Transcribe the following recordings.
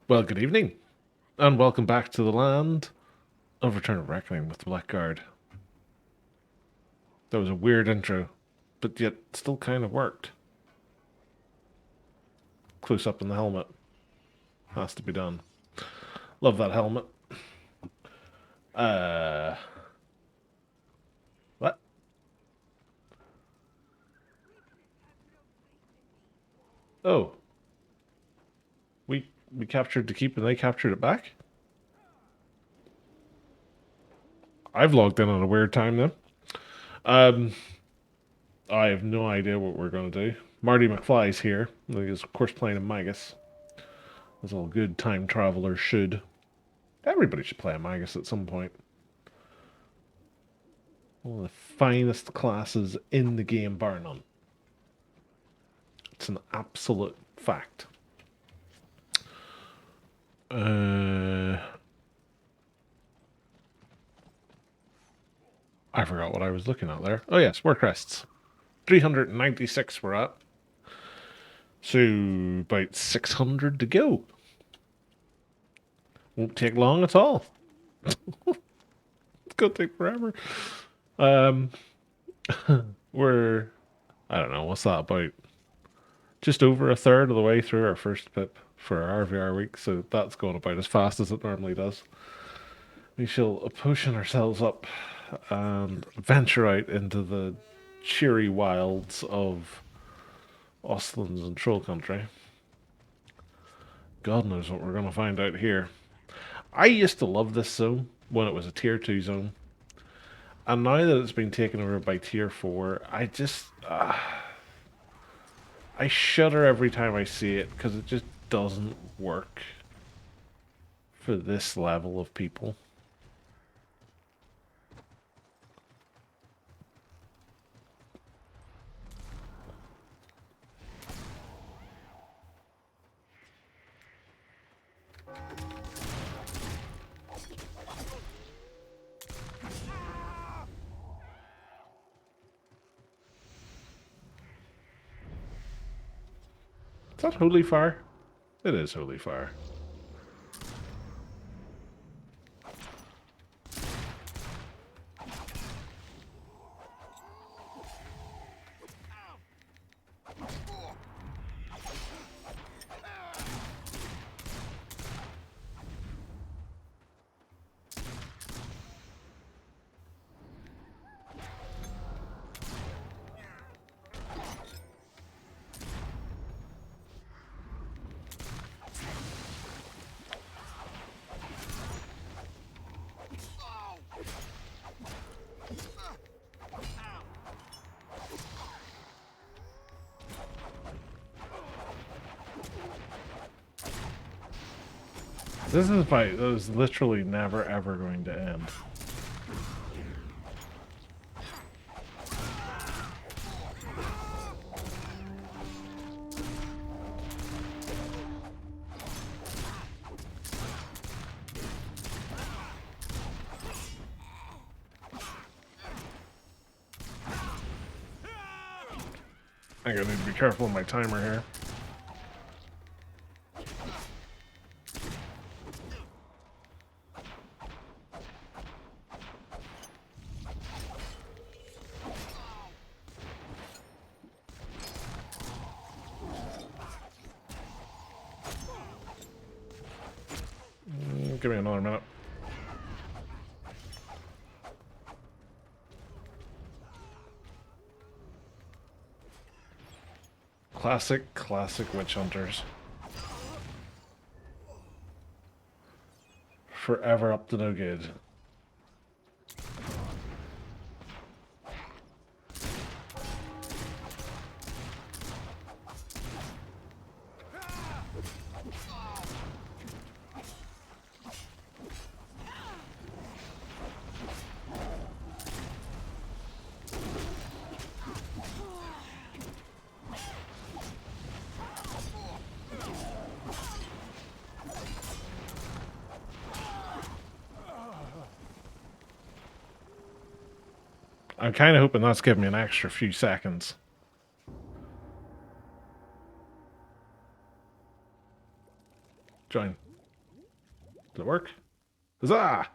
Well, good evening, and welcome back to the land of Return of Reckoning with the Blackguard. That was a weird intro, but yet still kind of worked. Close up in the helmet. Has to be done. Love that helmet. Uh... What? Oh. We captured the keep and they captured it back? I've logged in on a weird time then. Um... I have no idea what we're going to do. Marty McFly's here. He's, of course, playing a Magus. As all good time travelers should. Everybody should play a Magus at some point. One of the finest classes in the game, bar none. It's an absolute fact. I forgot what I was looking at there. Oh yes, war crests. 396 we're at. So about 600 to go. Won't take long at all. It's gonna take forever. We're, I don't know, what's that, about just over a third of the way through our first pip for our RVR week, so that's going about as fast as it normally does. We shall potion ourselves up and venture out into the cheery wilds of Ostlands and Troll Country. God knows what we're going to find out here. I used to love this zone when it was a tier 2 zone. And now that it's been taken over by tier 4, I just... I shudder every time I see it because it just doesn't work for this level of people. Is that Holy Fire? It is Holy Fire. This is a fight that is literally never ever going to end. I gotta need to be careful with my timer here. Give me another minute. Classic witch hunters. Forever up to no good. I'm kind of hoping that's giving me an extra few seconds. Join. Did it work? Huzzah!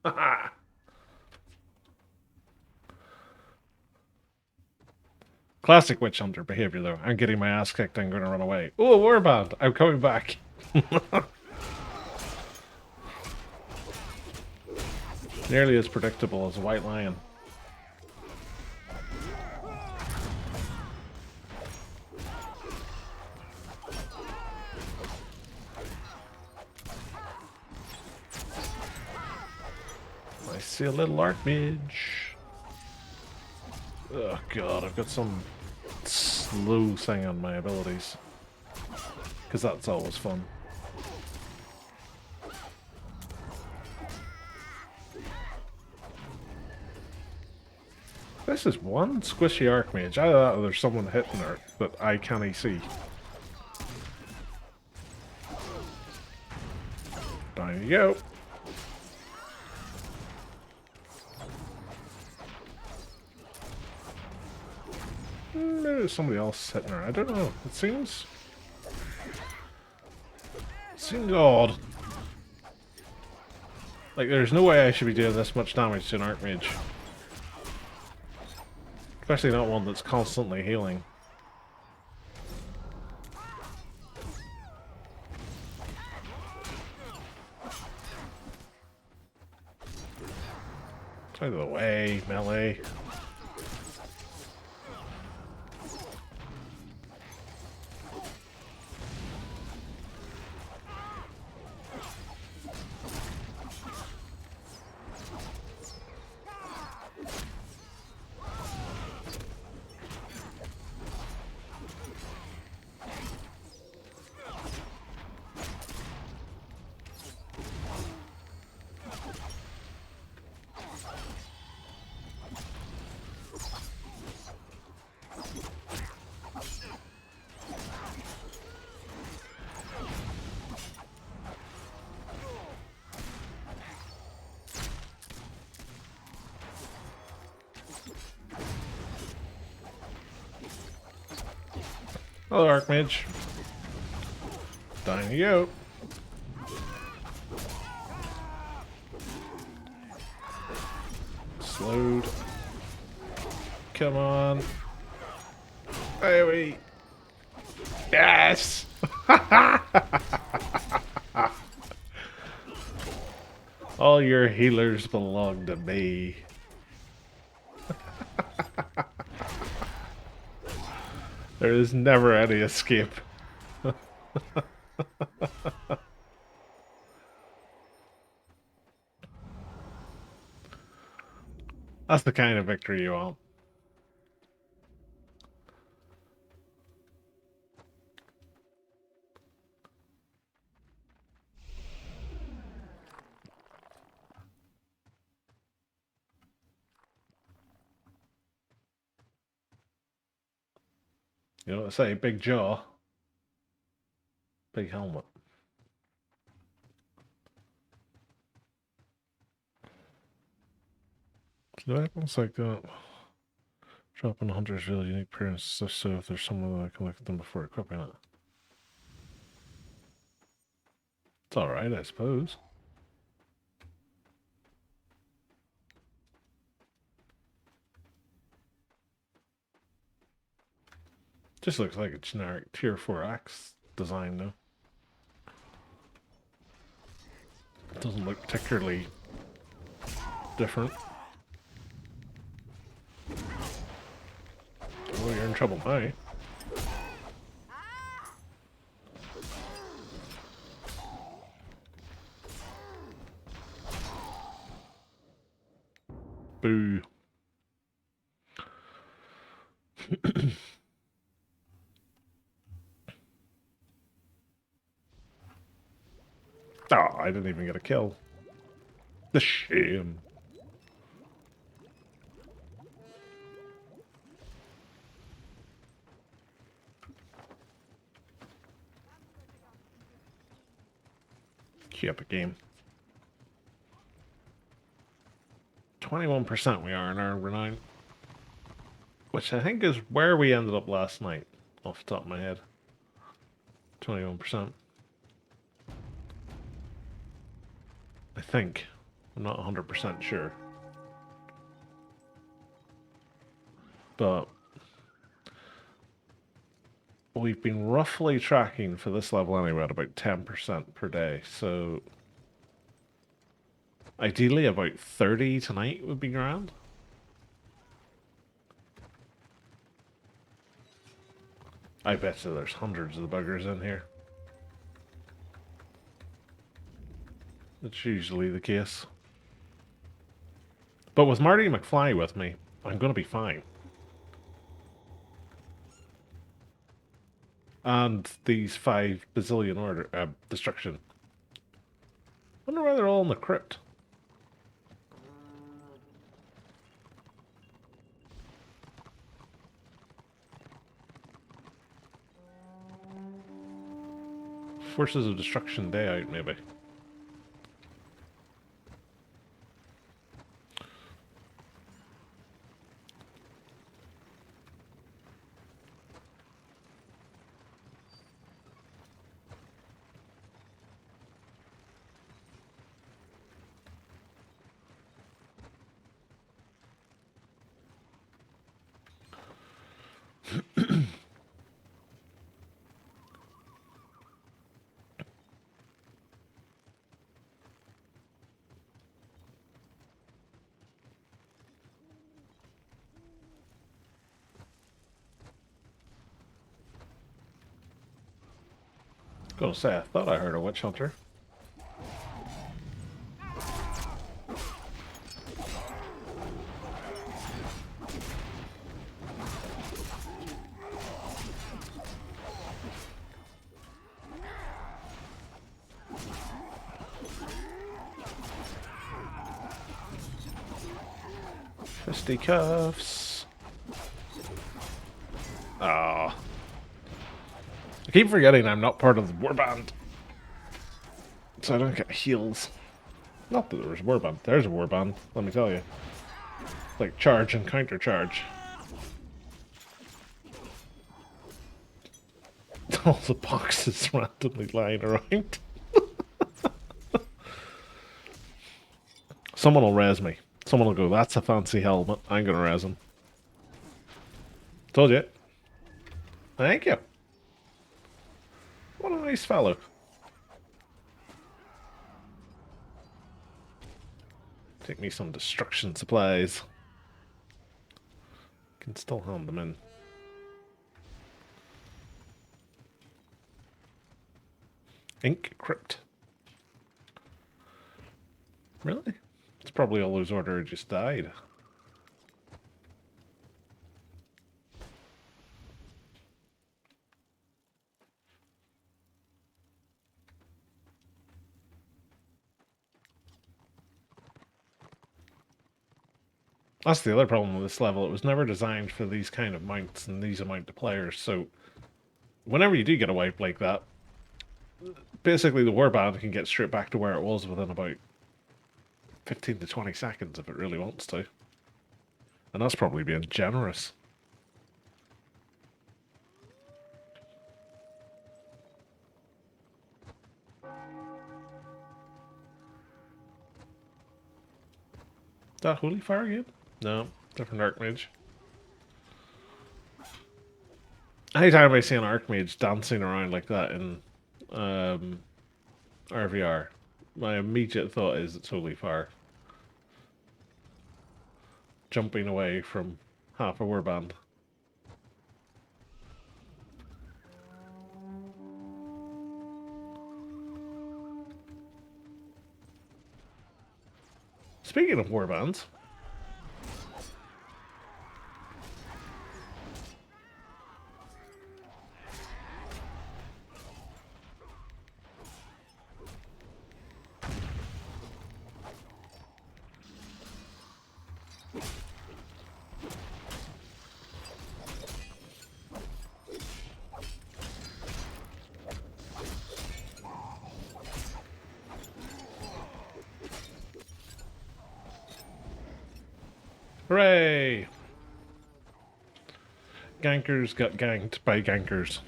Haha! Classic witch hunter behavior, though. I'm getting my ass kicked. I'm going to run away. Oh, warband! I'm coming back. Nearly as predictable as a white lion. I see a little archmage. Oh god, I've got some slow thing on my abilities. Because that's always fun. This is one squishy archmage. I thought there's someone hitting her that I can't see. Down you go. Maybe there's somebody else hitting her. I don't know. It seems odd. Like, there's no way I should be doing this much damage to an archmage. Especially not one that's constantly healing. Out of the way, melee. Hello, Archmage. Down you go. Slowed. Come on. There we. Yes! All your healers belong to me. There is never any escape. That's the kind of victory you want. You know what I say? Big jaw. Big helmet. So weapons like that. Dropping hunters really unique appearance, so if there's someone that can look at them before equipping it. It's alright, I suppose. Just looks like a generic tier 4 axe design though. It doesn't look particularly different. Oh, you're in trouble now. Boo. Oh, I didn't even get a kill. The shame. Queue up a game. 21% we are in our renown. Which I think is where we ended up last night, off the top of my head. 21%. I think. I'm not 100% sure. But we've been roughly tracking for this level anyway at about 10% per day, so ideally about 30 tonight would be grand. I bet you there's hundreds of the buggers in here. That's usually the case. But with Marty McFly with me, I'm going to be fine. And these 5 bazillion order destruction. Wonder why they're all in the crypt. Forces of Destruction Day out, maybe. Gonna say, I thought I heard a witch hunter. Fisticuffs. Ah. I keep forgetting I'm not part of the warband. So I don't get heals. Not that there's a warband. There's a warband, let me tell you. Like charge and counter charge. All the boxes randomly lying around. Someone will res me. Someone will go, that's a fancy helmet. I'm gonna res him. Told you. Thank you. What a nice fellow. Take me some destruction supplies. Can still hand them in. Ink Crypt. Really? It's probably all those order just died. That's the other problem with this level. It was never designed for these kind of mounts and these amount of players. So whenever you do get a wipe like that, basically the warband can get straight back to where it was within about 15 to 20 seconds if it really wants to. And that's probably being generous. Is that Holy Fire again? No, different Archmage. Anytime I see an Archmage dancing around like that in RVR, my immediate thought is it's Holy Fire. Jumping away from half a warband. Speaking of warbands, hooray! Gankers got ganked by gankers.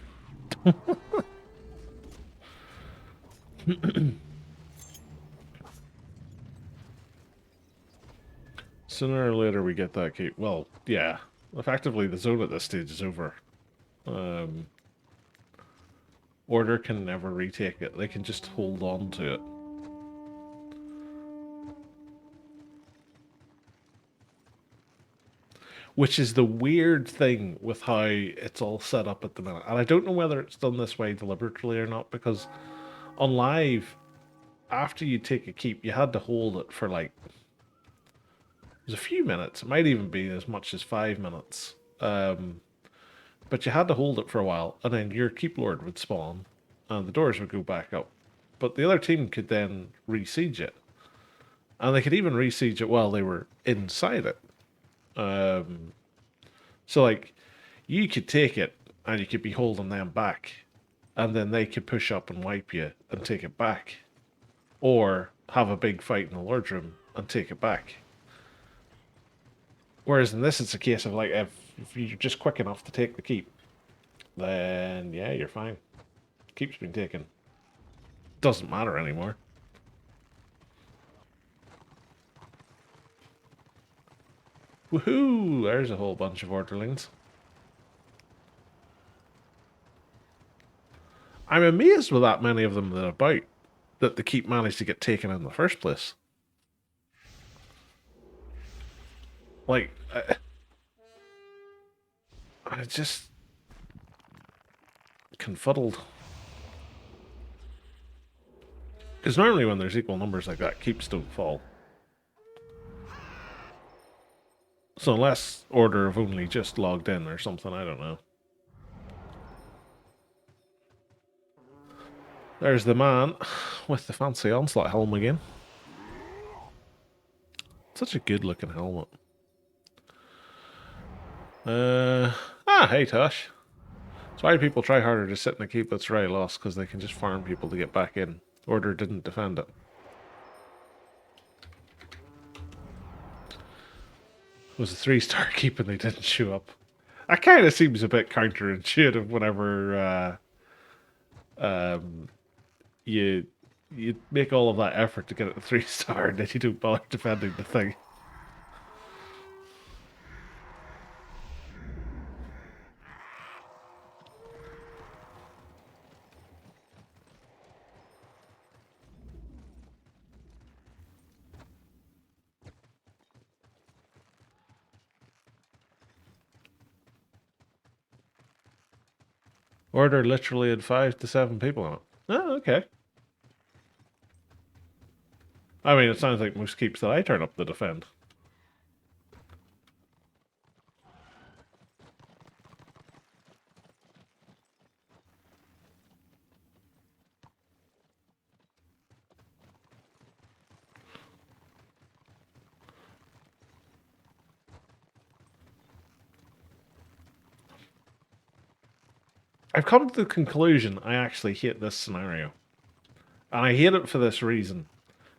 Sooner or later we get that keep. Well, yeah. Effectively, the zone at this stage is over. Um, Order can never retake it. They can just hold on to it. Which is the weird thing with how it's all set up at the minute. And I don't know whether it's done this way deliberately or not, because on live, after you take a keep, you had to hold it for like, it was a few minutes. It might even be as much as 5 minutes. But you had to hold it for a while, and then your keep lord would spawn, and the doors would go back up. But the other team could then re-siege it. And they could even re-siege it while they were inside it. So, like, you could take it, and you could be holding them back, and then they could push up and wipe you and take it back. Or have a big fight in the Lord's room and take it back. Whereas in this, it's a case of, like, if you're just quick enough to take the keep, then, yeah, you're fine. Keep's been taken. Doesn't matter anymore. Woohoo! There's a whole bunch of orderlings. I'm amazed with that many of them that are about, that the keep managed to get taken in the first place. Like, I just confuddled. Because normally when there's equal numbers like that, keeps don't fall. So unless Order have only just logged in or something, I don't know. There's the man with the fancy onslaught helm again. Such a good looking helmet. Hey Tosh. That's why people try harder to sit in a keep that's already lost, because they can just farm people to get back in. Order didn't defend it. It was a 3-star keep and they didn't show up. That kind of seems a bit counterintuitive whenever you make all of that effort to get it a 3-star and then you don't bother defending the thing. Order literally had 5 to 7 people on it. Oh, okay. I mean, it sounds like most keeps that I turn up to defend. I've come to the conclusion I actually hate this scenario. And I hate it for this reason.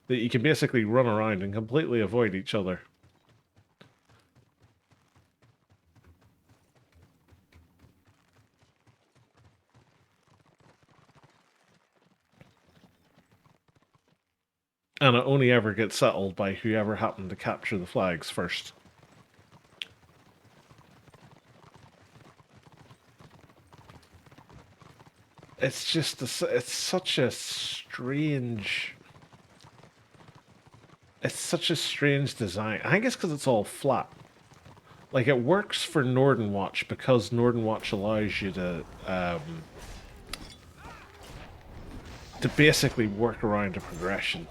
That you can basically run around and completely avoid each other. And it only ever gets settled by whoever happened to capture the flags first. It's just, it's such a strange... It's such a strange design. I think it's because it's all flat. Like, it works for Nordenwatch because Nordenwatch allows you to basically work around a progression.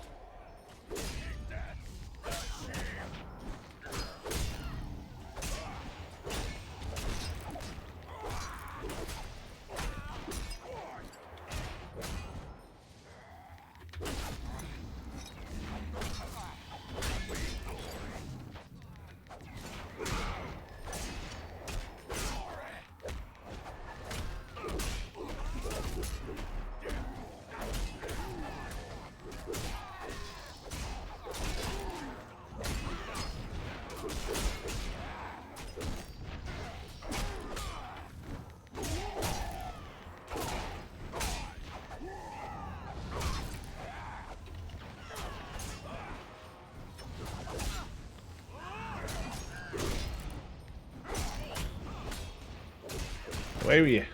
Away with you.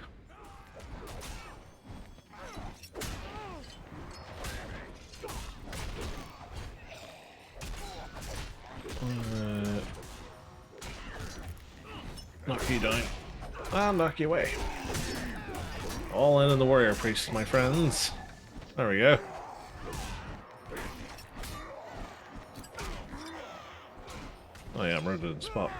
Knock you down. I'll knock you away. All in the warrior priest, my friends. There we go. Oh yeah, I'm rooted in spot.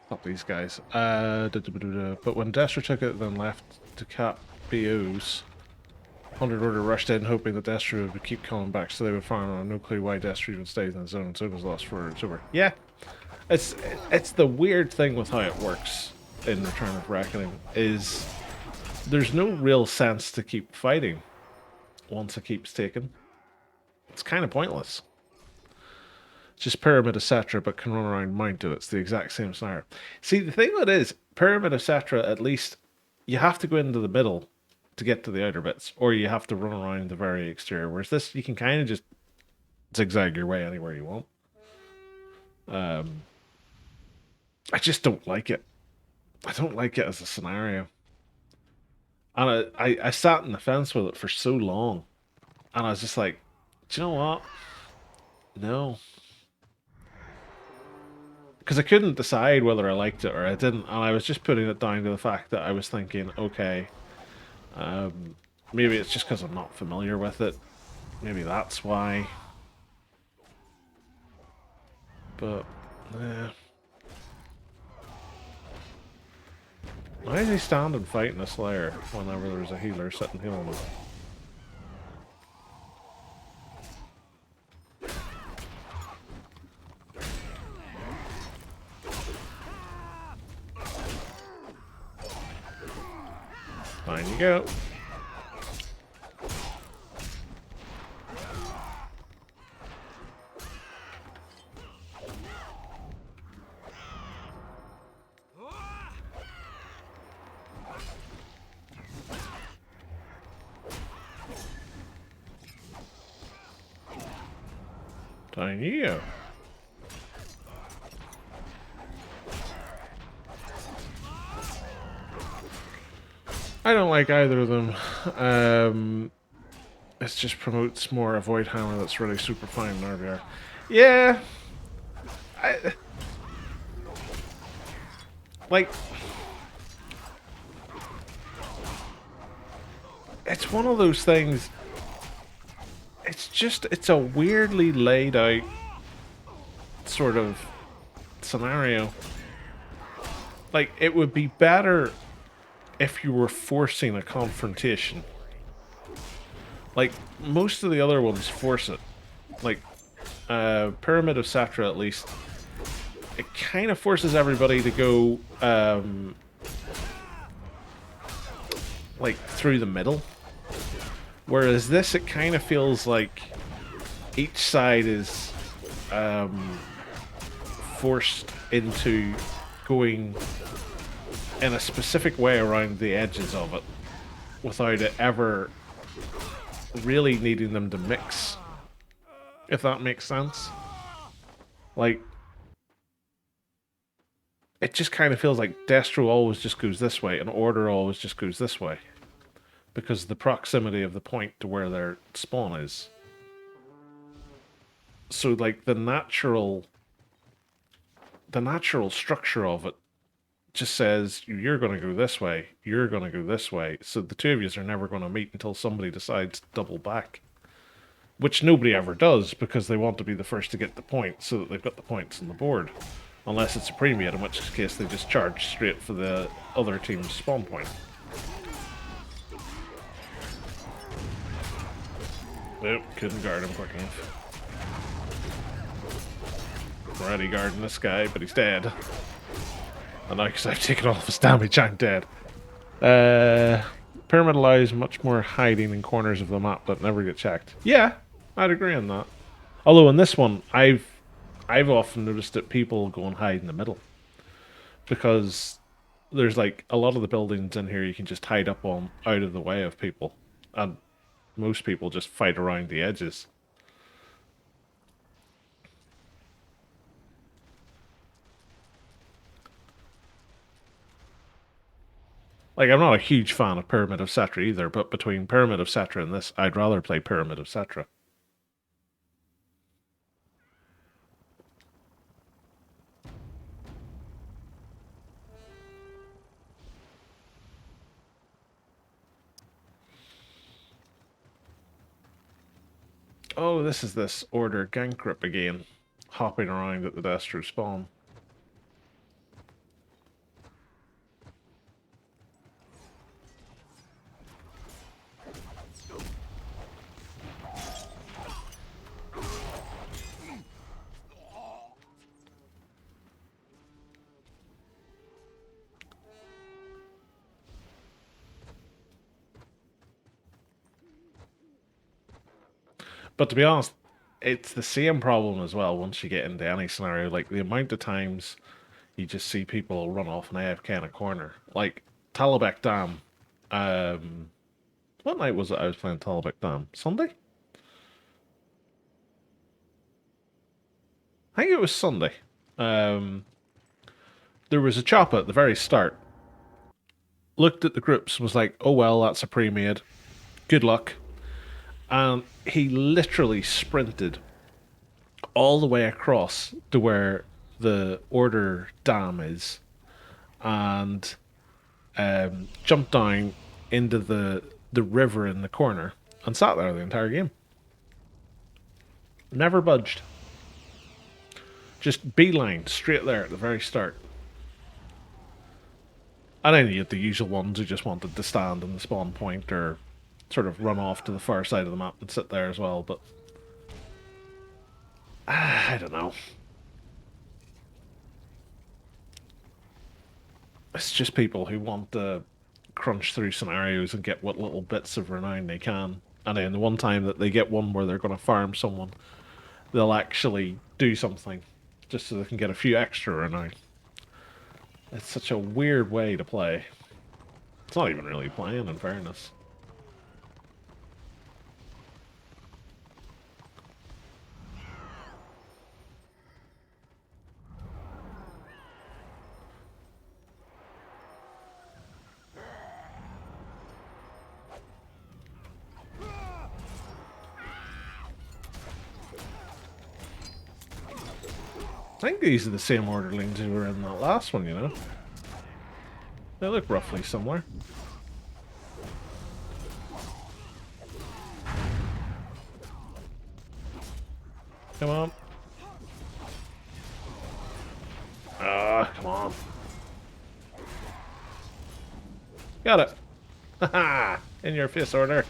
Not these guys. But when Destra took it, then left to cap BOs, 100 Order rushed in, hoping that Destra would keep coming back, so they would fire on. No clue why Destra even stays in the zone. Zone was lost for it's over. Yeah, it's the weird thing with how it works in Return of Reckoning is there's no real sense to keep fighting once it keeps taken. It's kind of pointless. It's just Pyramid, etc., but can run around mounted. It's the exact same scenario. See, the thing that is, Pyramid, etc., at least you have to go into the middle to get to the outer bits, or you have to run around the very exterior. Whereas this, you can kind of just zigzag your way anywhere you want. I just don't like it. I don't like it as a scenario. And I sat in the fence with it for so long, and I was just like, do you know what? No. Because I couldn't decide whether I liked it or I didn't, and I was just putting it down to the fact that I was thinking, okay, maybe it's just because I'm not familiar with it. Maybe that's why. But, yeah. Why is he standing fighting a Slayer whenever there's a healer sitting healing him? Down you go. Down you go. I don't like either of them. It just promotes more a Void Hammer that's really super fine in RVR. Yeah. Like, it's one of those things. It's a weirdly laid out sort of scenario. Like, it would be better if you were forcing a confrontation. Like, most of the other ones force it. Like, Pyramid of Satra, at least, it kind of forces everybody to go, like, through the middle. Whereas this, it kind of feels like each side is forced into going in a specific way around the edges of it without it ever really needing them to mix, if that makes sense. Like, it just kind of feels like Destro always just goes this way and Order always just goes this way because of the proximity of the point to where their spawn is. So, like, the natural structure of it just says, you're going to go this way, you're going to go this way, so the two of you are never going to meet until somebody decides to double back. Which nobody ever does, because they want to be the first to get the point, so that they've got the points on the board. Unless it's a premium, in which case they just charge straight for the other team's spawn point. Nope, couldn't guard him quick enough. Already guarding this guy, but he's dead. And now, because I've taken all of his damage, I'm dead. Pyramid allows much more hiding in corners of the map that never get checked. Yeah, I'd agree on that. Although in this one, I've often noticed that people go and hide in the middle. Because there's like a lot of the buildings in here you can just hide up on out of the way of people. And most people just fight around the edges. Like, I'm not a huge fan of Pyramid of Cetra either, but between Pyramid of Cetra and this, I'd rather play Pyramid of Cetra. Oh, this is this Order gank grip again, hopping around at the Destro spawn. But to be honest, it's the same problem as well once you get into any scenario. Like the amount of times you just see people run off an AFK in a corner. Like Talabek Dam. What night was it I was playing Talabek Dam? Sunday? I think it was Sunday. Um, there was a chopper at the very start. Looked at the groups, was like, oh well, that's a pre-made. Good luck. And he literally sprinted all the way across to where the Order Dam is and jumped down into the river in the corner and sat there the entire game. Never budged. Just beeline straight there at the very start. And then you had the usual ones who just wanted to stand in the spawn point or sort of run off to the far side of the map and sit there as well, but I don't know. It's just people who want to crunch through scenarios and get what little bits of renown they can. And then the one time that they get one where they're going to farm someone, they'll actually do something just so they can get a few extra renown. It's such a weird way to play. It's not even really playing, in fairness. I think these are the same orderlings who were in that last one, you know? They look roughly similar. Come on. Ah, come on. Got it. Haha! In your face, Order.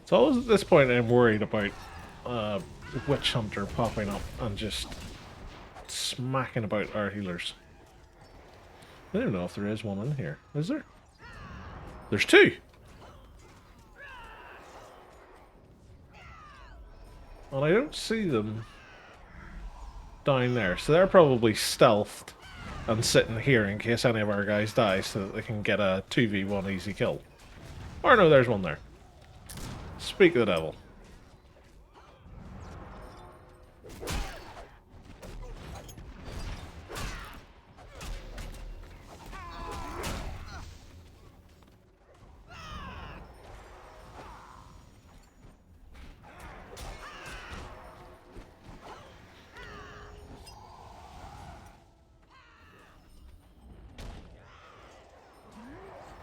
So always at this point I'm worried about Witch Hunter popping up and just smacking about our healers. I don't know if there is one in here. Is there? There's two! Well, I don't see them down there, so they're probably stealthed and sitting here in case any of our guys die so that they can get a 2v1 easy kill. Or no, there's one there. Speak of the devil.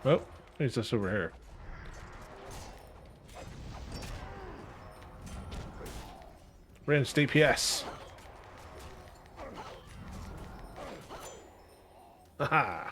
Oh, who's this over here? Range DPS. Haha.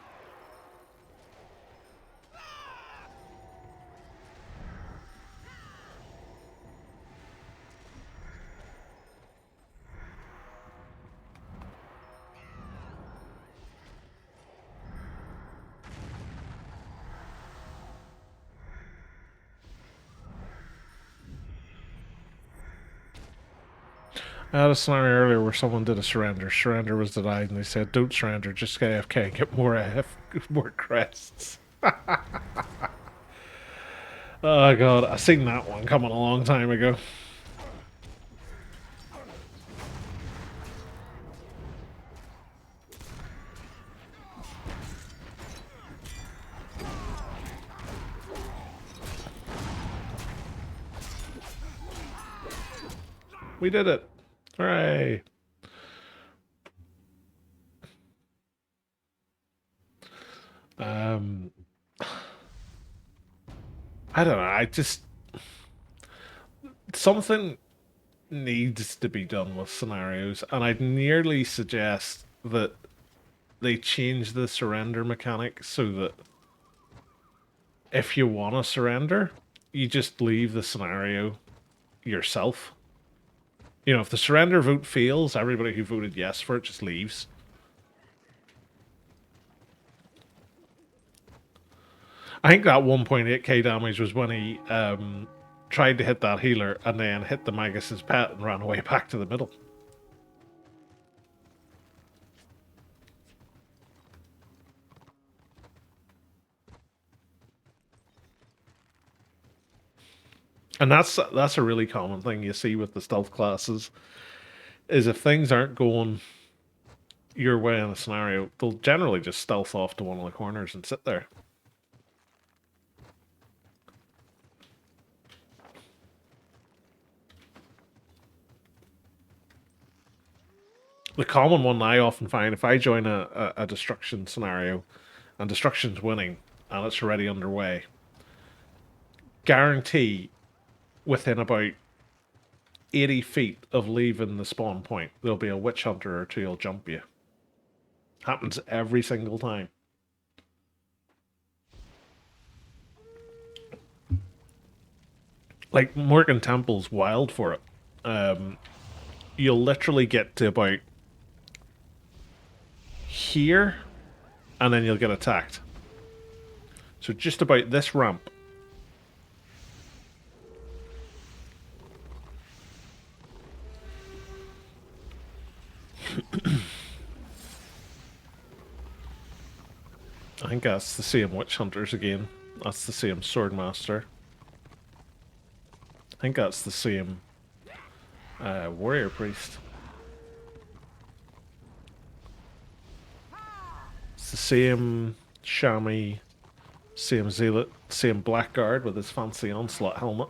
I had a scenario earlier where someone did a surrender. Surrender was denied, and they said, "Don't surrender, just get AFK and get more more crests." Oh god, I seen that one coming a long time ago. We did it! Hooray! Um, I don't know. I just something needs to be done with scenarios, and I'd nearly suggest that they change the surrender mechanic so that if you want to surrender, you just leave the scenario yourself. You know, if the surrender vote fails, everybody who voted yes for it just leaves. I think that 1.8k damage was when he tried to hit that healer and then hit the Magus's pet and ran away back to the middle. And that's a really common thing you see with the stealth classes, is if things aren't going your way in a scenario, they'll generally just stealth off to one of the corners and sit there. The common one I often find, if I join a destruction scenario and destruction's winning and it's already underway, guarantee within about 80 feet of leaving the spawn point, there'll be a witch hunter or two who'll jump you. Happens every single time. Like, Morgan Temple's wild for it. You'll literally get to about here, and then you'll get attacked. So just about this ramp. I think that's the same witch hunters again. That's the same swordmaster. I think that's the same warrior priest. It's the same chamois, same zealot, same blackguard with his fancy onslaught helmet.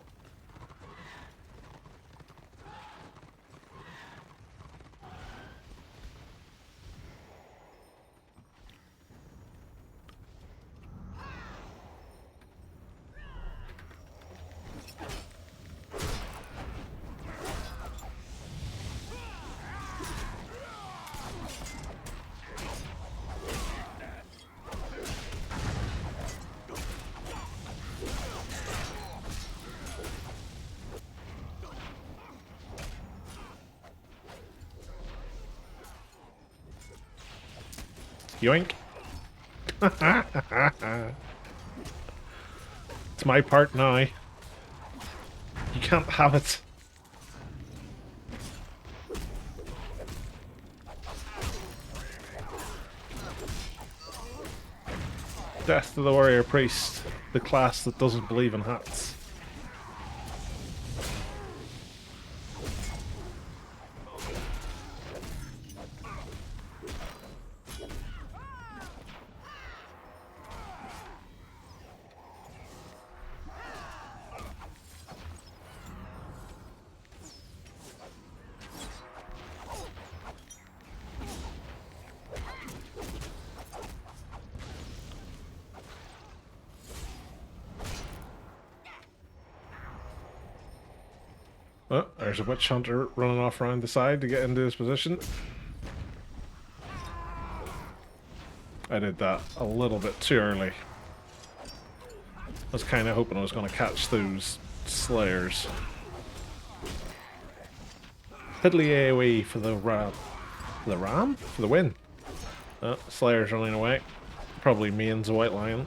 Yoink. It's my part now. You can't have it. Death to the warrior priest, the class that doesn't believe in hats. Oh, there's a witch hunter running off around the side to get into his position. I did that a little bit too early. I was kind of hoping I was going to catch those slayers. Piddly AoE for the ram. For the ram? For the win. Oh, slayer's running away. Probably mains a white lion.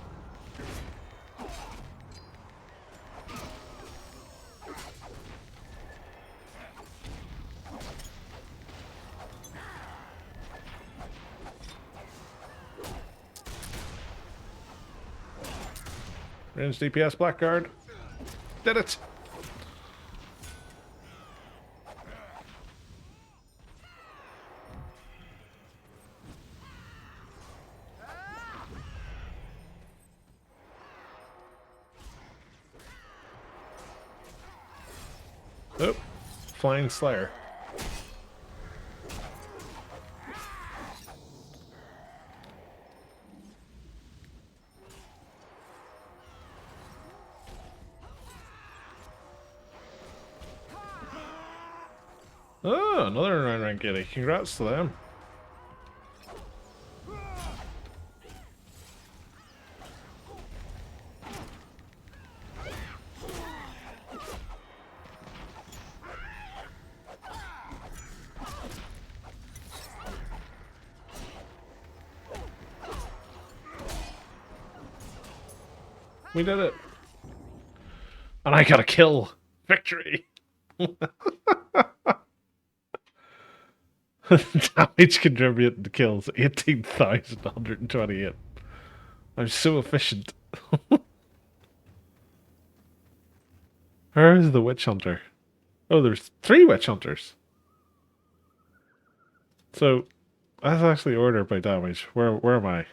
Range DPS Blackguard. Did it! Oh, Flying Slayer. Oh, another 9 rank giddy. Congrats to them. We did it. And I got a kill. Victory. Damage contributed to kills 18,128. I'm so efficient. Where is the witch hunter? Oh, there's 3 witch hunters. So that's actually ordered by damage. Where am I?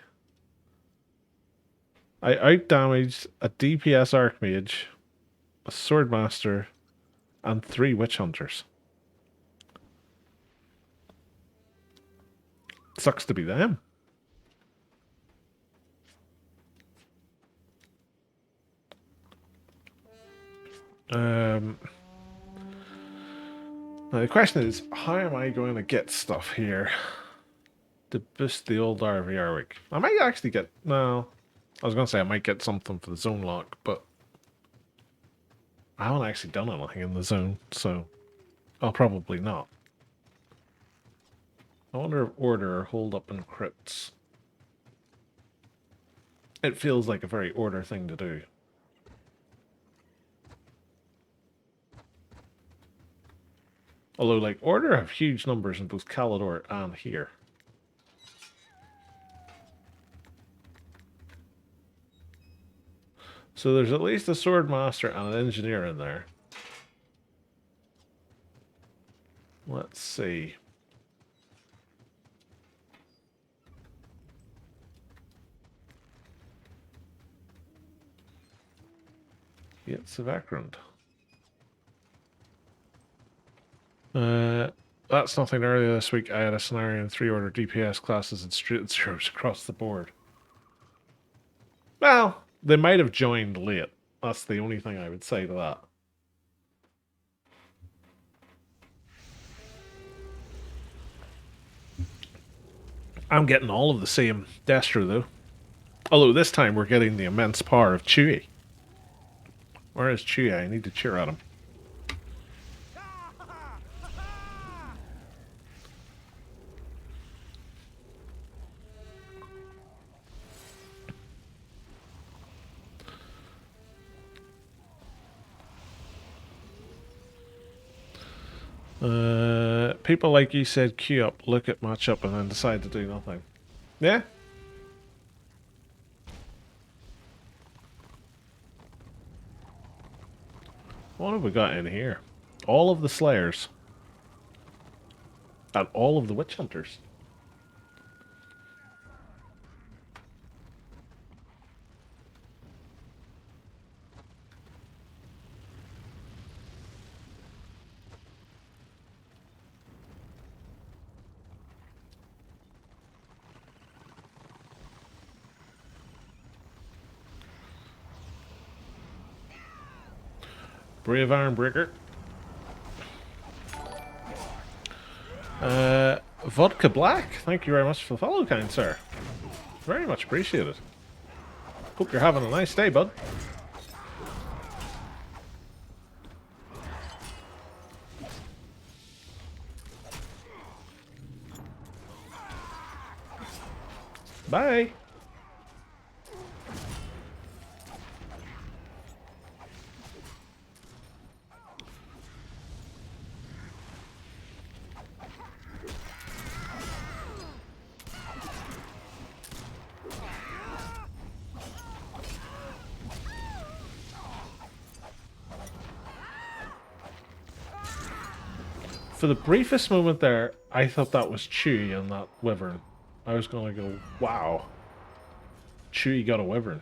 I out-damaged a DPS Archmage, a Swordmaster, and 3 witch hunters. Sucks to be them. Now the question is, how am I going to get stuff here to boost the old RVR week? I might actually get... No, I was going to say I might get something for the zone lock, but I haven't actually done anything in the zone, so I'll probably not. I wonder if order or hold up in crits. It feels like a very order thing to do. Although, like, order have huge numbers in both Calidor and here. So there's at least a Swordmaster and an Engineer in there. Let's see. It's a background. That's nothing. Earlier this week I had a scenario in 3 order DPS classes and straight zeros across the board. Well, they might have joined late. That's the only thing I would say to that. I'm getting all of the same Destro though. Although this time we're getting the immense power of Chewie. Where is Chewie? I need to cheer at him. People like you said queue up, look at matchup, and then decide to do nothing. Yeah? What have we got in here? All of the Slayers. And all of the Witch Hunters. Brave Ironbreaker. Vodka Black, thank you very much for the follow, kind sir. Very much appreciated. Hope you're having a nice day, bud. Bye. For the briefest moment there, I thought that was Chewie and that wyvern. I was going to go, wow. Chewie got a wyvern.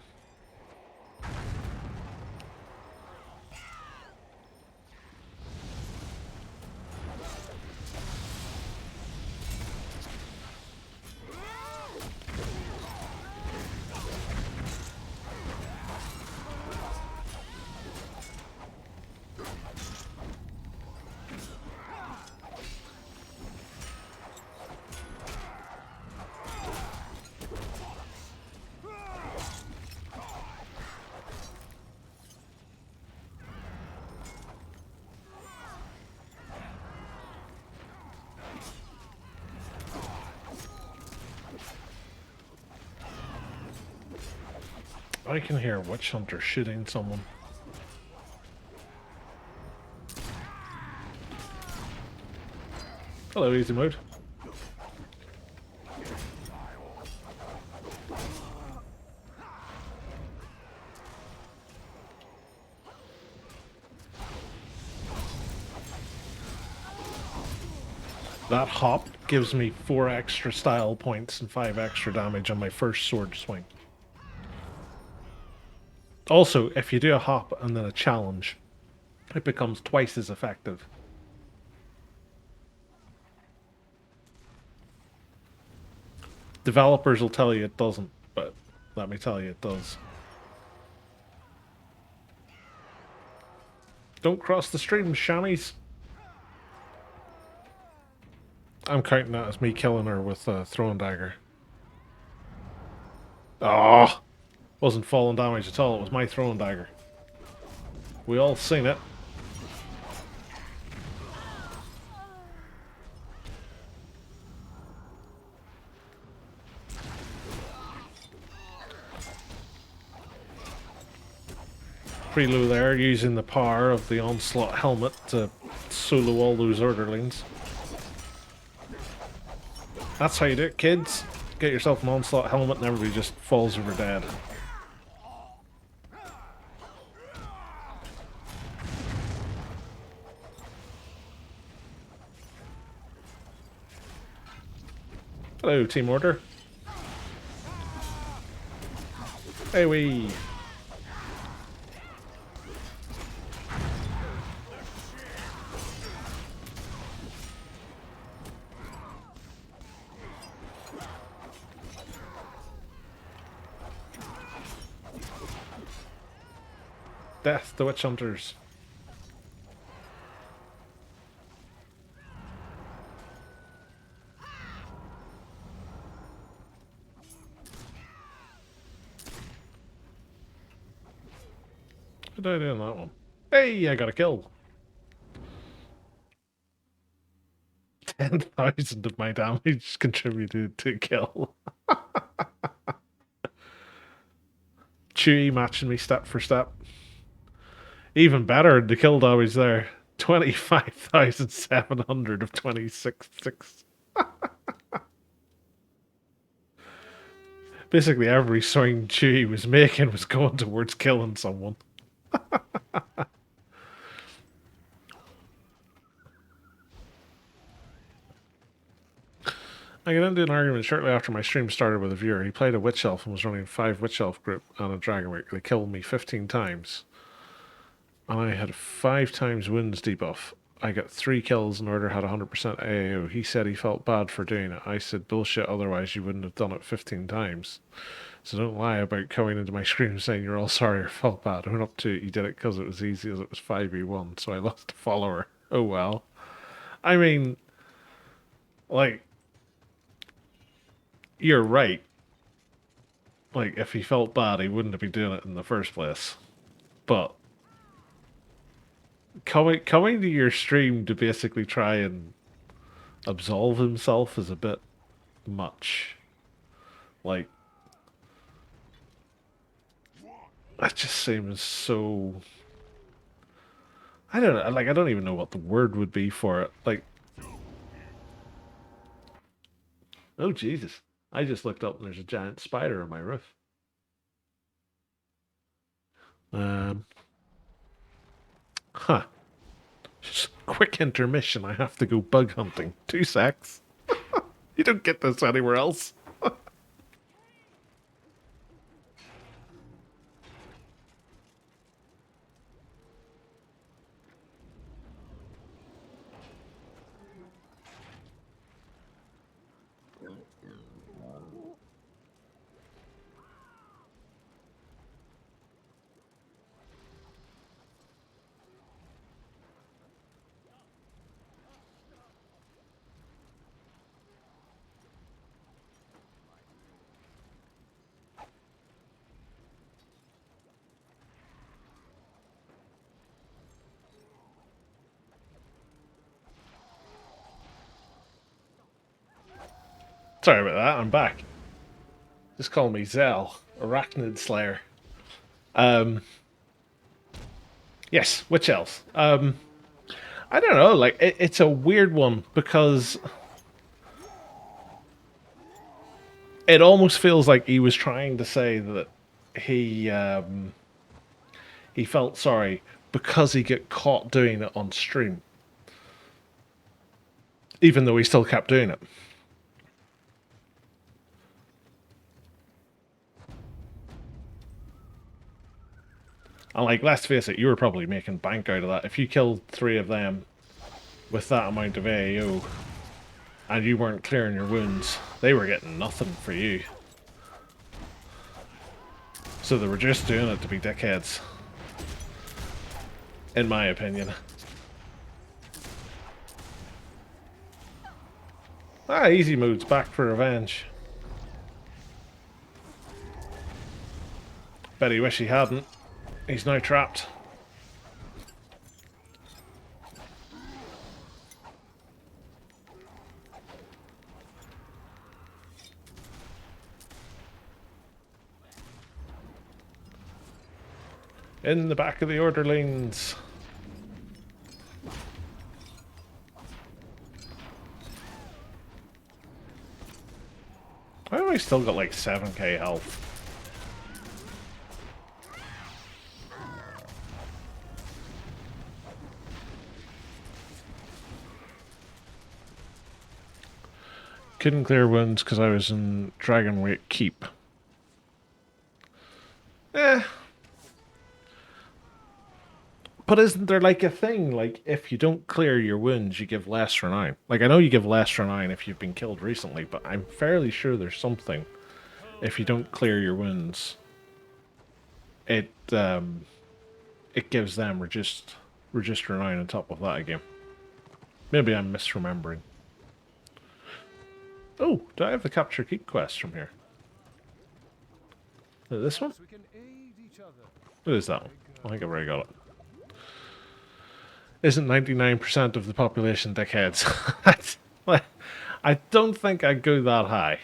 I can hear a witch hunter shooting someone. Hello, easy mode. That hop gives me 4 extra style points and 5 extra damage on my first sword swing. Also, if you do a hop and then a challenge, it becomes twice as effective. Developers will tell you it doesn't, but let me tell you it does. Don't cross the stream, shammies. I'm counting that as me killing her with a throwing dagger. Oh, wasn't falling damage at all, it was my throwing dagger. We all seen it. Prelude there, using the power of the onslaught helmet to solo all those orderlings. That's how you do it, kids. Get yourself an onslaught helmet and everybody just falls over dead. Hello, Team Order. Hey wee. Death to witch hunters. What did I do on that one? Hey, I got a kill. 10,000 of my damage contributed to a kill. Chewie matching me step for step. Even better, the kill damage there. 25,700 of 26,600. Basically every swing Chewie was making was going towards killing someone. I got into an argument shortly after my stream started with a viewer. He played a Witch Elf and was running 5 Witch Elf group on a Dragon. They killed me 15 times. And I had 5 times wounds debuff. I got 3 kills and Order had 100% AAO. He said he felt bad for doing it. I said, bullshit, otherwise you wouldn't have done it 15 times. So don't lie about coming into my screen saying you're all sorry or felt bad. I went up to it, you did it because it was easy as it was 5v1, so I lost a follower. Oh well. I mean, like, you're right. Like, if he felt bad, he wouldn't have been doing it in the first place. But coming to your stream to basically try and absolve himself is a bit much. Like, that just seems so... I don't know, like, I don't even know what the word would be for it. Like, oh Jesus. I just looked up and there's a giant spider on my roof. Huh. Quick intermission, I have to go bug hunting. 2 secs. You don't get this anywhere else. Sorry about that, I'm back. Just call me Zell, Arachnid Slayer. Um, yes, which else? I don't know, like, it's a weird one because it almost feels like he was trying to say that he felt sorry because he got caught doing it on stream, even though he still kept doing it. And like, let's face it, you were probably making bank out of that. If you killed 3 of them with that amount of AO and you weren't clearing your wounds, they were getting nothing for you. So they were just doing it to be dickheads. In my opinion. Ah, easy mode's back for revenge. Bet he wish he hadn't. He's now trapped. In the back of the orderlings. Why have I still got like 7k health? Couldn't clear wounds because I was in Dragonweight Keep. Eh. But isn't there like a thing, like, if you don't clear your wounds, you give less renown? Like, I know you give less renown if you've been killed recently, but I'm fairly sure there's something. If you don't clear your wounds, it gives them reduced renown on top of that again. Maybe I'm misremembering. Oh, do I have the Capture Keep quest from here? This one? What is that one? I think I've already got it. Isn't 99% of the population dickheads? I don't think I'd go that high.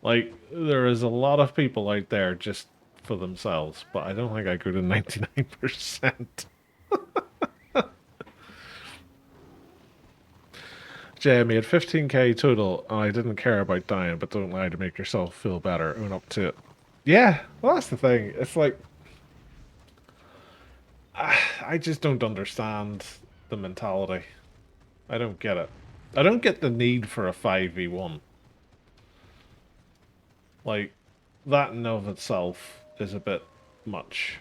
Like, there is a lot of people out there just for themselves, but I don't think I'd go to 99%. Jamie had 15k total, and I didn't care about dying, but don't lie to make yourself feel better. Own up to it. Yeah, well, that's the thing. It's like, I just don't understand the mentality. I don't get it. I don't get the need for a 5v1. Like, that in of itself is a bit much.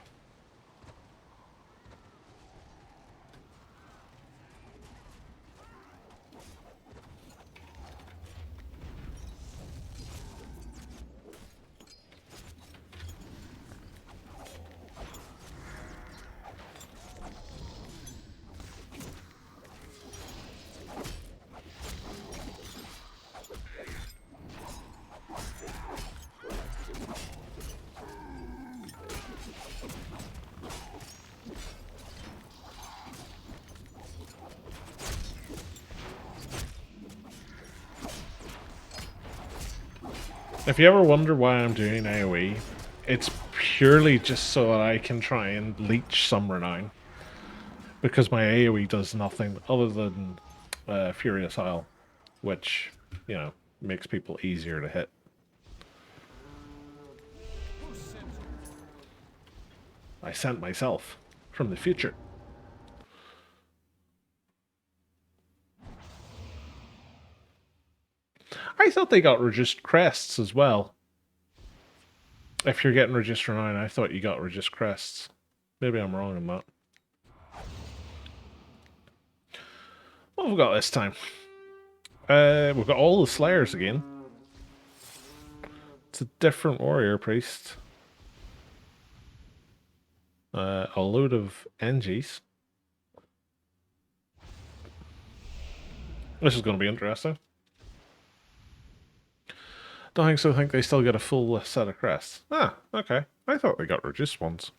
If you ever wonder why I'm doing AoE, it's purely just so that I can try and leech some renown. Because my AoE does nothing other than Furious Isle, which, you know, makes people easier to hit. I sent myself from the future. I thought they got reduced crests as well. If you're getting Register 9, I thought you got reduced crests. Maybe I'm wrong on that. What have we got this time? We've got all the Slayers again. It's a different warrior priest. A load of NGs. This is going to be interesting. Don't think so. I think they still get a full set of crests. Ah, okay. I thought they got reduced ones.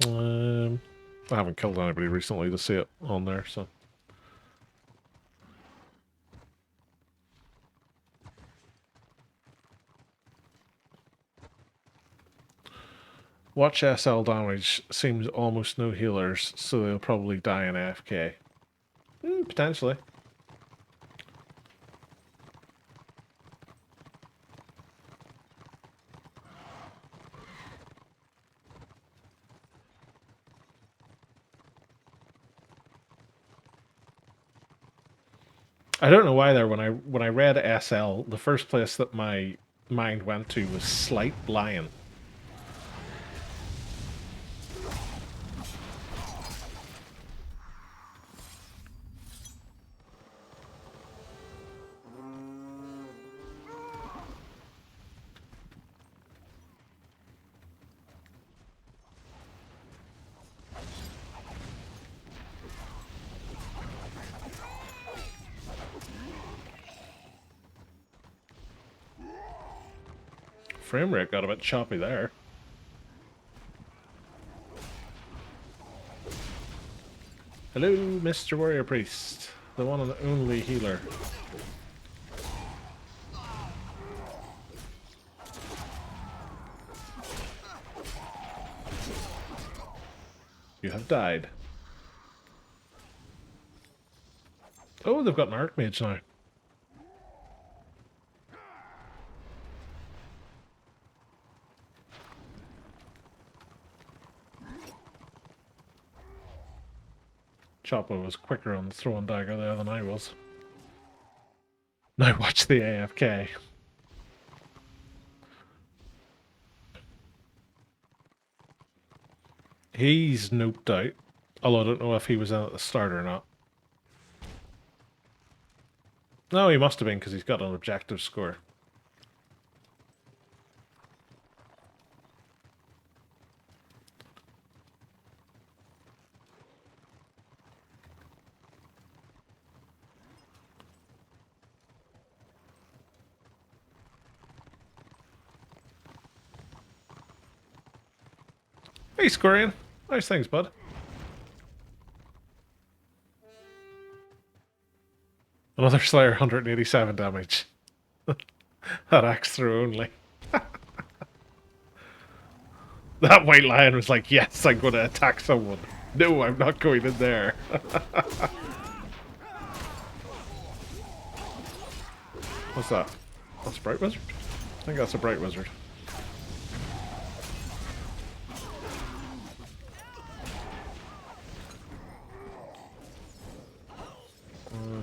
I haven't killed anybody recently to see it on there, so... Watch SL damage. Seems almost no healers, so they'll probably die in AFK. Potentially. I don't know why there, when I read SL, the first place that my mind went to was Slight Lion. Frame rate got a bit choppy there. Hello, Mr. Warrior Priest, the one and only healer. You have died. Oh, they've got an Archmage now. Chopper was quicker on the throwing dagger there than I was. Now watch the AFK. He's noped out. Although I don't know if he was in at the start or not. No, he must have been because he's got an objective score. Hey, Scorian. Nice things, bud. Another Slayer, 187 damage. That axe throw only. That white lion was like, yes, I'm going to attack someone. No, I'm not going in there. What's that? That's a Bright Wizard? I think that's a Bright Wizard.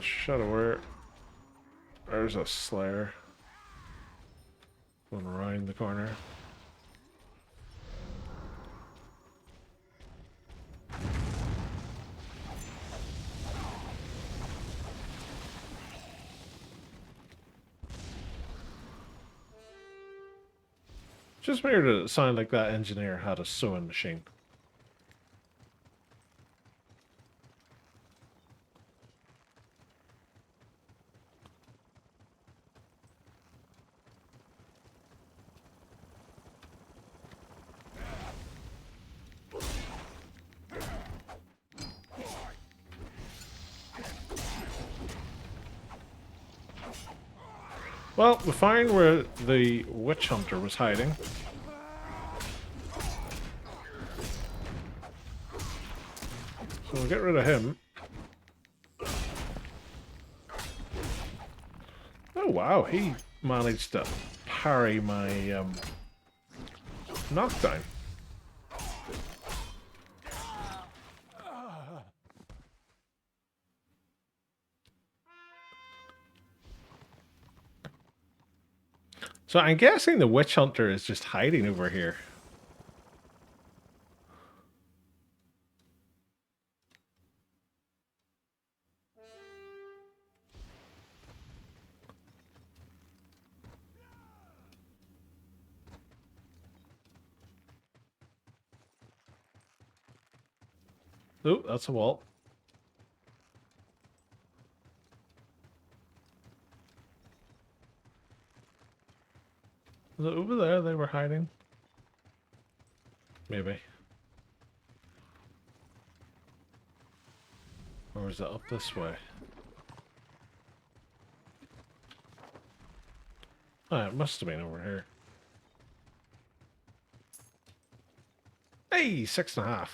Shadowware. There's a Slayer. Going around the corner. Just weird that it sounded like that engineer had a sewing machine. Well, we find where the witch hunter was hiding. So we'll get rid of him. Oh wow, he managed to parry my knockdown. So I'm guessing the witch hunter is just hiding over here. Oh, that's a wall. Was it over there they were hiding? Maybe. Or is it up this way? Oh, it must have been over here. Hey, 6.5.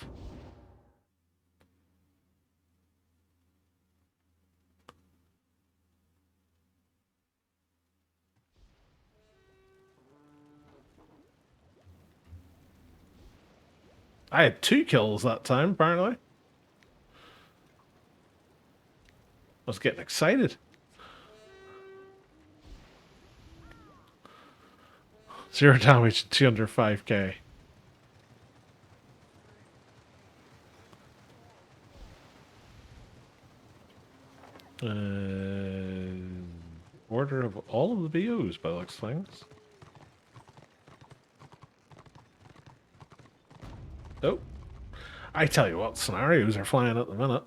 I had 2 kills that time, apparently. I was getting excited. 0 damage, 205k. Order of all of the BOs by the looks of things. Oh. I tell you what, scenarios are flying at the minute.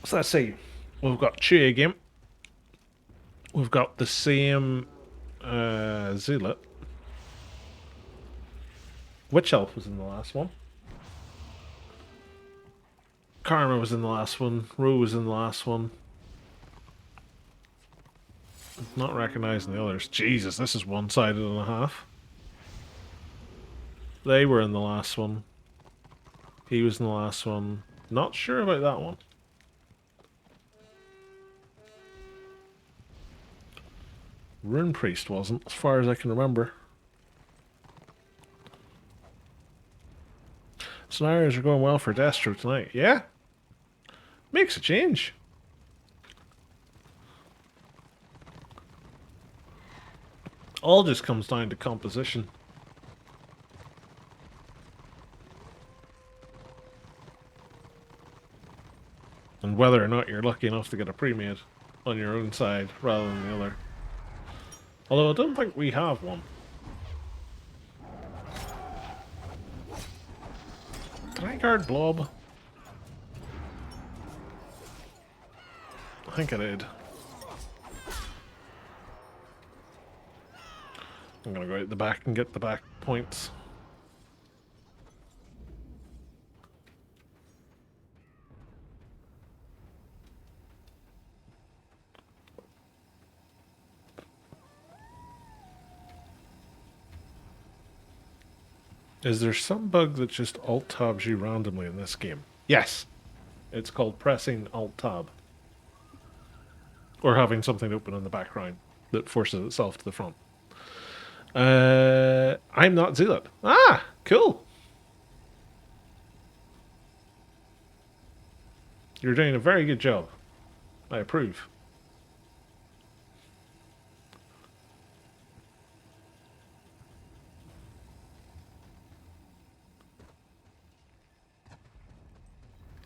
So let's see. We've got Chew again. We've got the same Zealot. Witch Elf was in the last one. Karma was in the last one. Ro was in the last one. Not recognizing the others. Jesus, this is one-sided and a half. They were in the last one. He was in the last one. Not sure about that one. Rune Priest wasn't, as far as I can remember. Scenarios are going well for Destro tonight. Yeah? Makes a change. All just comes down to composition. And whether or not you're lucky enough to get a pre-made on your own side rather than the other. Although I don't think we have one. Can I guard Blob? I think I did. I'm gonna go out the back and get the back points. Is there some bug that just alt-tabs you randomly in this game? Yes! It's called pressing alt-tab. Or having something open in the background that forces itself to the front. I'm not Zealot. Ah! Cool! You're doing a very good job. I approve.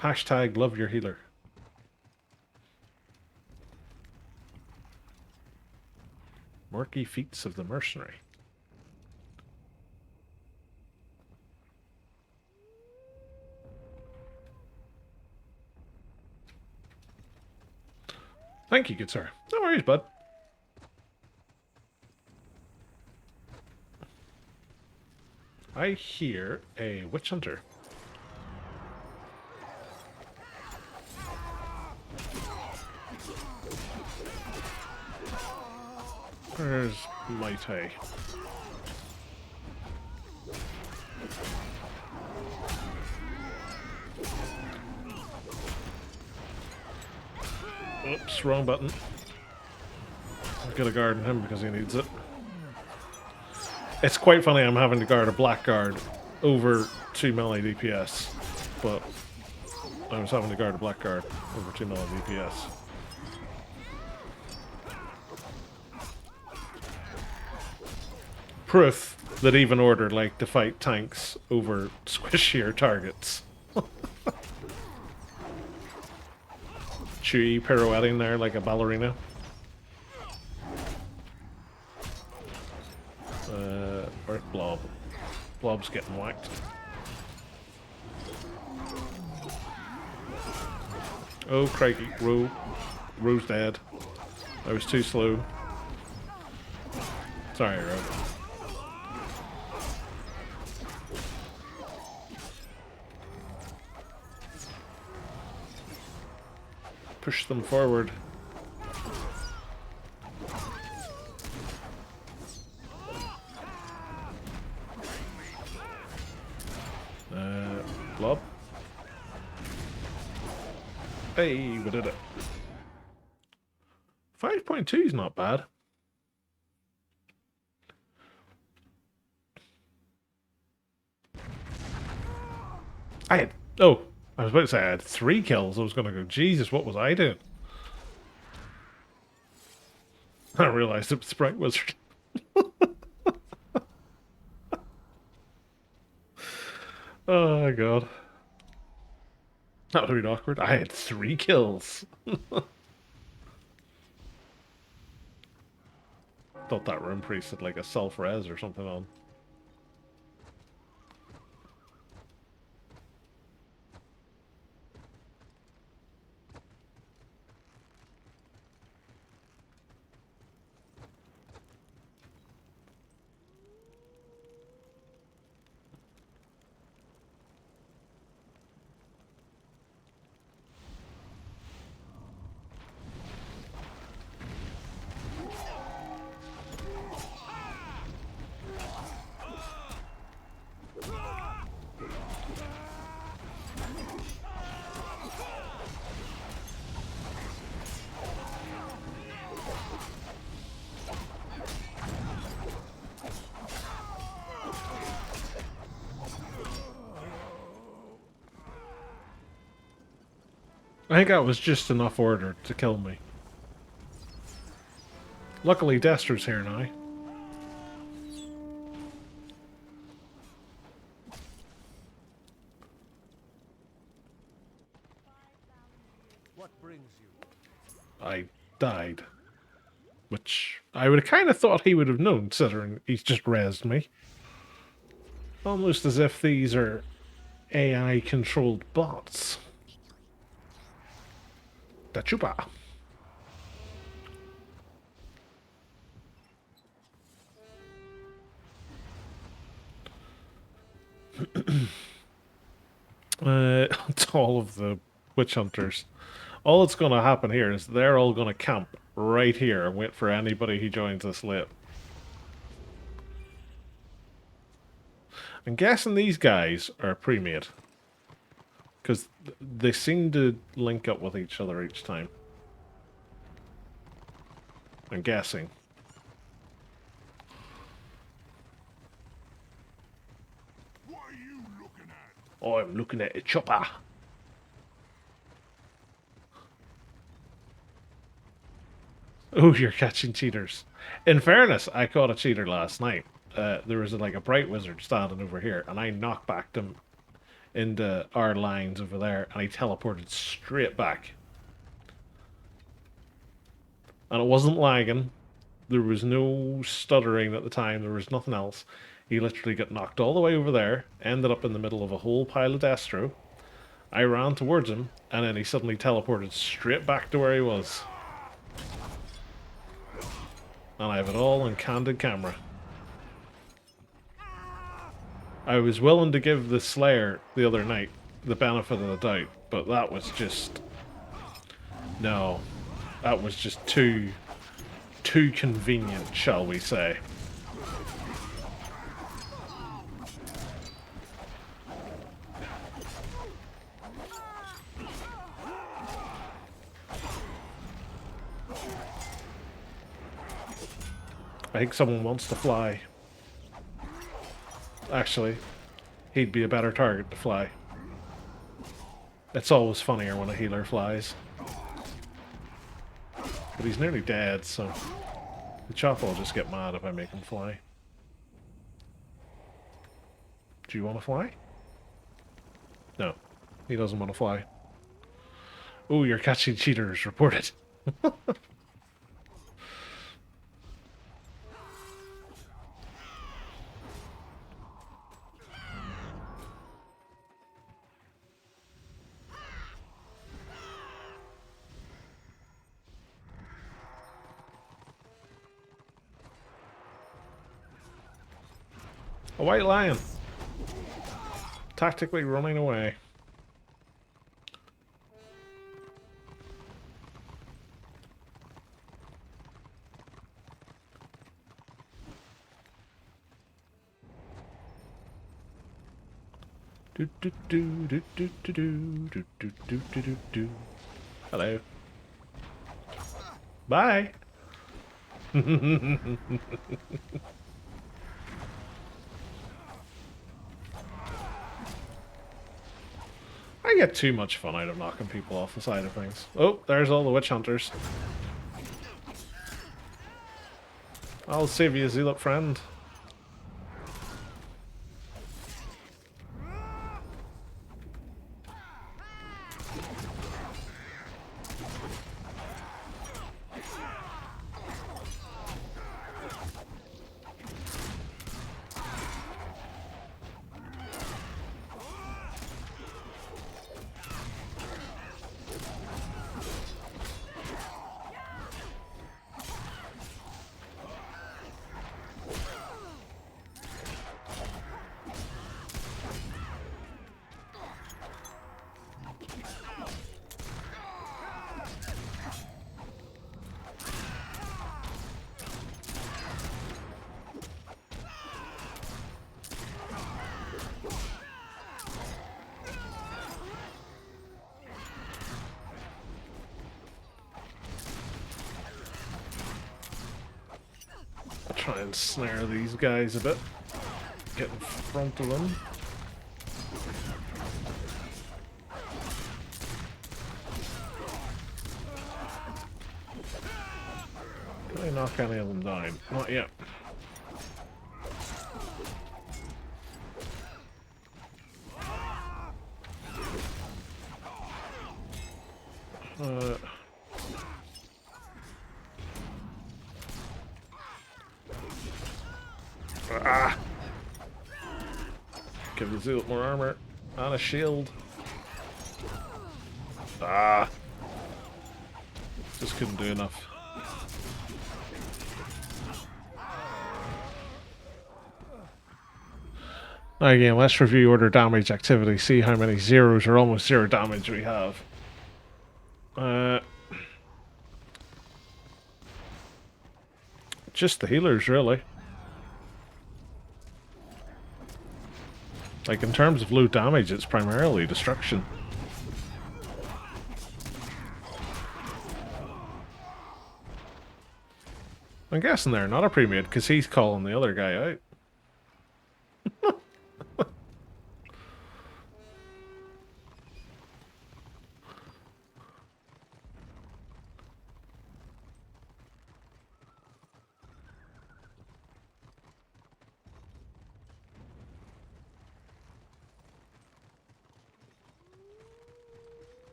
Hashtag love your healer. Murky feats of the mercenary. Thank you, good sir. No worries, bud. I hear a witch hunter. Where's Maite? Oops, wrong button. I've got to guard him because he needs it. It's quite funny I'm having to guard a blackguard over 2 melee DPS, but I was having to guard a blackguard over 2 million DPS. Proof that even ordered like to fight tanks over squishier targets. Chewie pirouetting there like a ballerina. Where's Blob? Blob's getting whacked. Oh crikey, Ro's dead. I was too slow. Sorry, Ro. Push them forward. Blob. Hey, we did it. 5.2 is not bad. I was about to say I had 3 kills. I was going to go, Jesus, what was I doing? I realized it was Sprite Wizard. Oh my god. That would be awkward. I had 3 kills. Thought that rune priest had like a self-res or something on. I think that was just enough order to kill me. Luckily, Dester's here now. What brings you? I died. Which I would have kind of thought he would have known, considering he's just rezzed me. Almost as if these are AI-controlled bots. Da chupa. To all of the witch hunters. All that's going to happen here is they're all going to camp right here and wait for anybody who joins us late. I'm guessing these guys are pre-made. Because they seem to link up with each other each time. I'm guessing. What are you looking at? Oh, I'm looking at a chopper. Oh, you're catching cheaters. In fairness, I caught a cheater last night. There was like a bright wizard standing over here, and I knocked back him into our lines over there, and he teleported straight back. And it wasn't lagging. There was no stuttering at the time. There was nothing else. He literally got knocked all the way over there, ended up in the middle of a whole pile of Destro. I ran towards him, and then he suddenly teleported straight back to where he was. And I have it all on candid camera. I was willing to give the Slayer the other night the benefit of the doubt, but that was just... No. That was just too convenient, shall we say. I think someone wants to fly. Actually, he'd be a better target to fly. It's always funnier when a healer flies. But he's nearly dead, so the chopper will just get mad if I make him fly. Do you want to fly? No, he doesn't want to fly. Oh, you're catching cheaters. Reported. A white lion. Tactically running away. Do do do do do do do do do do do do. Hello. Bye. I get too much fun out of knocking people off the side of things. Oh, there's all the witch hunters. I'll save you, zealot friend. Try and snare these guys a bit. Get in front of them. Can I knock any of them down? Not yet. Give the zealot more armor and a shield. Just couldn't do enough. Now again, let's review order damage activity, see how many zeros or almost zero damage we have. Just the healers, really. Like, in terms of low damage, it's primarily destruction. I'm guessing they're not a pre-made, because he's calling the other guy out.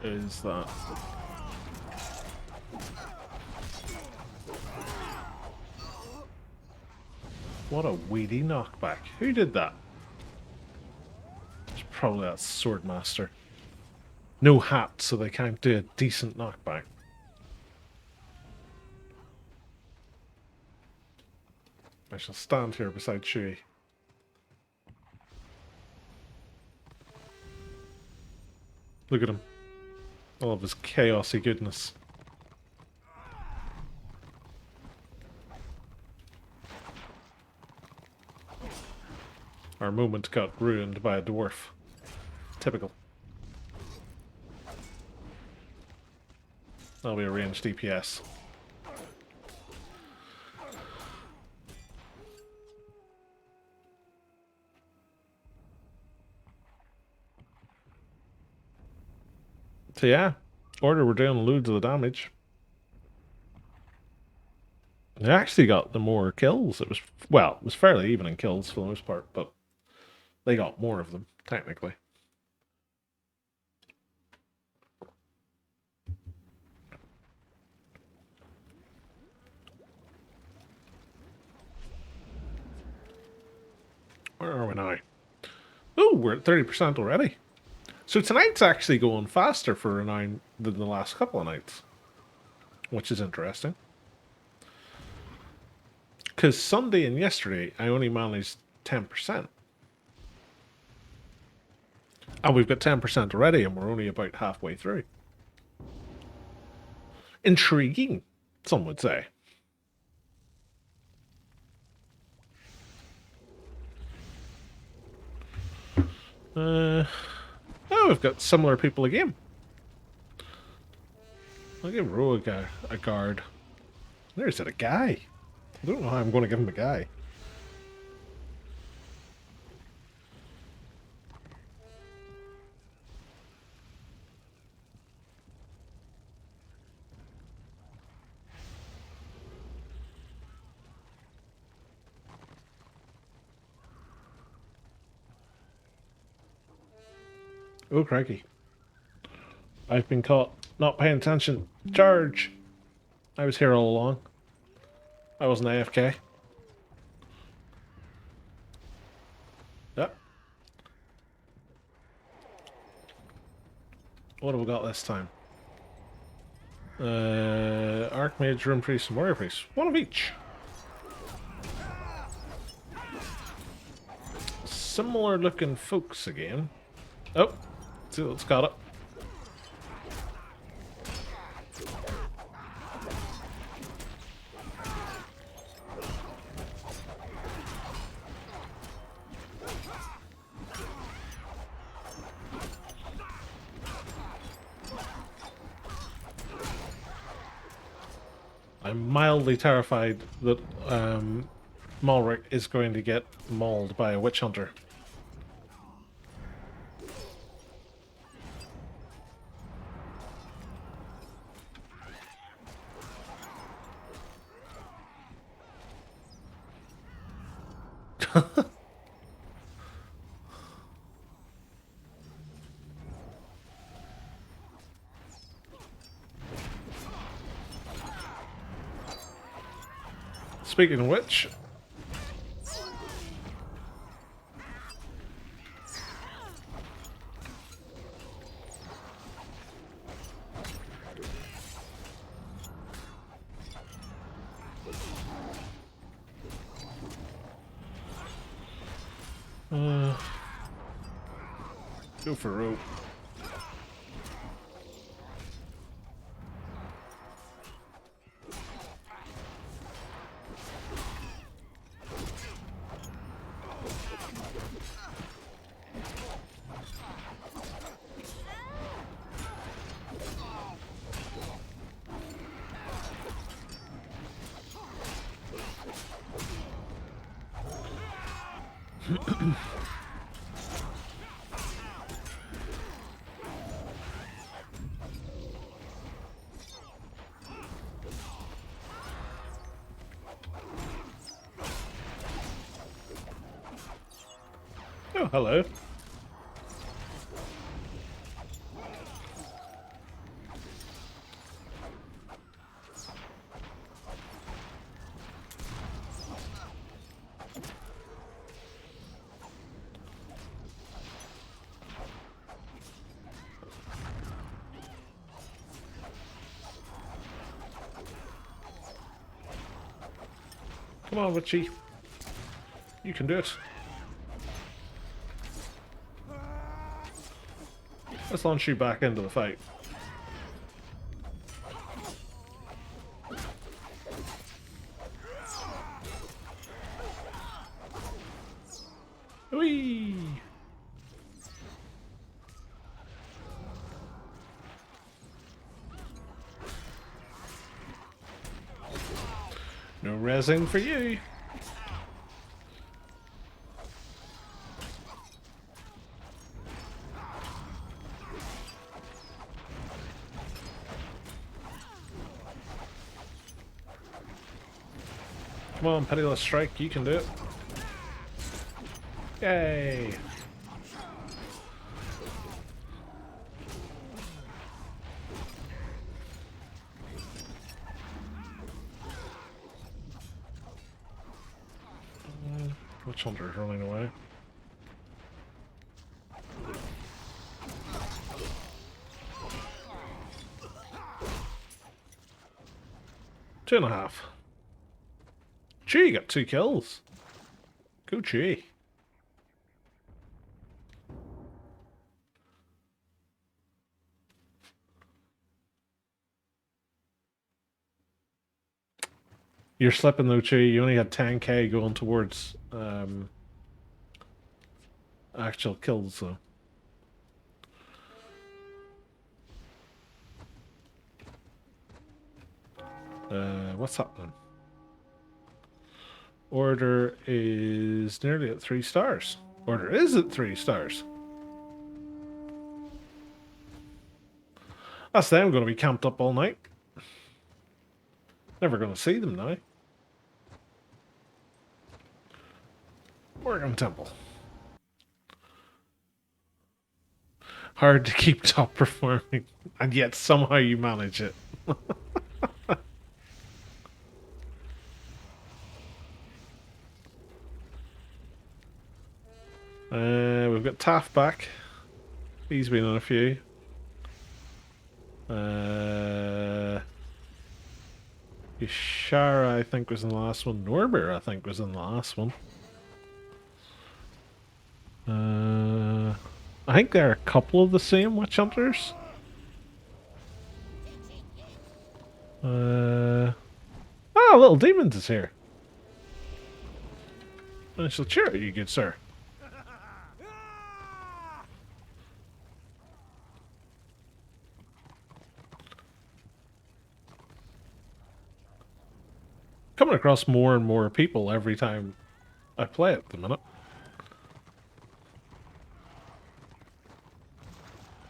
Where is that? What a weedy knockback. Who did that? It's probably that swordmaster. No hat, so they can't do a decent knockback. I shall stand here beside Shui. Look at him. All of his chaosy goodness. Our moment got ruined by a dwarf. Typical. That'll be a ranged DPS. So yeah, Order were doing loads of the damage. They actually got the more kills. It was, well, it was fairly even in kills for the most part, but they got more of them, technically. Where are we now? Oh, we're at 30% already. So tonight's actually going faster for a 9 than the last couple of nights, which is interesting. Because Sunday and yesterday, I only managed 10%. And we've got 10% already, and we're only about halfway through. Intriguing, some would say. Oh, we've got similar people again. I'll give Rogue a guard. There's a guy. I don't know how I'm going to give him a guy. Oh, crikey. I've been caught not paying attention. Charge! I was here all along. I wasn't AFK. Yep. What have we got this time? Archmage, Rune Priest, and Warrior Priest. One of each. Similar looking folks again. Oh, see what's got it. I'm mildly terrified that Malric is going to get mauled by a witch hunter. Speaking of which, go for rope. Oh, hello. Come on, Witchy. You can do it. Let's launch you back into the fight. Whee! Resin for you. Come on, Pitiless Strike, you can do it. Yay! Witch Hunter's running away. Two and a half. Gee, got 2 kills. Go Gee. You're slipping though, Chi. You only had 10k going towards actual kills, though. What's happening? Order is nearly at 3 stars. Order is at 3 stars. That's them going to be camped up all night. Never going to see them now. Oregon Temple. Hard to keep top performing, and yet somehow you manage it. We've got Taff back. He's been on a few. Ishara, I think, was in the last one. Norbert, I think, was in the last one. I think there are a couple of the same witch hunters. Little demons is here. I shall cheer you, good sir. Coming across more and more people every time I play at the minute.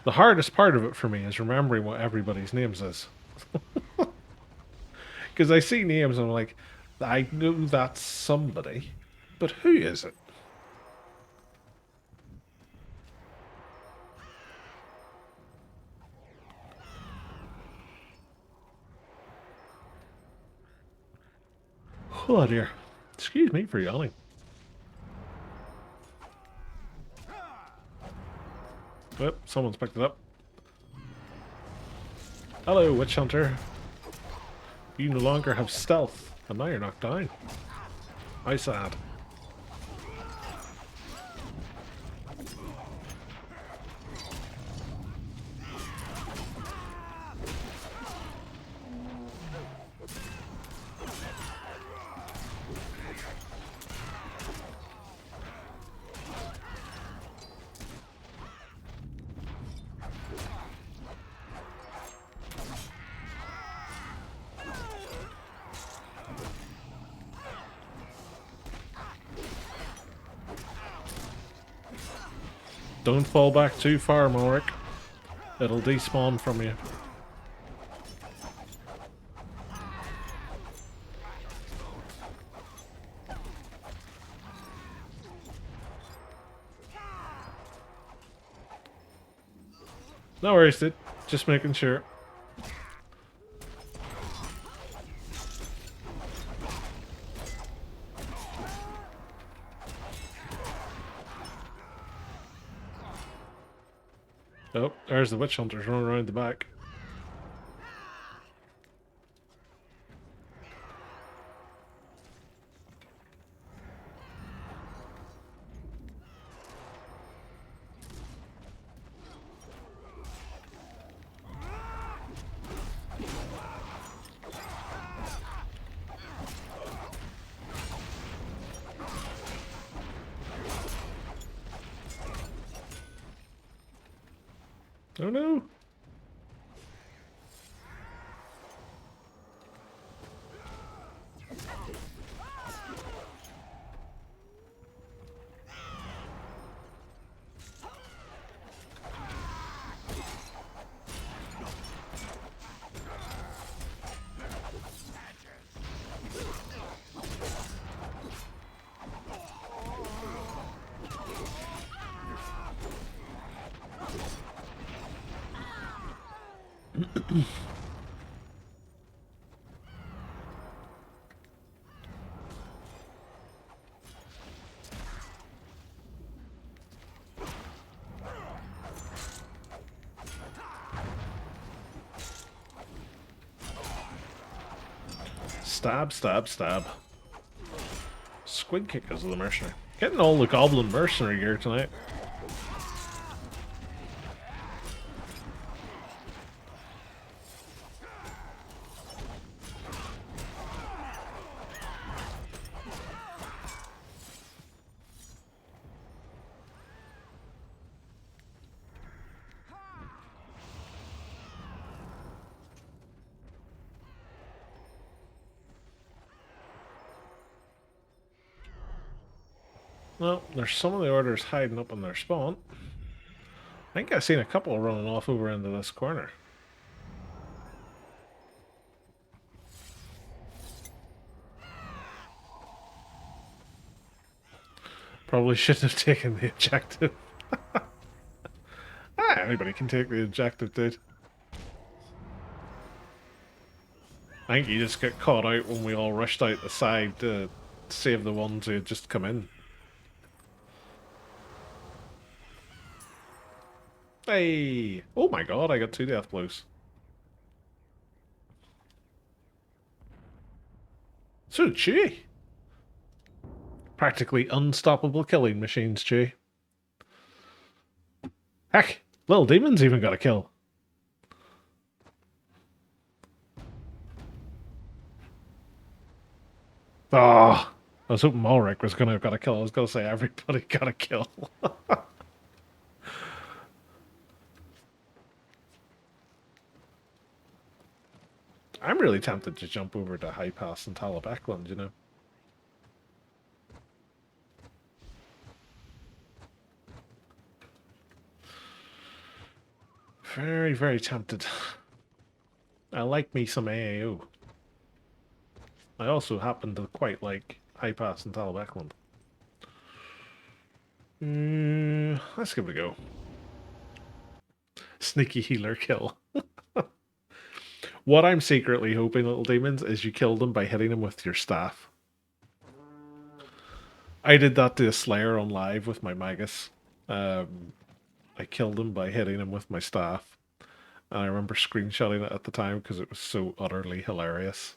The hardest part of it for me is remembering what everybody's names is. Because I see names and I'm like, I know that's somebody, but who is it? Oh dear. Excuse me for yawning. Oh, someone's picked it up. Hello, Witch Hunter. You no longer have stealth, and now you're knocked down. How sad. Don't fall back too far, Morik. It'll despawn from you. No worries, dude. Just making sure. Oh, there's the witch hunters running around the back. Oh no! Stab, stab, stab. Squid kickers of the mercenary. Getting all the goblin mercenary gear tonight. Well, there's some of the orders hiding up in their spawn. I think I've seen a couple running off over into this corner. Probably shouldn't have taken the objective. Anybody can take the objective, dude. I think you just get caught out when we all rushed out the side to save the ones who had just come in. Hey! Oh my god, I got 2 death blows. So did she. Practically unstoppable killing machines, Chewie. Heck, little demon's even got a kill. Ah, I was hoping Malric was gonna have got a kill. I was gonna say everybody got a kill. I'm really tempted to jump over to High Pass and Talabekland, you know. Very, very tempted. I like me some AAO. I also happen to quite like High Pass and Talabekland. Let's give it a go. Sneaky healer kill. What I'm secretly hoping, little demons, is you kill them by hitting them with your staff. I did that to a Slayer on live with my Magus. I killed him by hitting him with my staff. And I remember screenshotting it at the time because it was so utterly hilarious.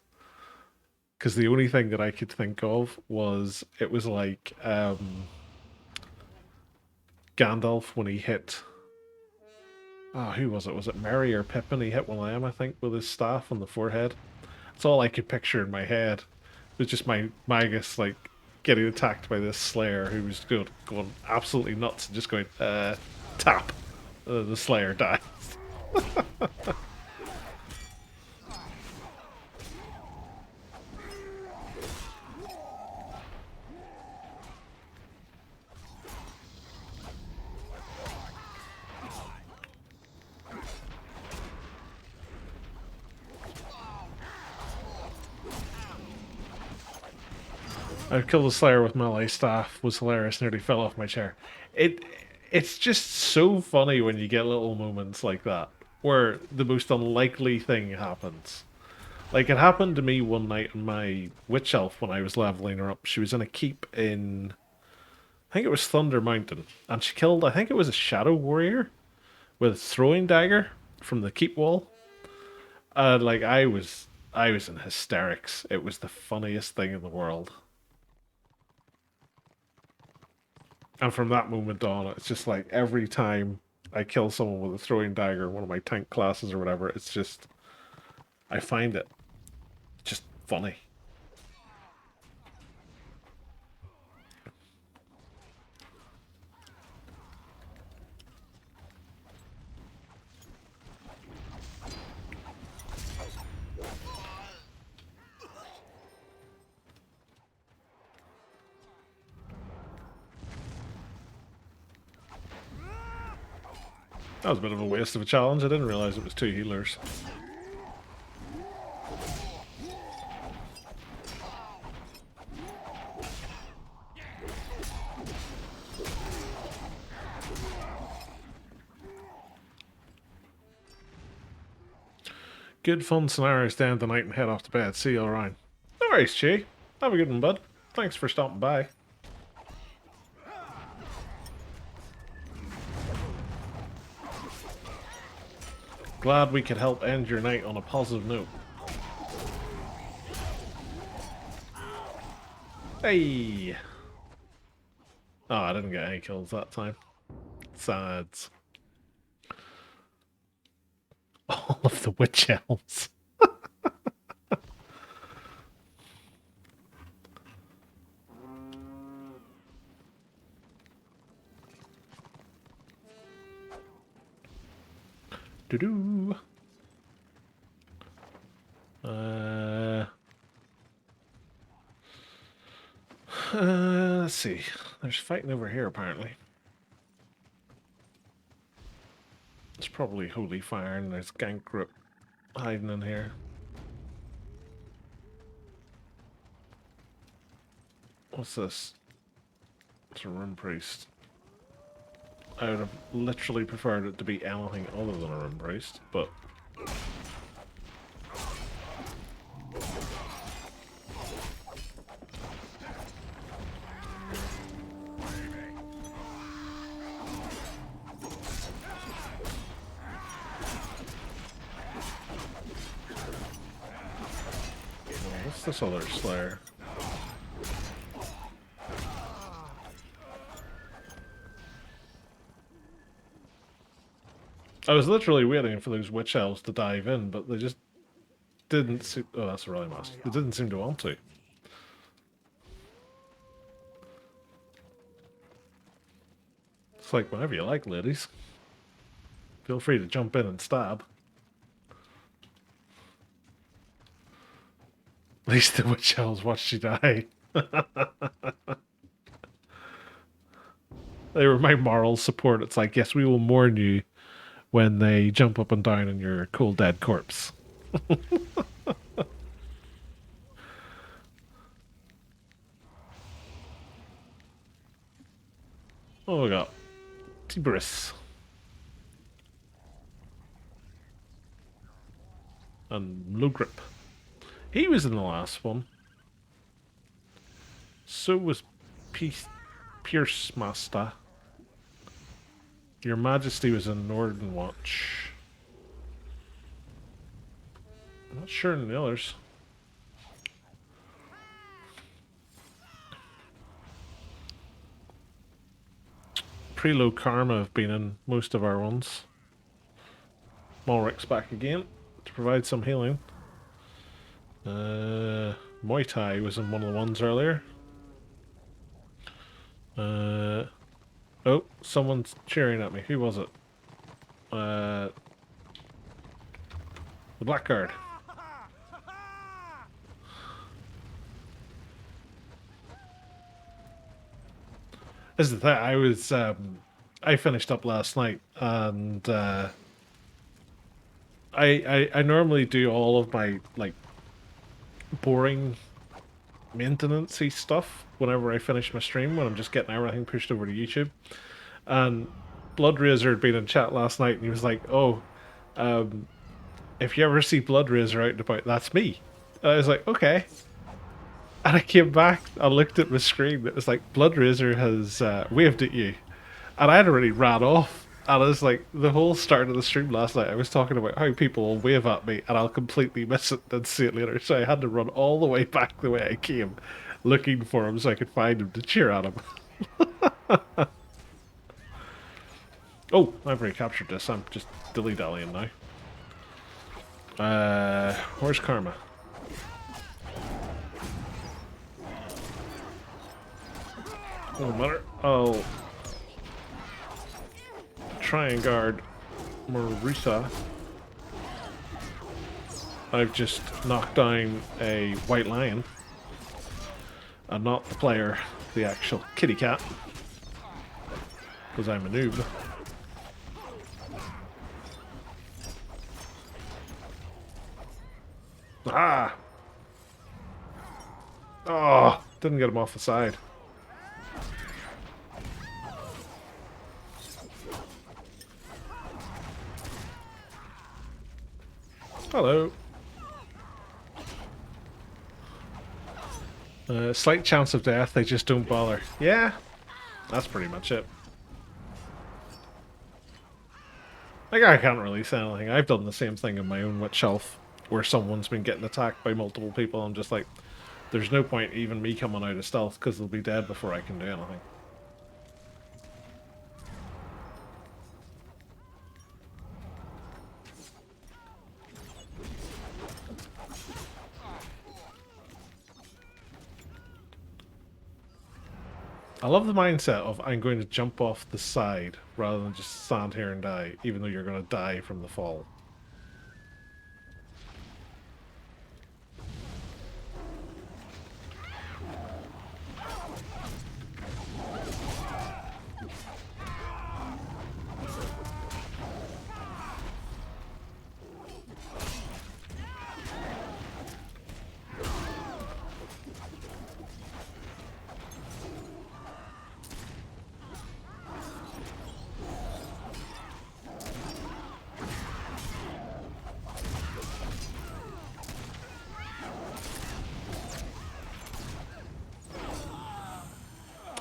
Because the only thing that I could think of was, it was like Gandalf when he hit... Oh, who was it? Was it Merry or Pippin? He hit one of them, I think, with his staff on the forehead. That's all I could picture in my head. It was just my Magus, like, getting attacked by this Slayer who was going absolutely nuts and just going, tap. The Slayer dies. I killed the Slayer with melee staff. Was hilarious. Nearly fell off my chair. It's just so funny when you get little moments like that where the most unlikely thing happens. Like, it happened to me one night on my witch elf when I was leveling her up. She was in a keep in, I think it was Thunder Mountain, and she killed, I think it was a shadow warrior with a throwing dagger from the keep wall. Like, I was in hysterics. It was the funniest thing in the world. And from that moment on, it's just like every time I kill someone with a throwing dagger, one of my tank classes or whatever, it's just, I find it just funny. That was a bit of a waste of a challenge. I didn't realize it was 2 healers. Good fun scenarios down tonight and head off to bed. See you around. No worries, Che. Have a good one, bud. Thanks for stopping by. Glad we could help end your night on a positive note. Hey! Oh, I didn't get any kills that time. Sads. All of the witch elves. Doo-doo. Let's see. There's fighting over here, apparently. It's probably Holy Fire, and there's Gank Group hiding in here. What's this? It's a Rune Priest. I would have literally preferred it to be anything other than a Rune Priest, but... what's this other Slayer? I was literally waiting for those witch elves to dive in, but they just didn't seem... oh, that's a rally mask. They didn't seem to want to. It's like, whenever you like, ladies. Feel free to jump in and stab. At least the witch elves watched you die. They were my moral support. It's like, yes, we will mourn you when they jump up and down on your cold dead corpse. Oh, we got Tiberius. And Logrip. He was in the last one. So was Pierce Master. Your Majesty was in Northern Watch. I'm not sure in the others. Preload Karma have been in most of our ones. Malric's back again to provide some healing. Muay Thai was in one of the ones earlier. Oh, someone's cheering at me. Who was it? The Blackguard. This is the thing. I was I finished up last night, and I normally do all of my like boring maintenance-y stuff whenever I finish my stream, when I'm just getting everything pushed over to YouTube. And Bloodrazor had been in chat last night, and he was like, oh, if you ever see Bloodrazor out and about, that's me. And I was like, okay. And I came back, I looked at my screen, it was like, Bloodrazor has waved at you. And I had already ran off. And I was like, the whole start of the stream last night, I was talking about how people will wave at me and I'll completely miss it and see it later. So I had to run all the way back the way I came, looking for him so I could find him to cheer at him. Oh, I've already captured this. I'm just dilly-dallying now. Where's Karma? Doesn't matter. I'll try and guard Marusa. I've just knocked down a white lion. And not the player, the actual kitty cat. Because I'm a noob. Ah! Oh, didn't get him off the side. Hello. Slight chance of death, they just don't bother. Yeah, that's pretty much it. Like, I can't really say anything. I've done the same thing in my own witch elf, where someone's been getting attacked by multiple people. I'm just like, there's no point even me coming out of stealth, because they'll be dead before I can do anything. I love the mindset of I'm going to jump off the side rather than just stand here and die, even though you're going to die from the fall.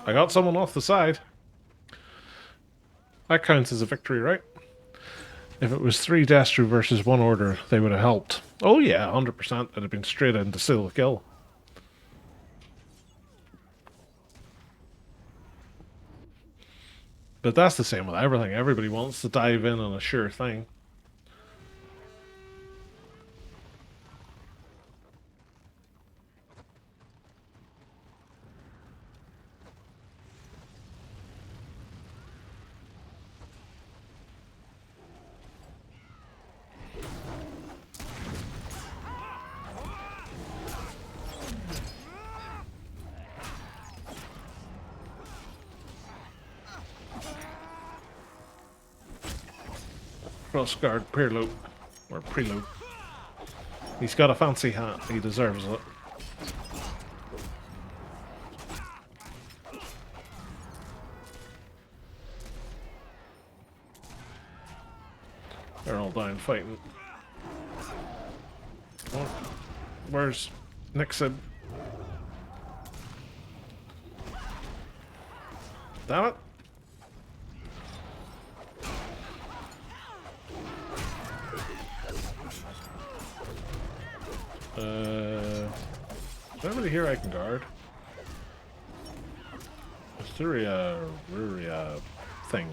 I got someone off the side. That counts as a victory, right? If it was 3 Destru versus 1 Order, they would have helped. Oh yeah, 100%. It'd have been straight in to seal the kill. But that's the same with everything. Everybody wants to dive in on a sure thing. Crossguard Preload. Or Preload. He's got a fancy hat. He deserves it. They're all down fighting. Oh, where's Nixon? Damn it. Is there anybody here I can guard? Is there a thing?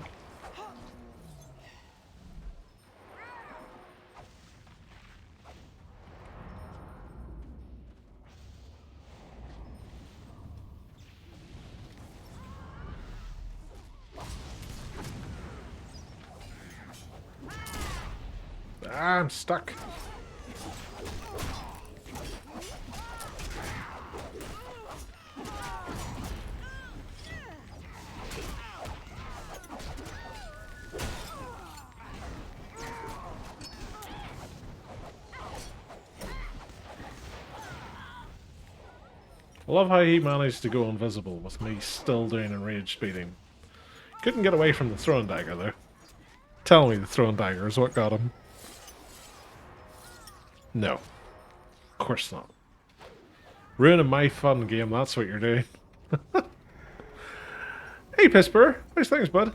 Ah, I'm stuck. I love how he managed to go invisible with me still doing enraged speeding. Couldn't get away from the throwing dagger though. Tell me the throwing dagger is what got him. No. Of course not. Ruining my fun game, that's what you're doing. Hey Pisper, nice things, bud.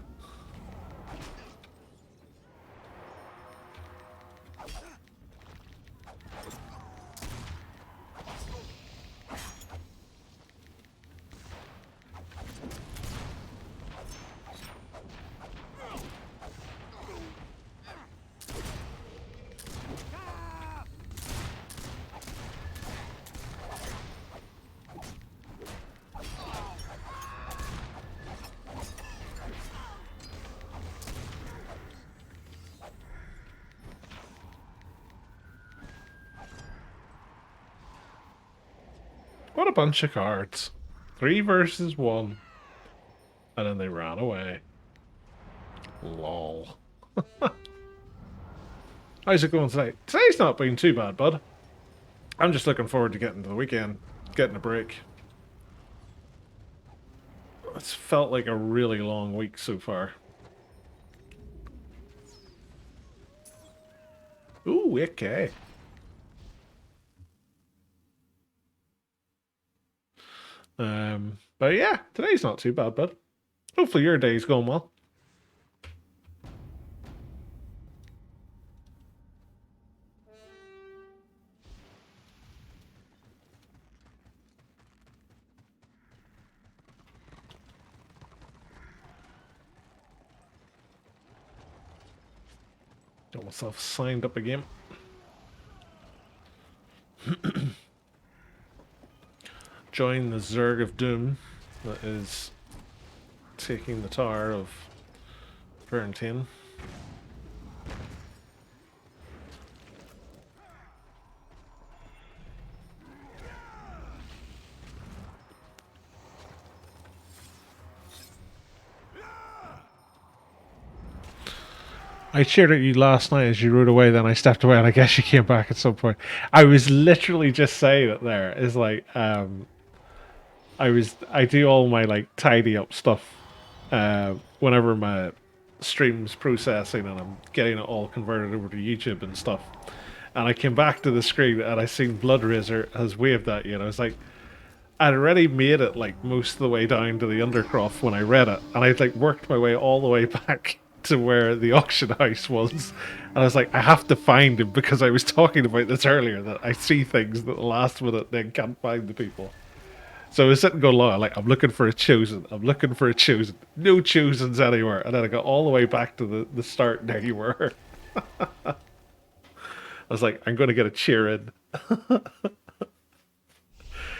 What a bunch of cards. 3 versus 1. And then they ran away. Lol. How's it going today? Today's not been too bad, bud. I'm just looking forward to getting to the weekend. Getting a break. It's felt like a really long week so far. Ooh, okay. But yeah, today's not too bad, bud. Hopefully your day's going well. Got myself signed up again. Join the Zerg of Doom that is taking the tower of Verentine. I cheered at you last night as you rode away, then I stepped away and I guess you came back at some point. I was literally just saying it there. It's like, I do all my like tidy up stuff whenever my stream's processing and I'm getting it all converted over to YouTube and stuff. And I came back to the screen and I seen Bloodraiser has waved at you, and I was like, I'd already made it like most of the way down to the Undercroft when I read it, and I'd like worked my way all the way back to where the auction house was, and I was like, I have to find him because I was talking about this earlier that I see things at the last minute then can't find the people. So I was sitting going along, like, I'm looking for a chosen, I'm looking for a chosen, no chosens anywhere, and then I got all the way back to the start, and there you were. I was like, I'm going to get a cheer in.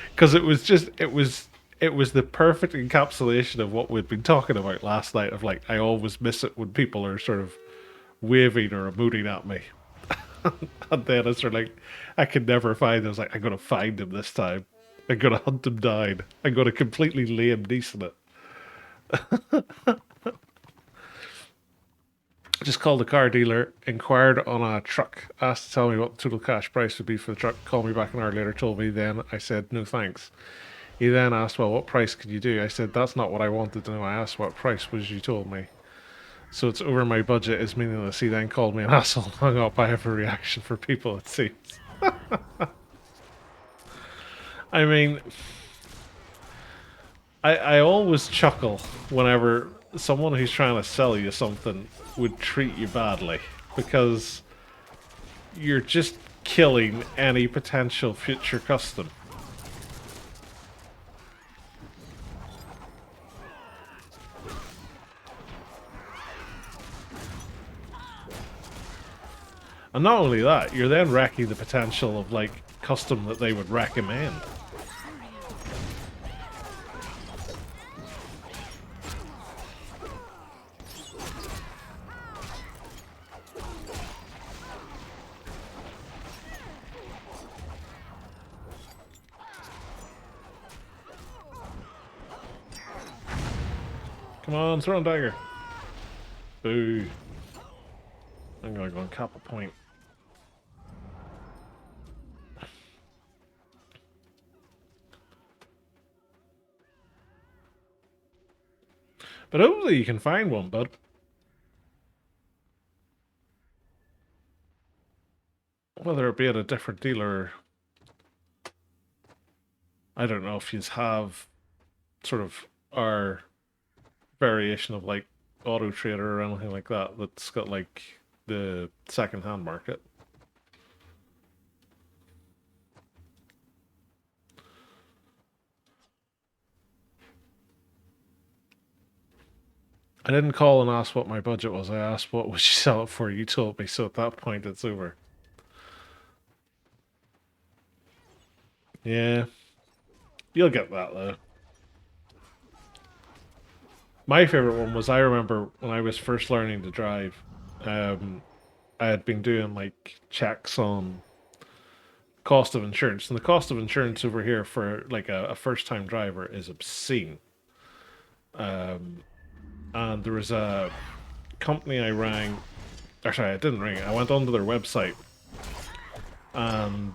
Because it was the perfect encapsulation of what we'd been talking about last night. Of like, I always miss it when people are sort of waving or emoting at me, and then it's sort of like I can never find them. I was like, I'm gonna find him this time. I'm gonna hunt him down. I'm gonna completely Liam Neeson it. Just called the car dealer, inquired on a truck, asked to tell me what the total cash price would be for the truck. Called me back an hour later, told me. Then I said no thanks. He then asked, well, what price could you do? I said, that's not what I wanted to know. I asked what price was you told me. So it's over my budget is meaningless. He then called me an asshole and hung up. I have a reaction for people, it seems. I mean, I always chuckle whenever someone who's trying to sell you something would treat you badly, because you're just killing any potential future custom. And not only that, you're then wrecking the potential of like custom that they would recommend. Come on, throw a dagger. Boo. I'm gonna go and cap a point. But hopefully you can find one, bud. Whether it be at a different dealer, I don't know if you have sort of our variation of like Auto Trader or anything like that that's got like the second-hand market. I didn't call and ask what my budget was. I asked what would you sell it for. You told me, so at that point it's over. Yeah, you'll get that though. My favorite one was, I remember when I was first learning to drive, um, I had been doing like checks on cost of insurance, and the cost of insurance over here for like a first time driver is obscene. And there was a company I rang. Or sorry, I didn't ring it. I went onto their website, and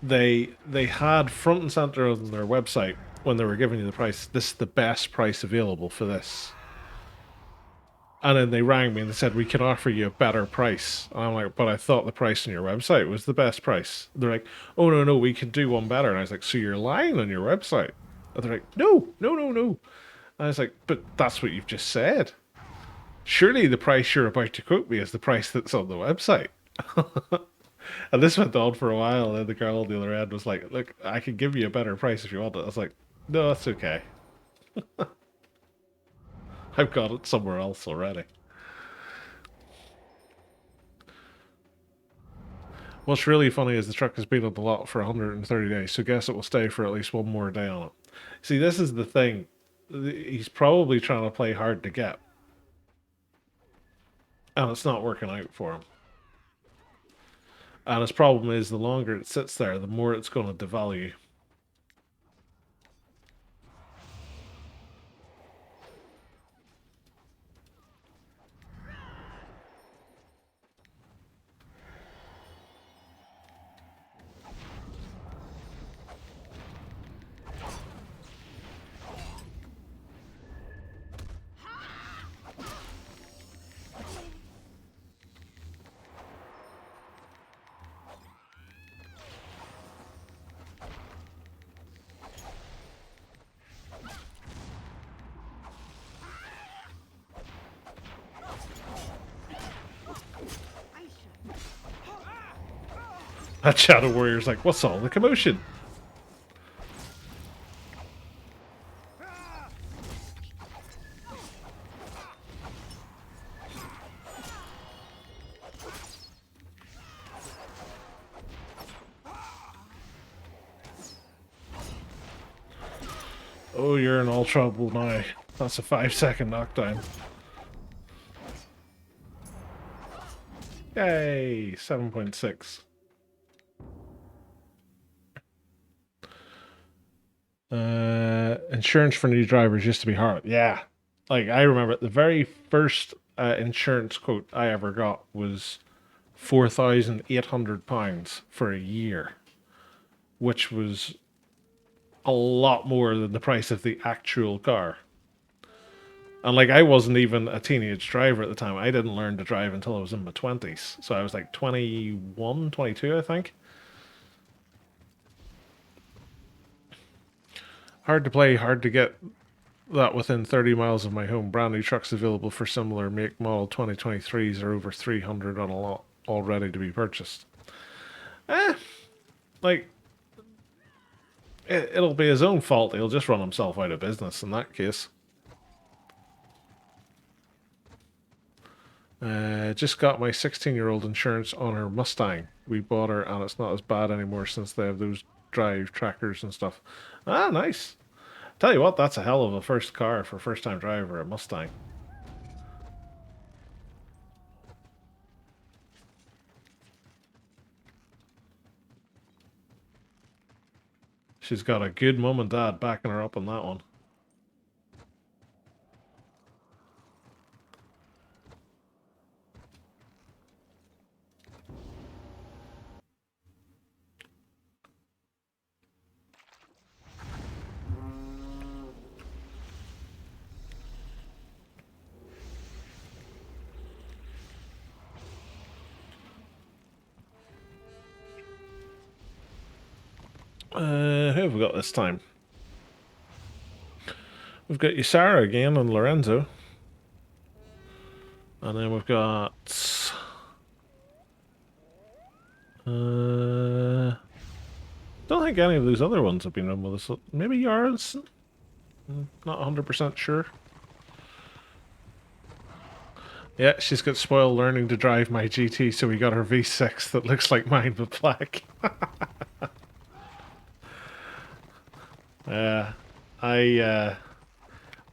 they had front and center on their website when they were giving you the price. This is the best price available for this. And then they rang me and they said, we can offer you a better price. And I'm like, but I thought the price on your website was the best price. They're like, oh, no, no, we can do one better. And I was like, so you're lying on your website? And they're like, no, no, no, no. And I was like, but that's what you've just said. Surely the price you're about to quote me is the price that's on the website. And this went on for a while. And the girl on the other end was like, look, I can give you a better price if you want it. I was like, no, that's okay. I've got it somewhere else already. What's really funny is the truck has been on the lot for 130 days, so guess it will stay for at least one more day on it. See, this is the thing. He's probably trying to play hard to get. And it's not working out for him. And his problem is the longer it sits there, the more it's going to devalue. That Shadow Warrior's like, what's all the commotion? Oh, you're in all trouble now. That's a 5-second knockdown. Yay! 7.6. Insurance for new drivers used to be hard. Yeah. Like, I remember the very first insurance quote I ever got was £4,800 for a year, which was a lot more than the price of the actual car. And like, I wasn't even a teenage driver at the time. I didn't learn to drive until I was in my 20s. So I was like 21, 22, I think. Hard to play, hard to get that within 30 miles of my home. Brand new trucks available for similar make model 2023s are over 300 on a lot, all ready to be purchased. Eh, like, it'll be his own fault. He'll just run himself out of business in that case. Just got my 16-year-old insurance on her Mustang. We bought her, and it's not as bad anymore since they have those drive trackers and stuff. Ah, nice. Tell you what, that's a hell of a first car for first-time driver, a Mustang. She's got a good mum and dad backing her up on that one. Who have we got this time? We've got Ysara again and Lorenzo. And then we've got... don't think any of those other ones have been run with us. Maybe Yards? Not 100% sure. Yeah, she's got spoiled learning to drive my GT, so we got her V6 that looks like mine but black.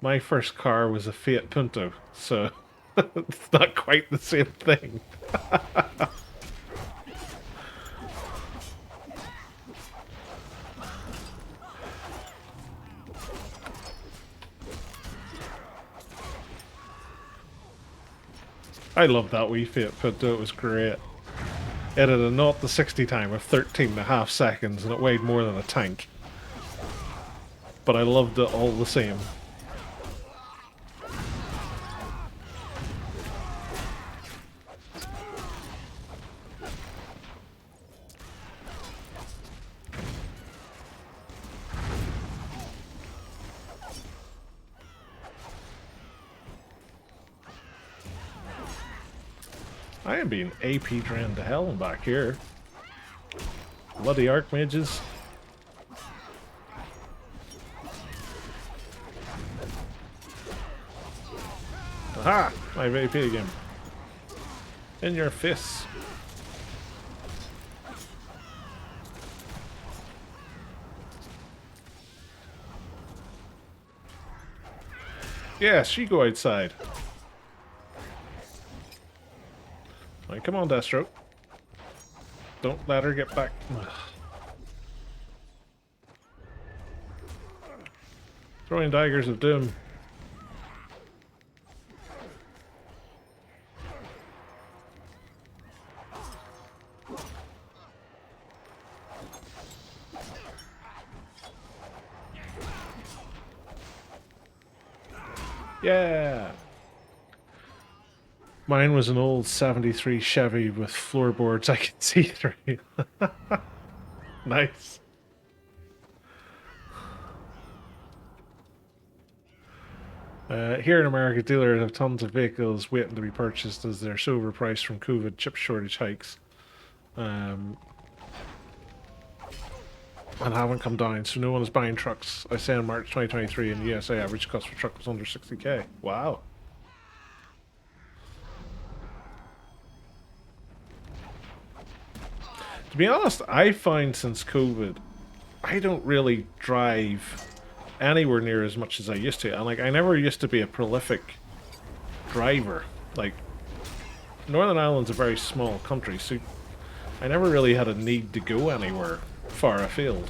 My first car was a Fiat Punto, so it's not quite the same thing. I love that wee Fiat Punto, it was great. It had a 0 to 60 time of 13.5 seconds and it weighed more than a tank. But I loved it all the same. I am being AP drained to hell and back here. Bloody archmages. Aha! I have AP again. In your fists. Yes, you go outside. Right, come on, Destro. Don't let her get back. Throwing daggers of doom. Yeah! Mine was an old 73 Chevy with floorboards I could see through. Nice. Here in America, dealers have tons of vehicles waiting to be purchased as they're so overpriced from COVID chip shortage hikes. And haven't come down, so no one is buying trucks. I say in March 2023 in the USA, average cost for a truck was under 60k. Wow. To be honest, I find since COVID, I don't really drive anywhere near as much as I used to. And like, I never used to be a prolific driver. Like, Northern Ireland's a very small country, so I never really had a need to go anywhere far afield.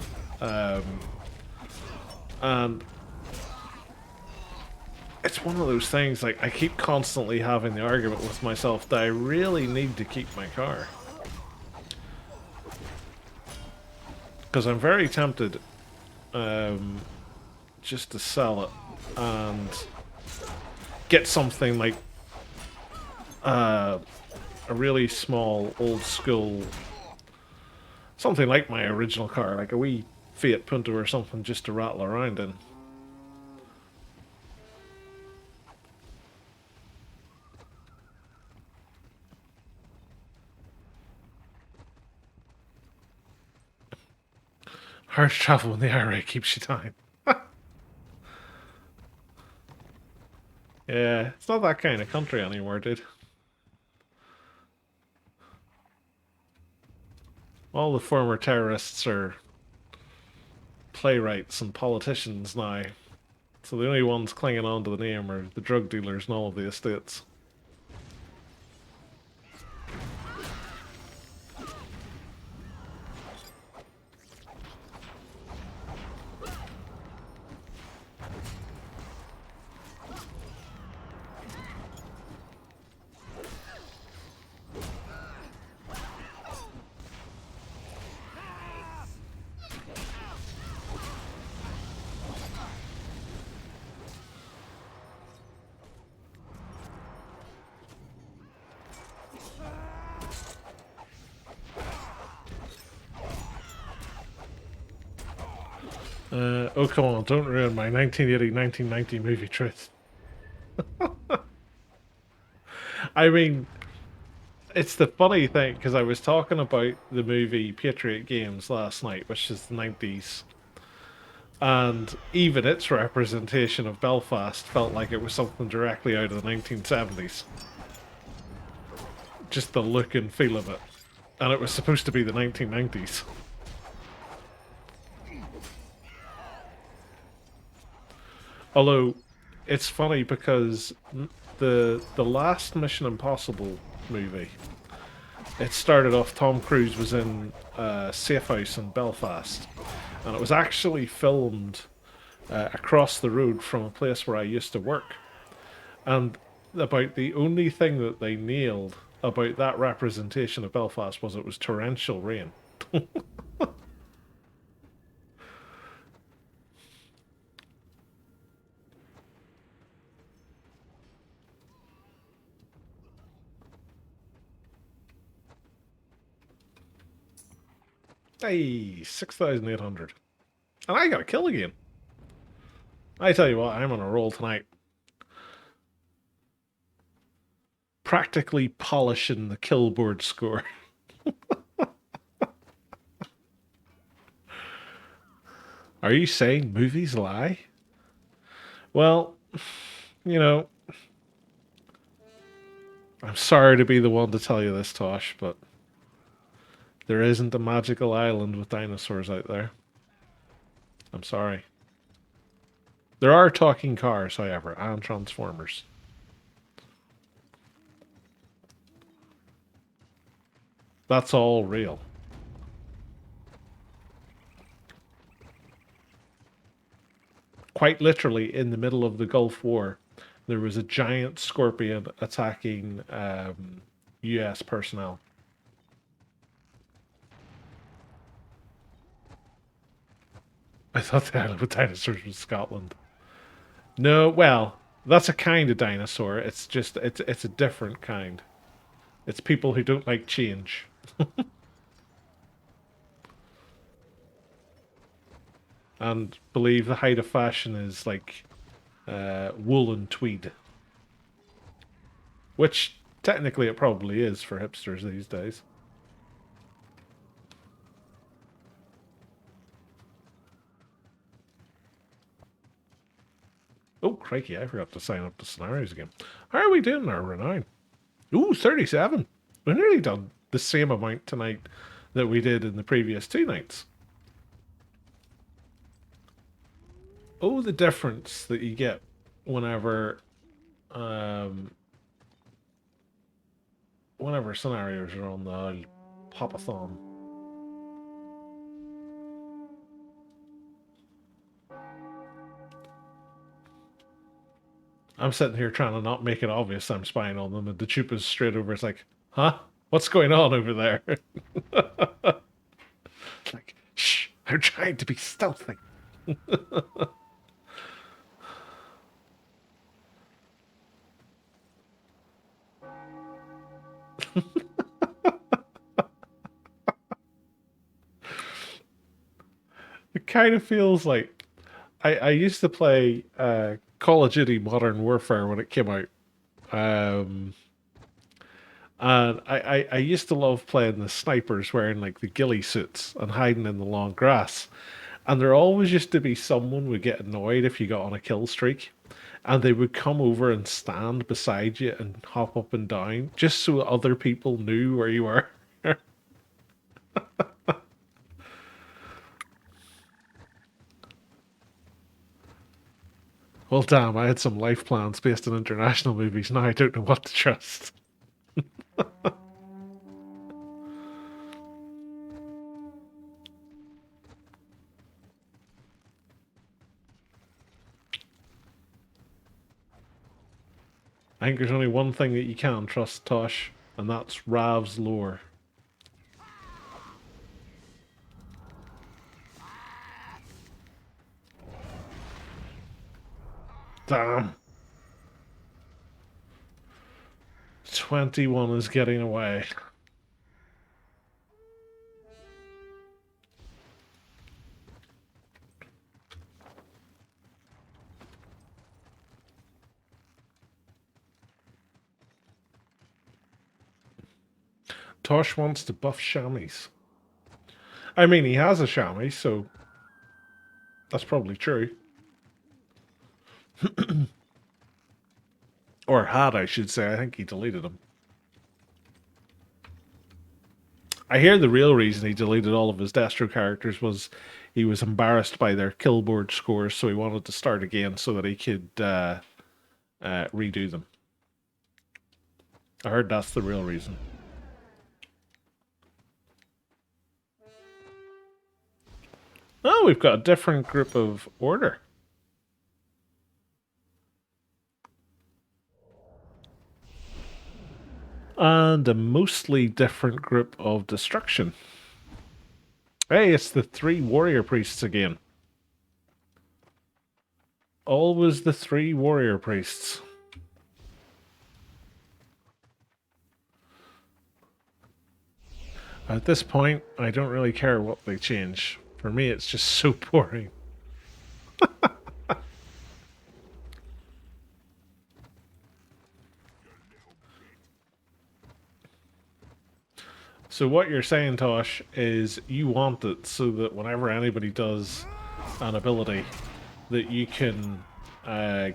And it's one of those things, like, I keep constantly having the argument with myself that I really need to keep my car. Because I'm very tempted just to sell it and get something like a really small, old school, something like my original car, like a wee Fiat Punto or something, just to rattle around in. Hard travel in the IRA keeps you time. Yeah, it's not that kind of country anymore, dude. All the former terrorists are playwrights and politicians now. So the only ones clinging on to the name are the drug dealers and all of the estates. Oh, come on, don't ruin my 1980-1990 movie truth. I mean, it's the funny thing, because I was talking about the movie Patriot Games last night, which is the 90s, and even its representation of Belfast felt like it was something directly out of the 1970s. Just the look and feel of it. And it was supposed to be the 1990s. Although, it's funny because the last Mission Impossible movie, it started off, Tom Cruise was in a safe house in Belfast, and it was actually filmed across the road from a place where I used to work. And about the only thing that they nailed about that representation of Belfast was it was torrential rain. Hey, 6,800. And I got a kill again. I tell you what, I'm on a roll tonight. practically polishing the killboard score. Are you saying movies lie? Well, you know, I'm sorry to be the one to tell you this, Tosh, but there isn't a magical island with dinosaurs out there. I'm sorry. There are talking cars, however, and transformers. That's all real. Quite literally, in the middle of the Gulf War, there was a giant scorpion attacking US personnel. I thought the island with dinosaurs was Scotland. No, well, that's a kind of dinosaur. It's just it's a different kind. It's people who don't like change. And believe the height of fashion is like wool and tweed. Which technically it probably is for hipsters these days. Oh, crikey, I forgot to sign up to scenarios again. How are we doing our renown? Ooh, 37. We've nearly done the same amount tonight that we did in the previous 2 nights. Oh, the difference that you get whenever whenever scenarios are on the pop-a-thon. I'm sitting here trying to not make it obvious I'm spying on them, and the Chupa's straight over. It's like, huh? What's going on over there? Like, shh, I'm trying to be stealthy. It kind of feels like I used to play Call of Duty Modern Warfare when it came out. Um, and I used to love playing the snipers wearing like the ghillie suits and hiding in the long grass. And there always used to be someone would get annoyed if you got on a kill streak. And they would come over and stand beside you and hop up and down just so other people knew where you were. Well, damn, I had some life plans based on international movies. Now I don't know what to trust. I think there's only one thing that you can trust, Tosh, and that's Rav's lore. Damn. 21 is getting away. Tosh wants to buff chamois. I mean, he has a chamois, so that's probably true. Or had, I should say. I think he deleted them. I hear the real reason he deleted all of his Destro characters was he was embarrassed by their killboard scores, so he wanted to start again so that he could redo them. I heard that's the real reason. Oh, we've got a different group of order. And a mostly different group of destruction. Hey, it's the 3 warrior priests again. Always the 3 warrior priests. At this point, I don't really care what they change. For me, it's just so boring. So what you're saying, Tosh, is you want it so that whenever anybody does an ability, that you can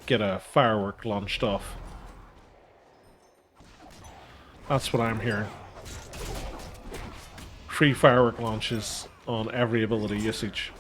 get a firework launched off. That's what I'm hearing. Free firework launches on every ability usage.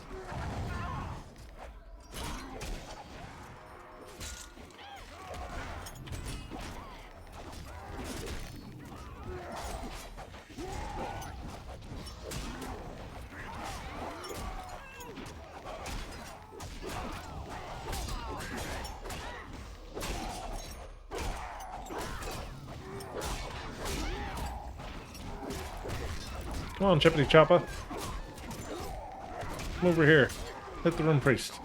Come on, Chippity Choppa. Come over here. Hit the Rune Priest.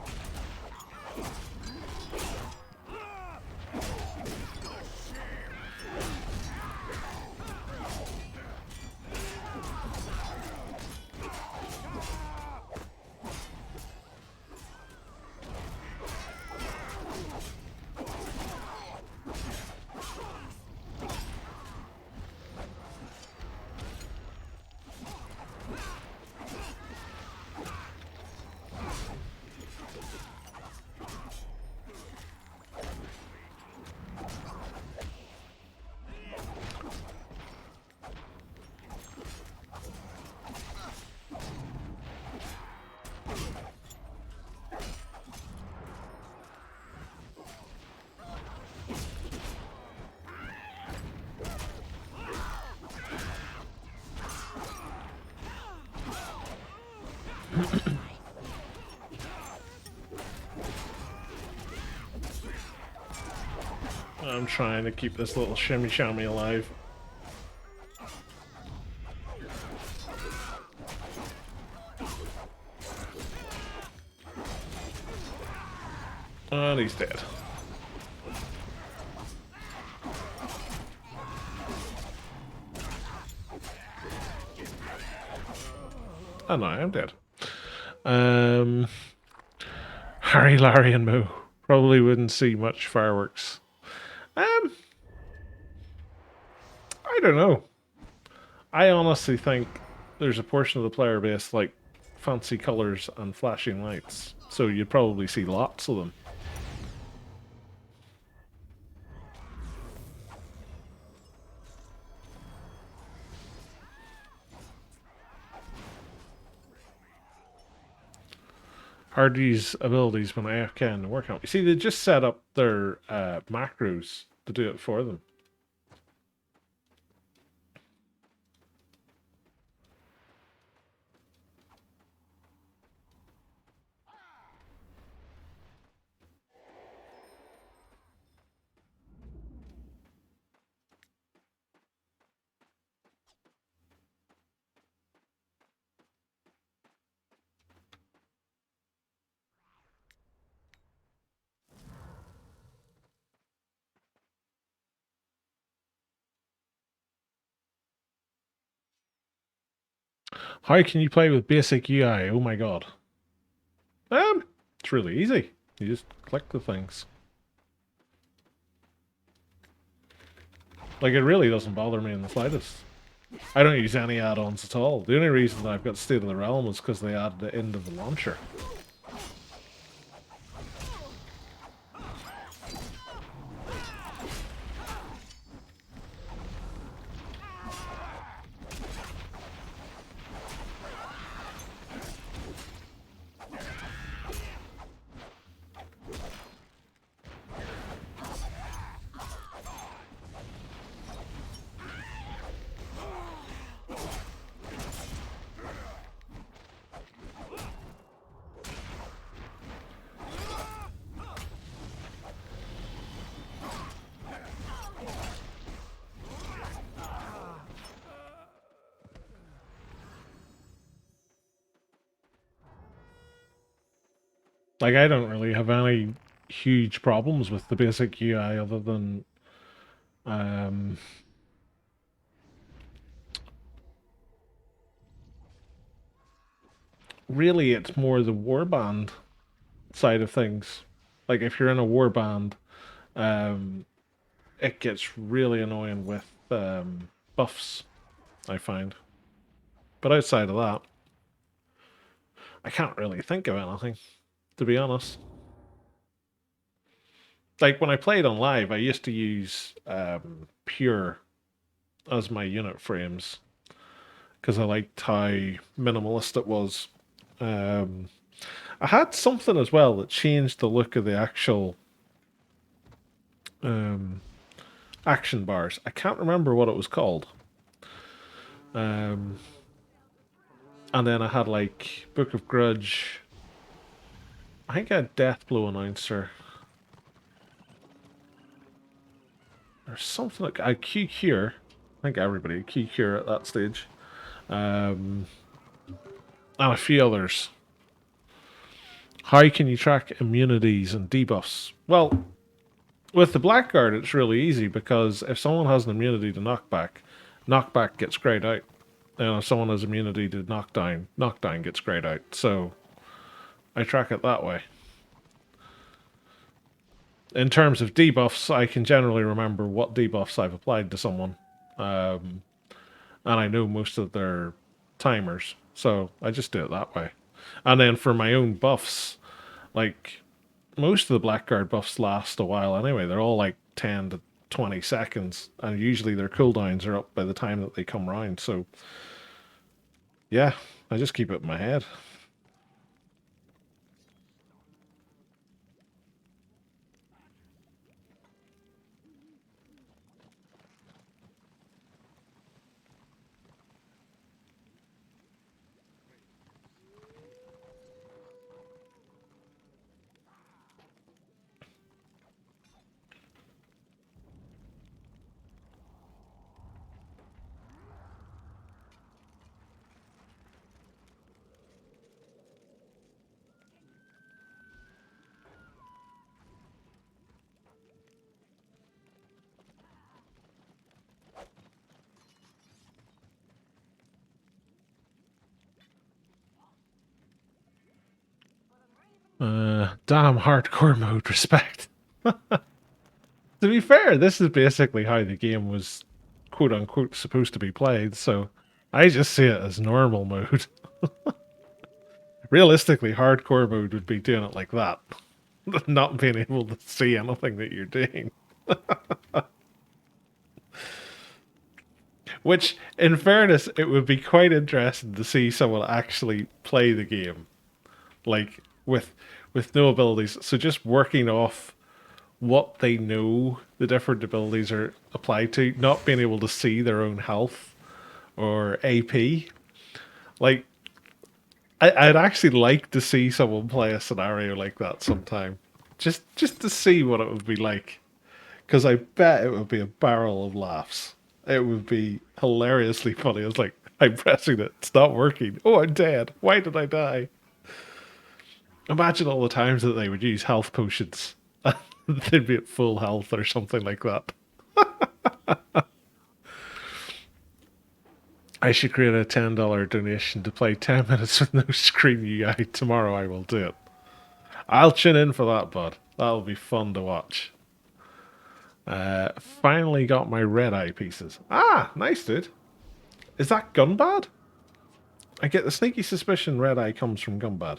I'm trying to keep this little shimmy shammy alive. And he's dead. Oh no, I'm dead. Harry, Larry, and Moo probably wouldn't see much fireworks. I don't know. I honestly think there's a portion of the player base like fancy colors and flashing lights, so you'd probably see lots of them. Hardy's abilities when AFK in the workout. You see, they just set up their macros to do it for them. How can you play with basic UI? Oh my god. It's really easy. You just click the things. Like, it really doesn't bother me in the slightest. I don't use any add-ons at all. The only reason that I've got State of the Realm is because they added it into the launcher. Like, I don't really have any huge problems with the basic UI other than really it's more the warband side of things. Like, if you're in a warband, it gets really annoying with buffs, I find. But outside of that, I can't really think of anything, to be honest. Like when I played on live, I used to use pure as my unit frames because I liked how minimalist it was. Um, I had something as well that changed the look of the actual um, action bars. I can't remember what it was called. Um, and then I had like Book of Grudge. I think I had Deathblow Announcer. There's something like I Q Cure. I think everybody had Q Cure at that stage. And a few others. How can you track immunities and debuffs? Well, with the Blackguard, it's really easy because if someone has an immunity to knockback, knockback gets grayed out. And if someone has immunity to knockdown, knockdown gets grayed out. So I track it that way. In terms of debuffs, I can generally remember what debuffs I've applied to someone. And I know most of their timers. So I just do it that way. And then for my own buffs, like most of the Blackguard buffs last a while anyway. They're all like 10 to 20 seconds, and usually their cooldowns are up by the time that they come round. So, yeah, I just keep it in my head. Damn hardcore mode, respect. To be fair, this is basically how the game was quote unquote supposed to be played, so I just see it as normal mode. Realistically, hardcore mode would be doing it like that, not being able to see anything that you're doing. Which, in fairness, it would be quite interesting to see someone actually play the game, like with no abilities. So just working off what they know the different abilities are applied to, not being able to see their own health or AP. Like, I'd actually like to see someone play a scenario like that sometime, just to see what it would be like. Because I bet it would be a barrel of laughs. It would be hilariously funny. It's like, I'm pressing it, it's not working. Oh, I'm dead. Why did I die? Imagine all the times that they would use health potions. They'd be at full health or something like that. I should create a $10 donation to play 10 minutes with no screen UI. Tomorrow I will do it. I'll tune in for that, bud. That'll be fun to watch. Finally got my red eye pieces. Ah, nice, dude. Is that Gunbad? I get the sneaky suspicion red eye comes from Gunbad.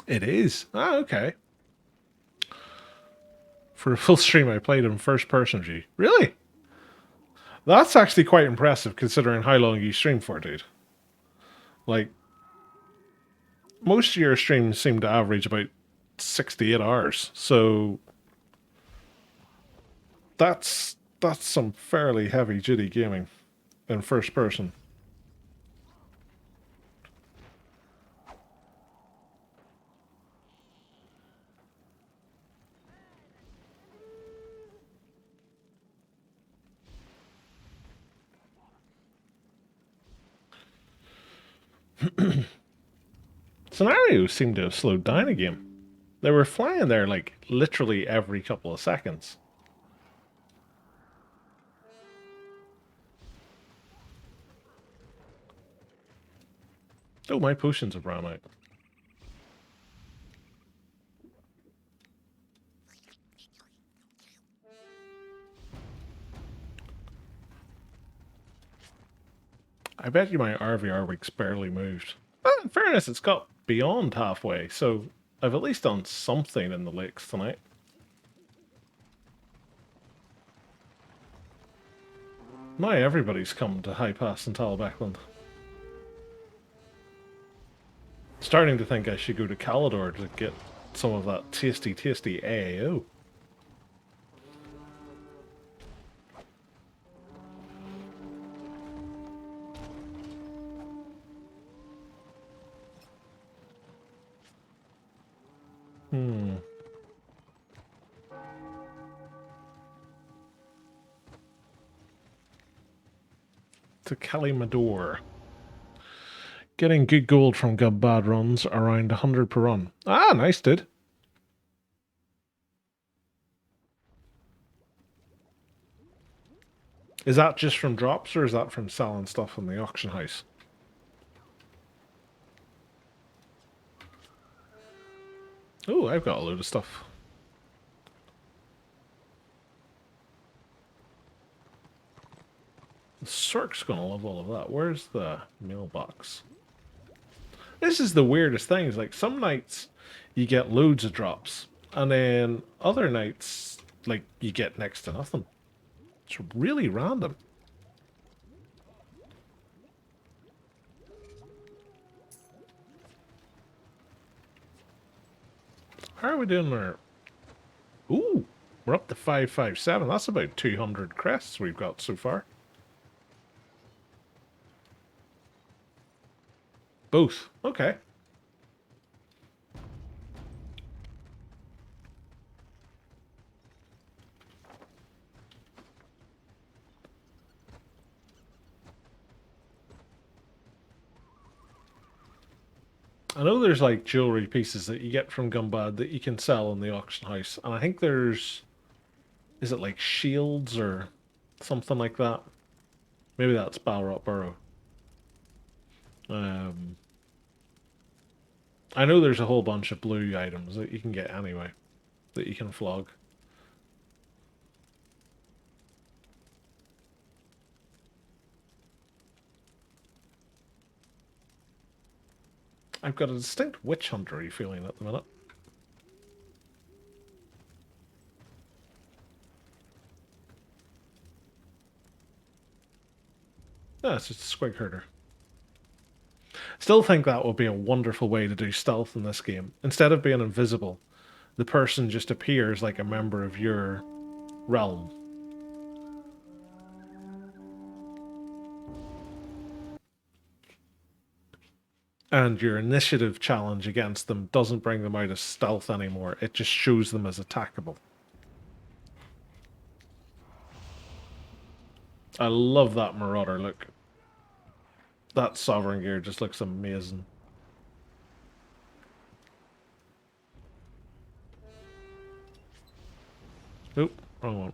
It is. Ah, okay. For a full stream, I played in first person G. Really? That's actually quite impressive considering how long you stream for, dude. Like, most of your streams seem to average about 68 hours. So that's some fairly heavy duty gaming in first person. Scenarios seem to have slowed down again. They were flying there like literally every couple of seconds. Oh, my potions have run out. I bet you my RVR week's barely moved. Well, in fairness, it's got beyond halfway, so I've at least done something in the lakes tonight. Now everybody's come to High Pass in Talbeckland. Starting to think I should go to Calidor to get some of that tasty, tasty AAO. To Calimador. Getting good gold from good bad runs, around 100 per run. Ah, nice, dude. Is that just from drops, or is that from selling stuff in the auction house? Oh, I've got a load of stuff. The Cirque's gonna love all of that. Where's the mailbox? This is the weirdest thing. Is like some nights you get loads of drops, and then other nights like you get next to nothing. It's really random. How are we doing there? Ooh, we're up to 557. That's about 200 crests we've got so far. Both. Okay. I know there's like jewelry pieces that you get from Gumbad that you can sell in the auction house, and I think there's, is it like shields or something like that? Maybe that's Balrog Burrow. I know there's a whole bunch of blue items that you can get anyway, that you can flog. I've got a distinct witch hunter-y feeling at the minute. No, it's just a squig herder. Still think that would be a wonderful way to do stealth in this game. Instead of being invisible, the person just appears like a member of your realm. And your initiative challenge against them doesn't bring them out as stealth anymore. It just shows them as attackable. I love that Marauder look. That Sovereign gear just looks amazing. Oop, wrong one.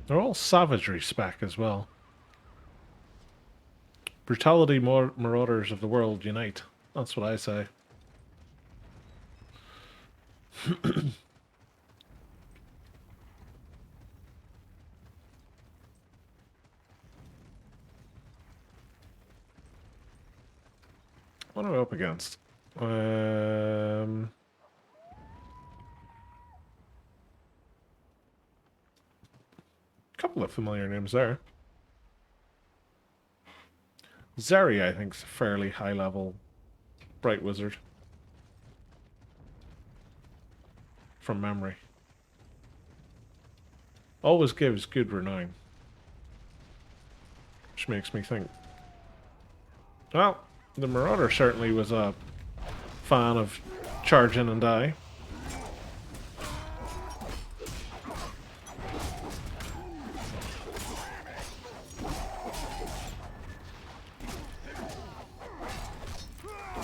They're all savagery spec as well. Brutality marauders of the world unite. That's what I say. What are we up against? Couple of familiar names there. Zeri, I think, is a fairly high-level bright wizard. From memory. Always gives good renown. Which makes me think. Well, the Marauder certainly was a fan of charge in and die.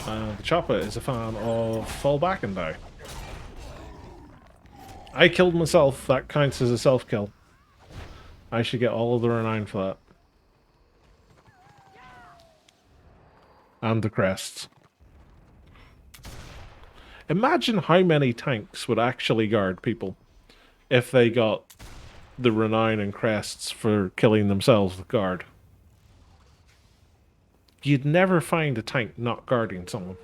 The Chopper is a fan of fall back and die. I killed myself, that counts as a self-kill. I should get all of the renown for that. And the crests. Imagine how many tanks would actually guard people if they got the renown and crests for killing themselves with guard. You'd never find a tank not guarding someone.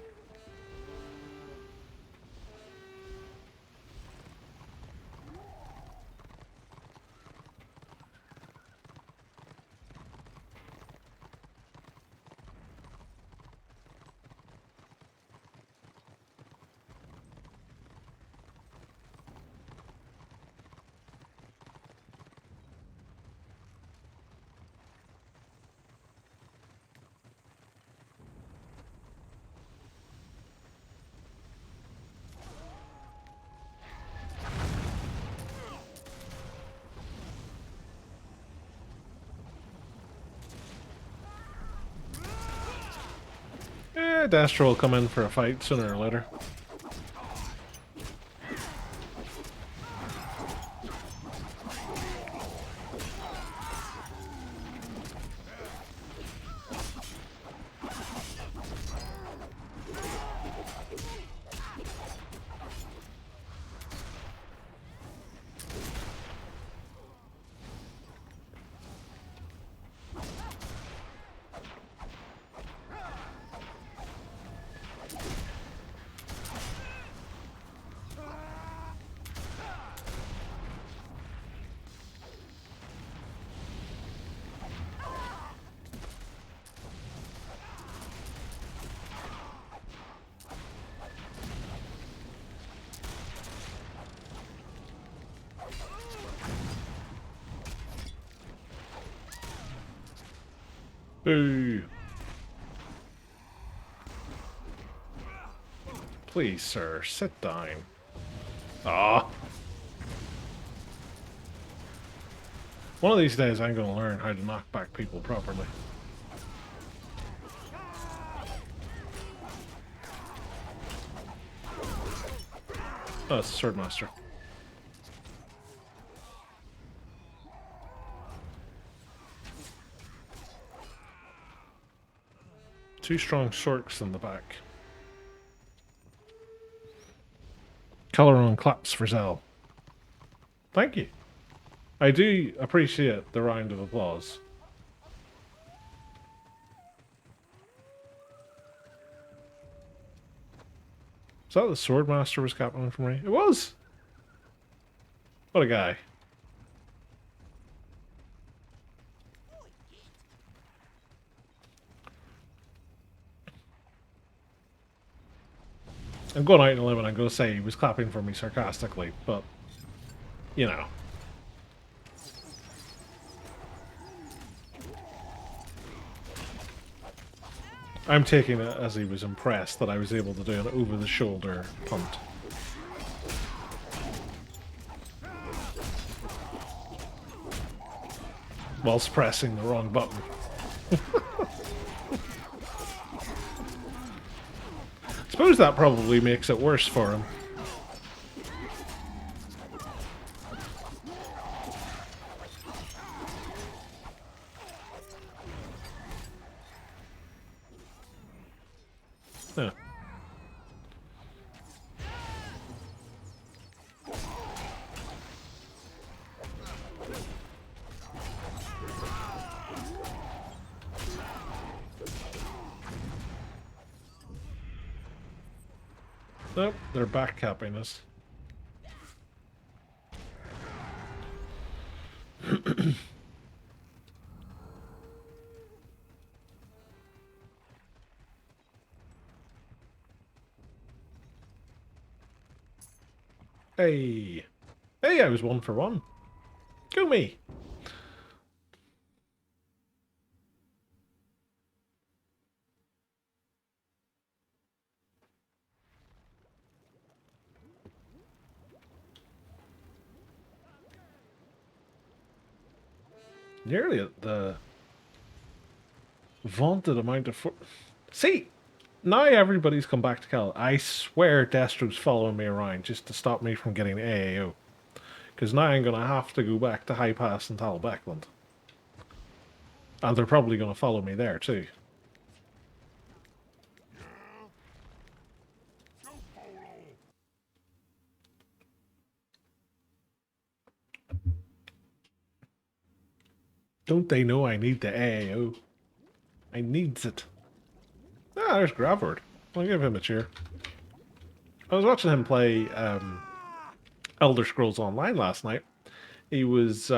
Destro will come in for a fight sooner or later. Boo. Please, sir, sit down. Ah. One of these days I'm going to learn how to knock back people properly. Oh, it's the Swordmaster. Two strong shorks in the back. Color on claps for Zell. Thank you. I do appreciate the round of applause. Is that the Swordmaster was captaining for me? It was! What a guy. I'm going out on a limb and I'm going to say he was clapping for me sarcastically, but, you know. I'm taking it as he was impressed that I was able to do an over-the-shoulder punt. Whilst pressing the wrong button. I suppose that probably makes it worse for him. Yeah. Nope, they're back capping us. Hey. Hey, I was 1 for 1. Go me. Nearly at the vaunted amount of... See, now everybody's come back to Cal. I swear Destro's following me around just to stop me from getting AAO. Because now I'm going to have to go back to High Pass and Talbeckland. And they're probably going to follow me there too. Don't they know I need the AAO? I needs it. Ah, there's Gravord. I'll give him a cheer. I was watching him play Elder Scrolls Online last night. He was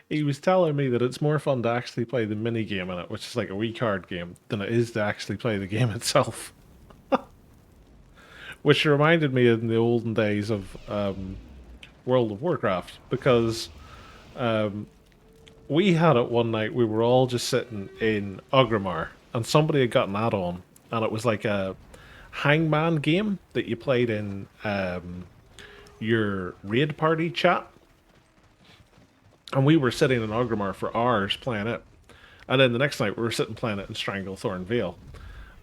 he was telling me that it's more fun to actually play the mini game in it, which is like a Wii card game, than it is to actually play the game itself. Which reminded me in the olden days of World of Warcraft, because we had it one night. We were all just sitting in Ogrimmar, and somebody had got an add-on, and it was like a hangman game that you played in your raid party chat. And we were sitting in Ogrimmar for hours playing it. And then the next night we were sitting playing it in Stranglethorn Vale.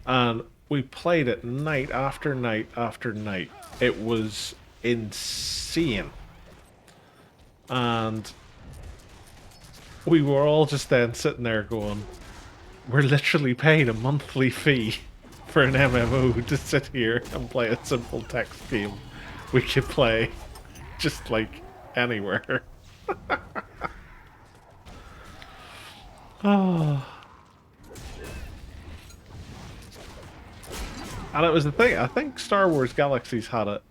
And we played it night after night after night. It was insane. And we were all just then sitting there going, we're literally paying a monthly fee for an MMO to sit here and play a simple text game we could play just like anywhere. Oh. And it was the thing, I think Star Wars Galaxies had it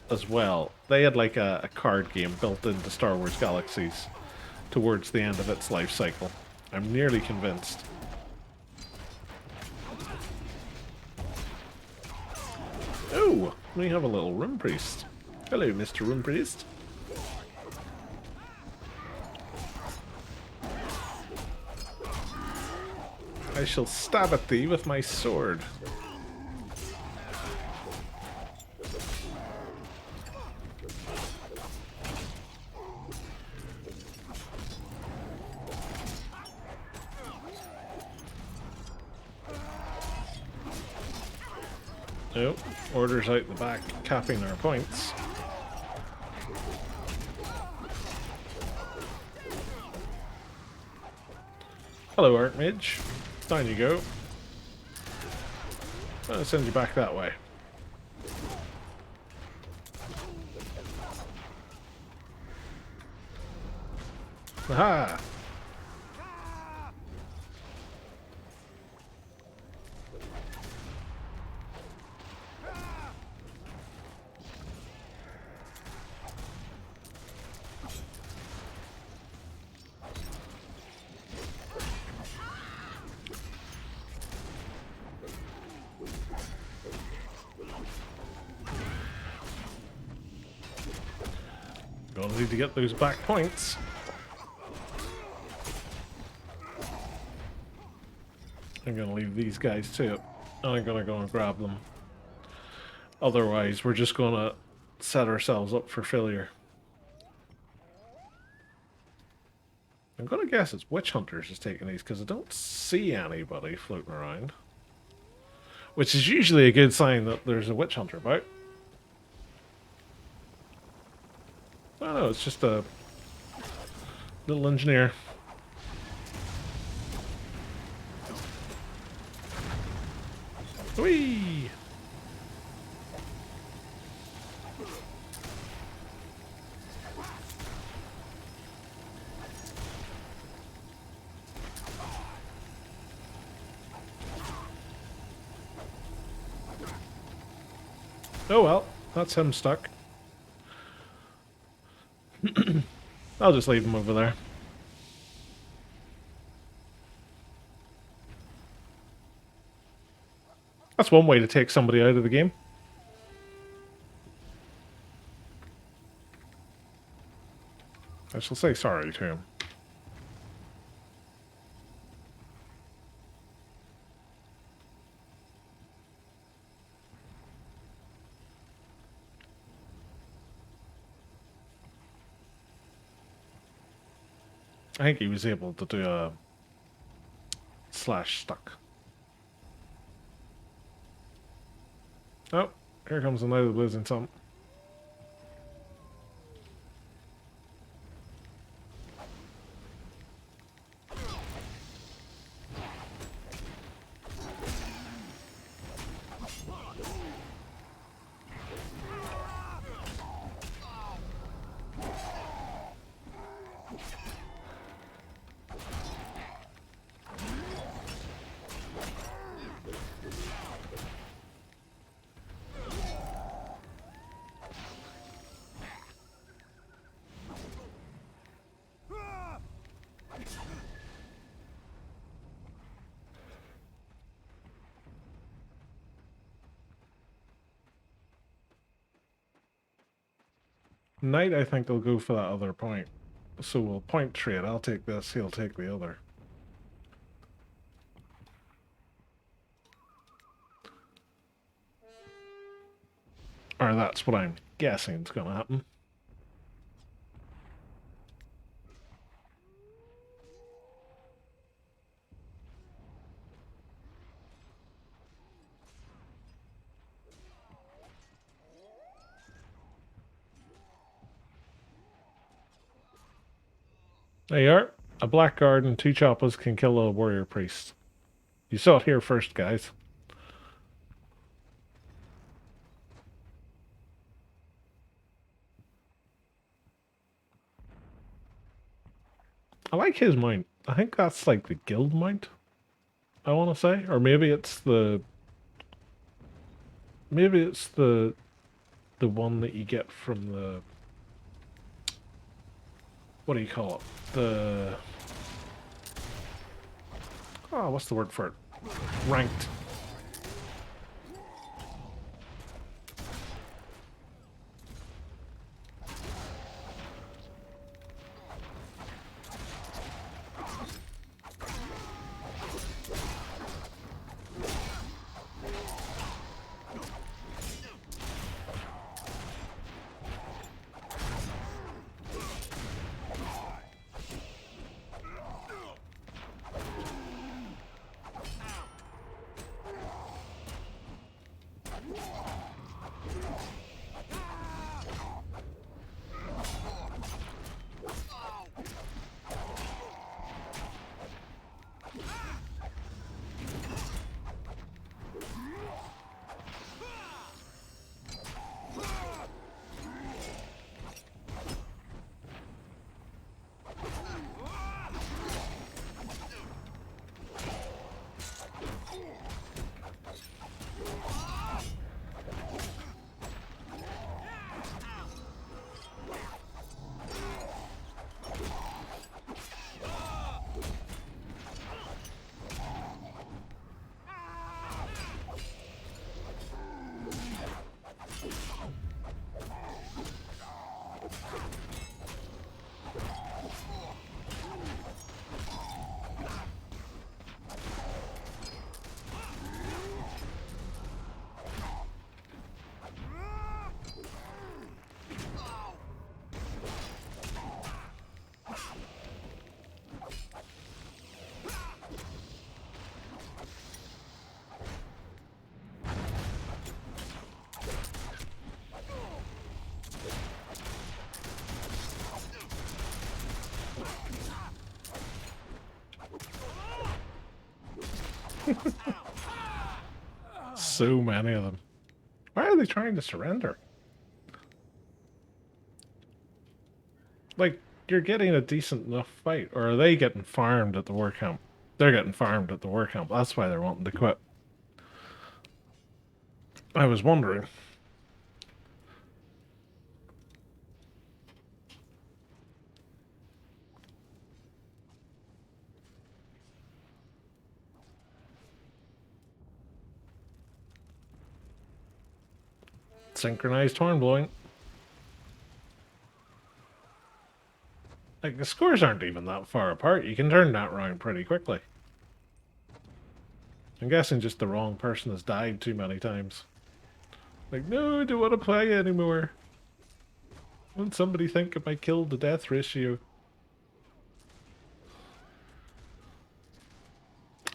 as well. They had like a card game built into Star Wars Galaxies towards the end of its life cycle. I'm nearly convinced. Oh, we have a little Room Priest. Hello, Mr. Room Priest. I shall stab at thee with my sword. Oh, orders out the back, capping our points. Hello, Archmage. Down you go. I'll send you back that way. Aha! Gonna need to get those back points. I'm gonna leave these guys to it. I'm gonna go and grab them. Otherwise, we're just gonna set ourselves up for failure. I'm gonna guess it's Witch Hunters is taking these because I don't see anybody floating around. Which is usually a good sign that there's a Witch Hunter about. Oh no, it's just a little engineer. Whee! Oh well, that's him stuck. I'll just leave him over there. That's one way to take somebody out of the game. I shall say sorry to him. I think he was able to do a slash stuck. Oh, here comes another losing something. Knight, I think, will go for that other point. So we'll point trade. I'll take this, he'll take the other. Or that's what I'm guessing is going to happen. There you are. A blackguard and 2 choppers can kill a warrior priest. You saw it here first, guys. I like his mount. I think that's like the guild mount, I want to say. Or maybe it's the... Maybe it's the one that you get from the... What do you call it? The... Oh, what's the word for it? Ranked. So many of them. Why are they trying to surrender? Like, you're getting a decent enough fight. Or are they getting farmed at the war camp? They're getting farmed at the war camp. That's why they're wanting to quit. I was wondering. Synchronized horn blowing. Like, the scores aren't even that far apart. You can turn that round pretty quickly. I'm guessing just the wrong person has died too many times. Like, no, I don't want to play anymore. Won't somebody think of my kill to death ratio?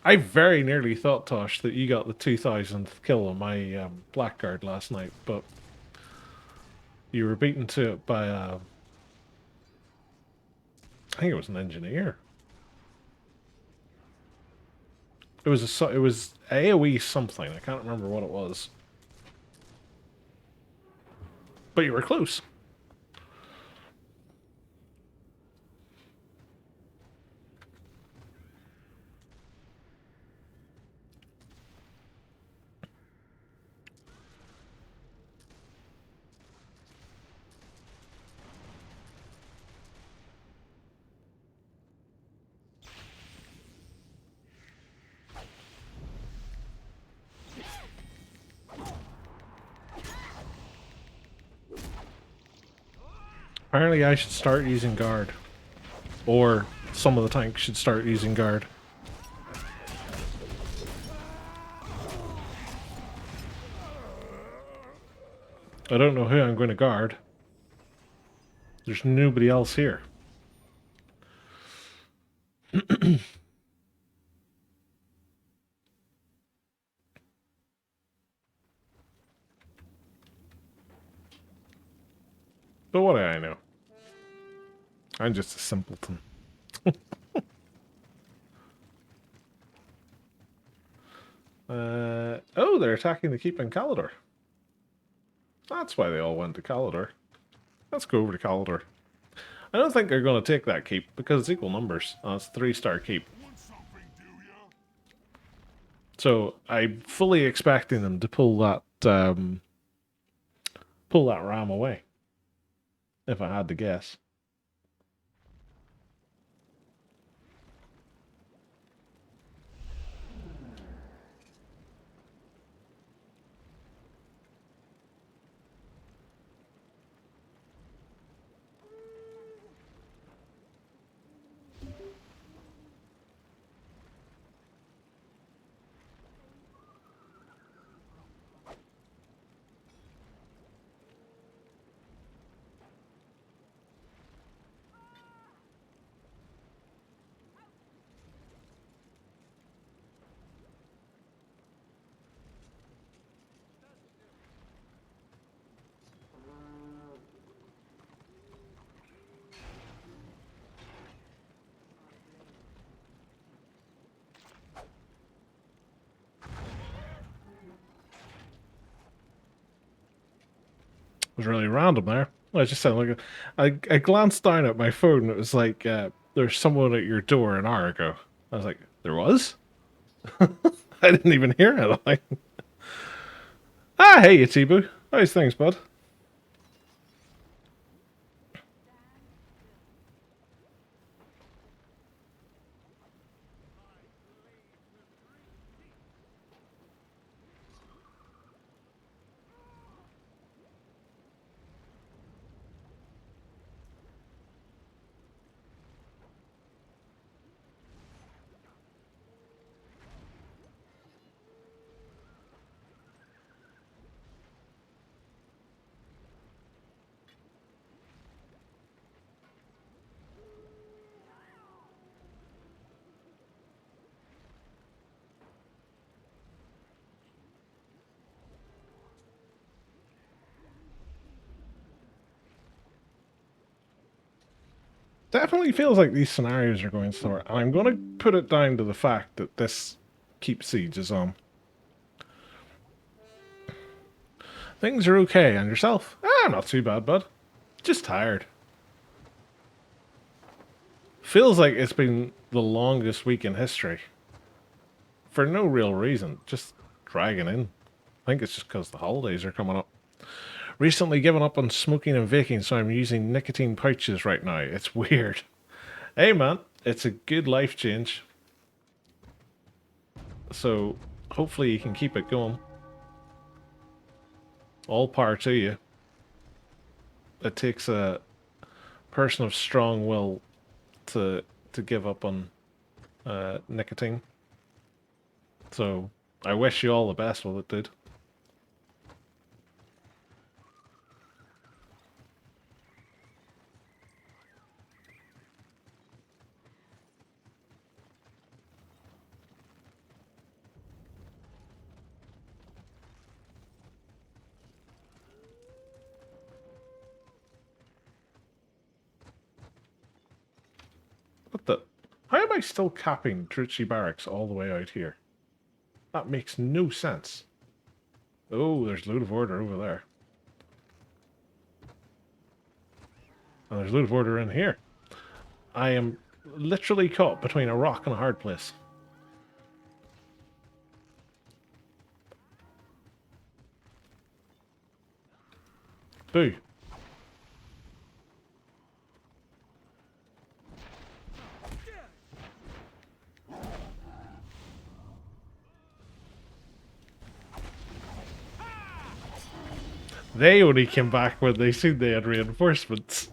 I very nearly thought, Tosh, that you got the 2000th kill on my blackguard last night, but you were beaten to it by I think it was an engineer. It was it was AoE something. I can't remember what it was, but you were close. Apparently I should start using guard. Or some of the tanks should start using guard. I don't know who I'm going to guard. There's nobody else here. But what do I know? I'm just a simpleton. Oh, they're attacking the keep in Calidor. That's why they all went to Calidor. Let's go over to Calidor. I don't think they're going to take that keep because it's equal numbers. It's a 3-star keep. Want something, do ya? So I'm fully expecting them to pull that ram away. If I had to guess. Was really random there. I just said like I glanced down at my phone and it was like there's someone at your door an hour ago. I was like, there was? I didn't even hear anything. Ah, hey, Atibu. How's things, bud? Definitely feels like these scenarios are going slower. And I'm going to put it down to the fact that this keep siege is on. Things are okay. And yourself? Ah, not too bad, bud. Just tired. Feels like it's been the longest week in history. For no real reason. Just dragging in. I think it's just because the holidays are coming up. Recently given up on smoking and vaping, so I'm using nicotine pouches right now. It's weird. Hey man, it's a good life change. So hopefully you can keep it going. All power to you. It takes a person of strong will to give up on nicotine. So I wish you all the best with it, dude. What the? How am I still capping Drucci Barracks all the way out here? That makes no sense. Oh, there's loot of order over there. And there's loot of order in here. I am literally caught between a rock and a hard place. Boo. They only came back when they seen they had reinforcements.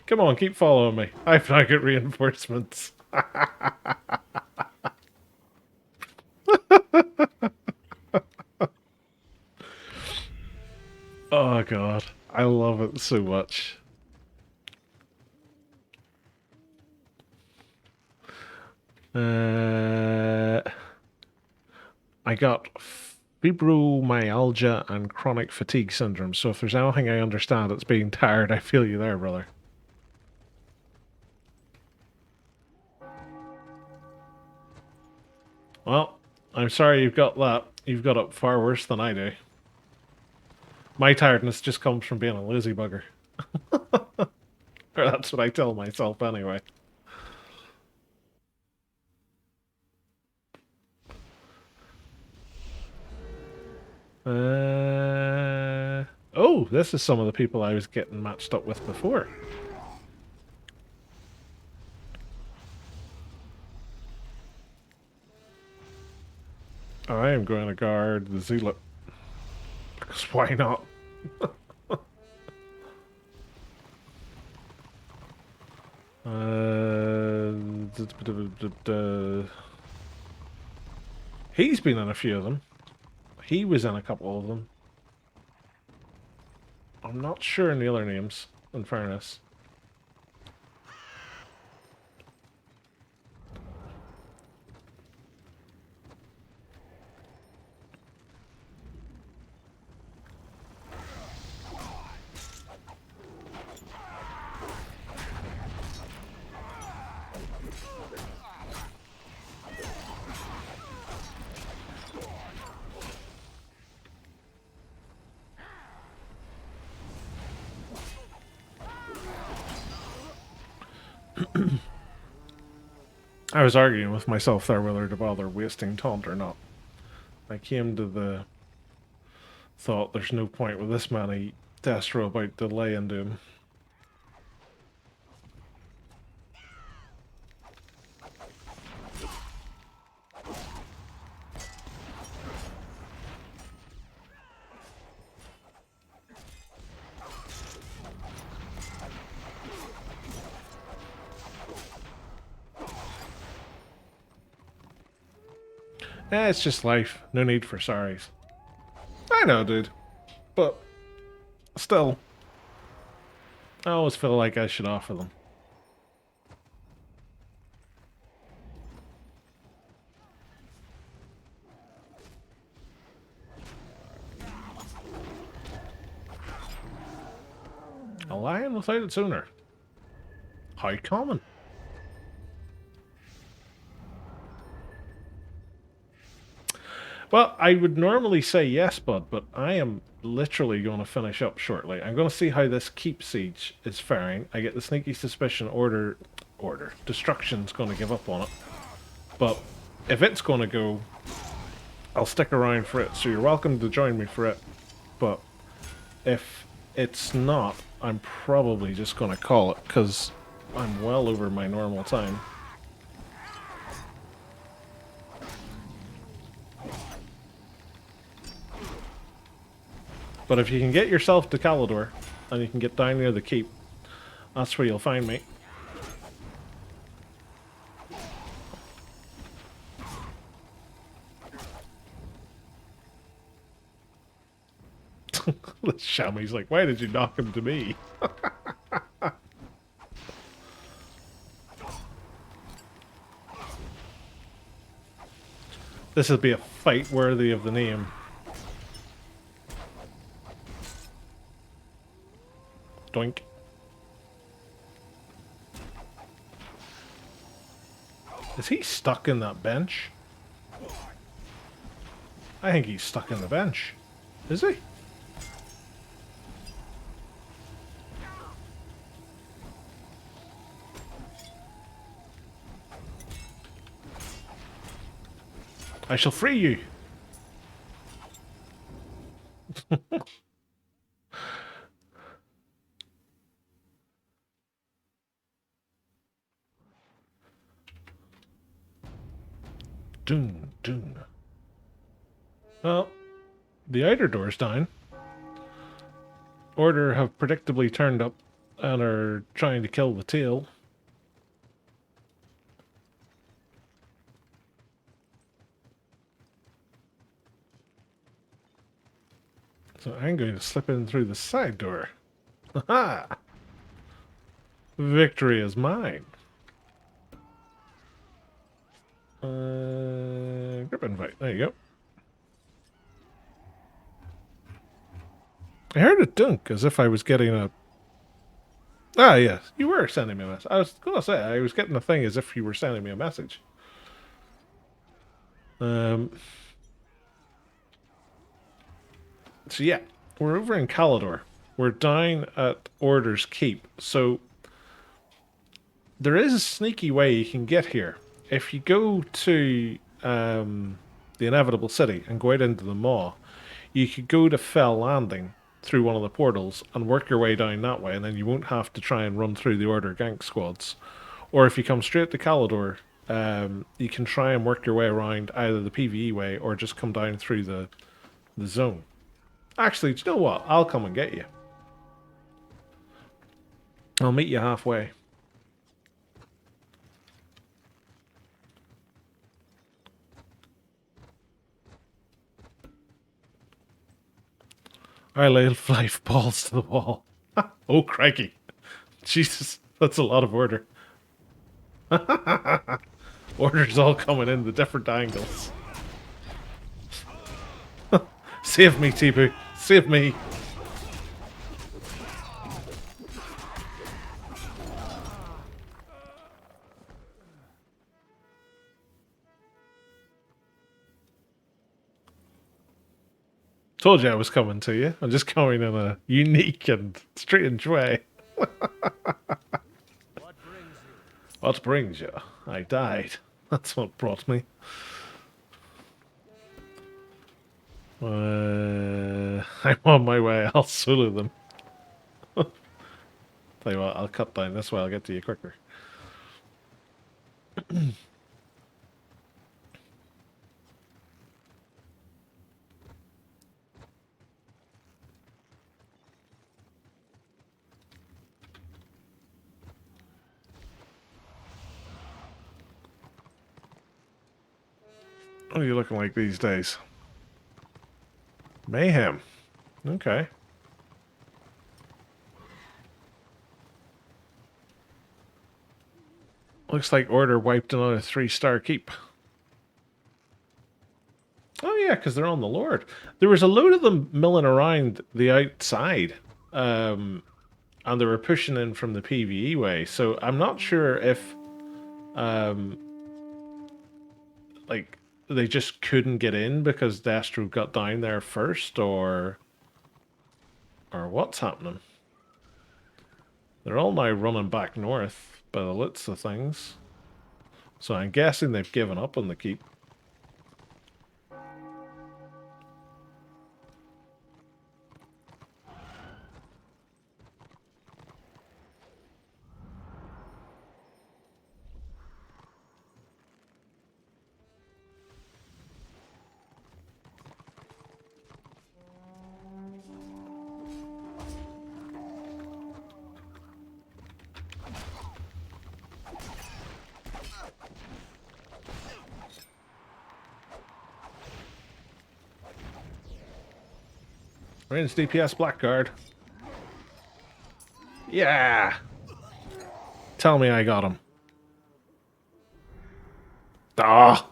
Come on, keep following me. I've now got reinforcements. Oh god, I love it so much. I got fibromyalgia and chronic fatigue syndrome, so if there's anything I understand, it's being tired. I feel you there, brother. Well, I'm sorry you've got that. You've got it far worse than I do. My tiredness just comes from being a lazy bugger. Or that's what I tell myself anyway. Oh, this is some of the people I was getting matched up with before. I am going to guard the zealot. Because why not? He's been in a few of them. He was in a couple of them. I'm not sure in the other names, in fairness. I was arguing with myself there whether to bother wasting taunt or not. I came to the thought there's no point with this many Destro about delay and doom. It's just life. No need for sorries. I know, dude. But still, I always feel like I should offer them. A lion without its owner. How common. Well, I would normally say yes, bud, but I am literally going to finish up shortly. I'm going to see how this keep siege is faring. I get the sneaky suspicion Destruction's going to give up on it. But if it's going to go, I'll stick around for it, so you're welcome to join me for it. But if it's not, I'm probably just going to call it, because I'm well over my normal time. But if you can get yourself to Calidor, and you can get down near the keep, that's where you'll find me. The Shami's like, why did you knock him to me? This will be a fight worthy of the name. Doink. Is he stuck in that bench? I think he's stuck in the bench. Is he? I shall free you. Doon, doon. Well, the outer door's down. Order have predictably turned up and are trying to kill the tail. So I'm going to slip in through the side door. Ha! Victory is mine. Group invite. There you go. I heard it dunk as if I was getting a... Ah, yes. You were sending me a message. I was going to say, I was getting a thing as if you were sending me a message. So yeah, we're over in Calidor. We're down at Order's Keep. So there is a sneaky way you can get here. If you go to the Inevitable City and go out into the Maw, you could go to Fell Landing through one of the portals and work your way down that way, and then you won't have to try and run through the Order gank squads. Or if you come straight to Calidor, you can try and work your way around either the PvE way or just come down through the zone. Actually, do you know what? I'll come and get you. I'll meet you halfway. I lay 5 balls to the wall. Oh, crikey. Jesus, that's a lot of order. Order's all coming in the different angles. Save me, Tibu. Save me. Told you I was coming to you. I'm just coming in a unique and strange way. What brings you? What brings you? I died. That's what brought me. I'm on my way. I'll solo them. Tell you what, I'll cut down this way. I'll get to you quicker. What are you looking like these days? Mayhem. Okay. Looks like Order wiped another 3-star keep. Oh yeah, because they're on the Lord. There was a load of them milling around the outside. And they were pushing in from the PvE way. So I'm not sure if like they just couldn't get in because Destro got down there first, or what's happening. They're all now running back north by the looks of things. So I'm guessing they've given up on the keep. Ranged DPS Blackguard. Yeah! Tell me I got him. Ah!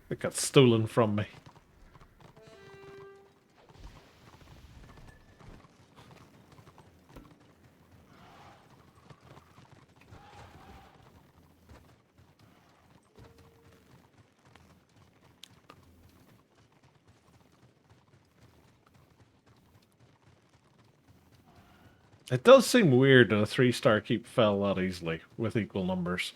It got stolen from me. It does seem weird that a 3-star keep fell that easily with equal numbers.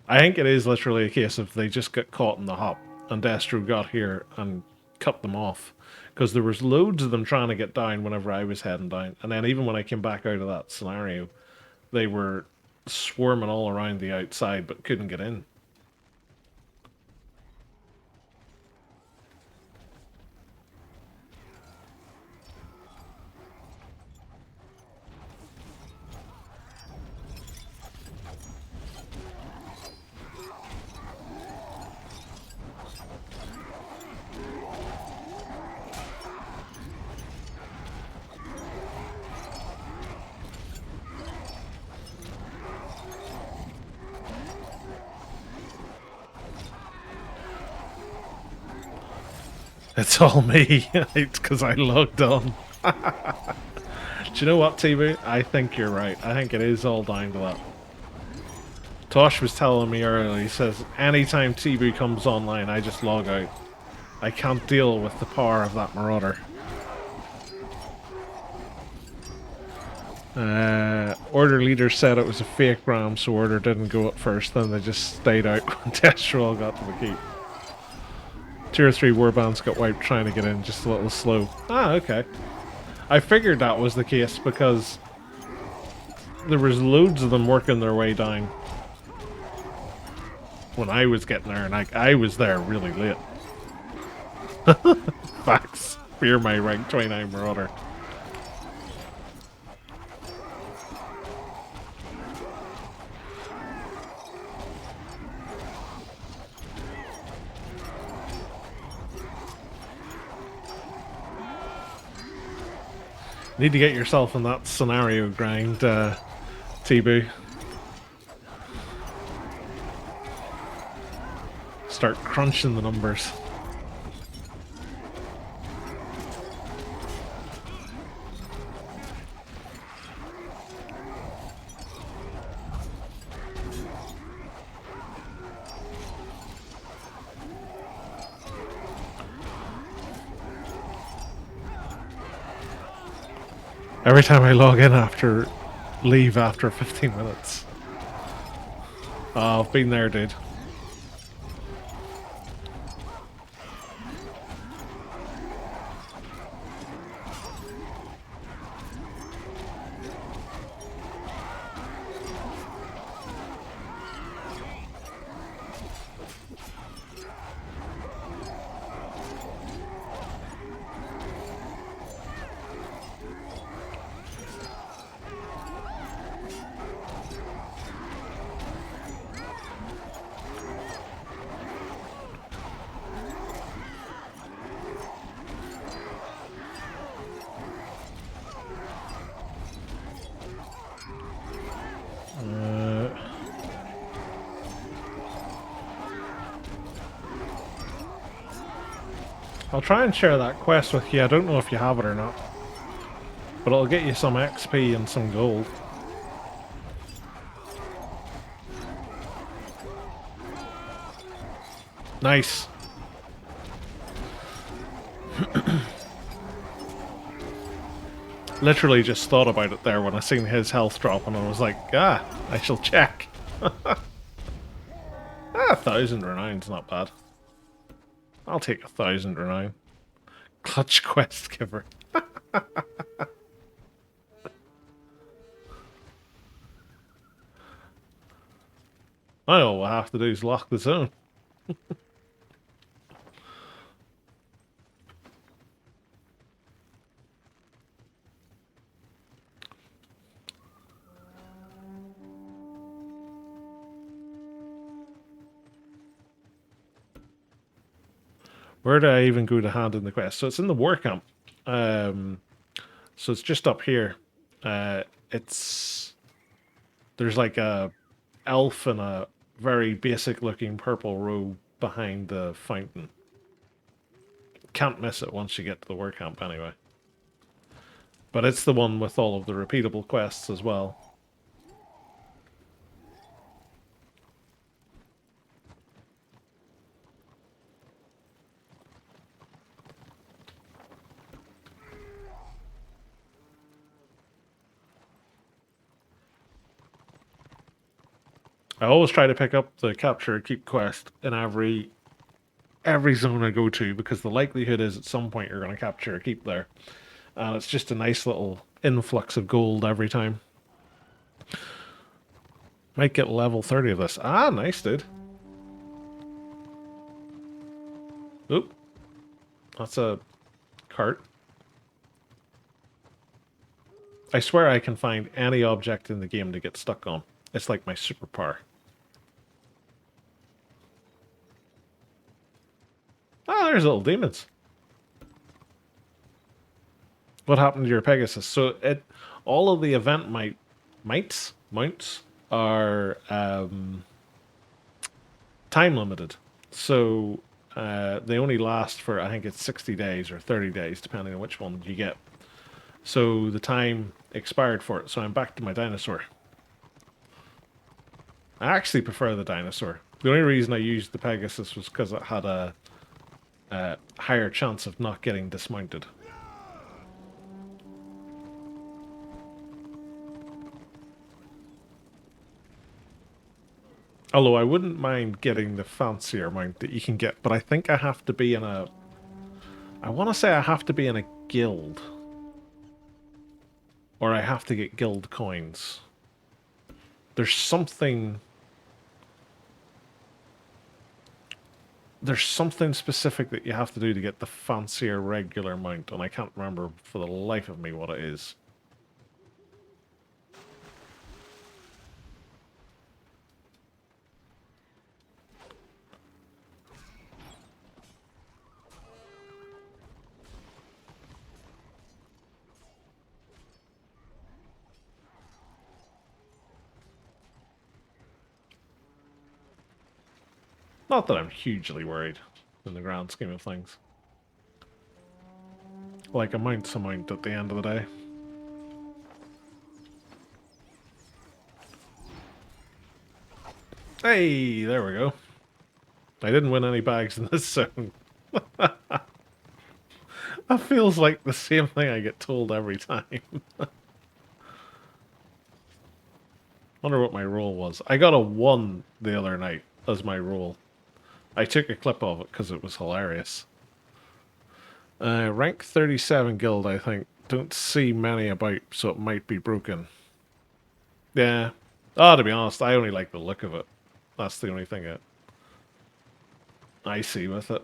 I think it is literally a case of they just got caught in the hop and Destro got here and cut them off. Because there was loads of them trying to get down whenever I was heading down. And then even when I came back out of that scenario, they were swarming all around the outside but couldn't get in. It's all me. It's because I logged on. Do you know what, TV? I think you're right. I think it is all down to that. Tosh was telling me earlier, he says, anytime TV comes online, I just log out. I can't deal with the power of that marauder. Order leader said it was a fake ram, so order didn't go at first, then they just stayed out when Destral got to the keep. Tier 3 warbands got wiped trying to get in, just a little slow. Ah, okay. I figured that was the case because there was loads of them working their way down when I was getting there, and I was there really late. Facts. Fear my rank 29 marauder. Need to get yourself in that scenario grind, T-Boo. Start crunching the numbers. Every time I log in leave after 15 minutes. Oh, I've been there, dude. I'll try and share that quest with you. I don't know if you have it or not. But it'll get you some XP and some gold. Nice. Literally just thought about it there when I seen his health drop and I was like, ah, I shall check. 1,000 renown's not bad. I'll take 1,000 renown. Clutch quest giver. All we'll have to do is lock the zone. Where do I even go to hand in the quest? So it's in the war camp. So it's just up here. There's like a elf in a very basic looking purple robe behind the fountain. Can't miss it once you get to the war camp anyway. But it's the one with all of the repeatable quests as well. I always try to pick up the capture a keep quest in every zone I go to because the likelihood is at some point you're going to capture a keep there. And it's just a nice little influx of gold every time. Might get level 30 of this. Ah, nice, dude. Oop. That's a cart. I swear I can find any object in the game to get stuck on. It's like my superpower. Ah, there's little demons. What happened to your Pegasus? So all of the event mounts are time limited. So they only last for, I think it's 60 days or 30 days, depending on which one you get. So the time expired for it, so I'm back to my dinosaur. I actually prefer the dinosaur. The only reason I used the Pegasus was because it had a higher chance of not getting dismounted. Although I wouldn't mind getting the fancier mount that you can get, but I think I have to be in a... I want to say I have to be in a guild. Or I have to get guild coins. There's something... There's something specific that you have to do to get the fancier regular mount, and I can't remember for the life of me what it is. Not that I'm hugely worried in the grand scheme of things. Like, a mount's a mount at the end of the day. Hey, there we go. I didn't win any bags in this zone. That feels like the same thing I get told every time. Wonder what my roll was. I got a 1 the other night as my roll. I took a clip of it because it was hilarious. Rank 37 guild, I think. Don't see many about, so it might be broken. Yeah. Oh, to be honest, I only like the look of it. That's the only thing I see with it.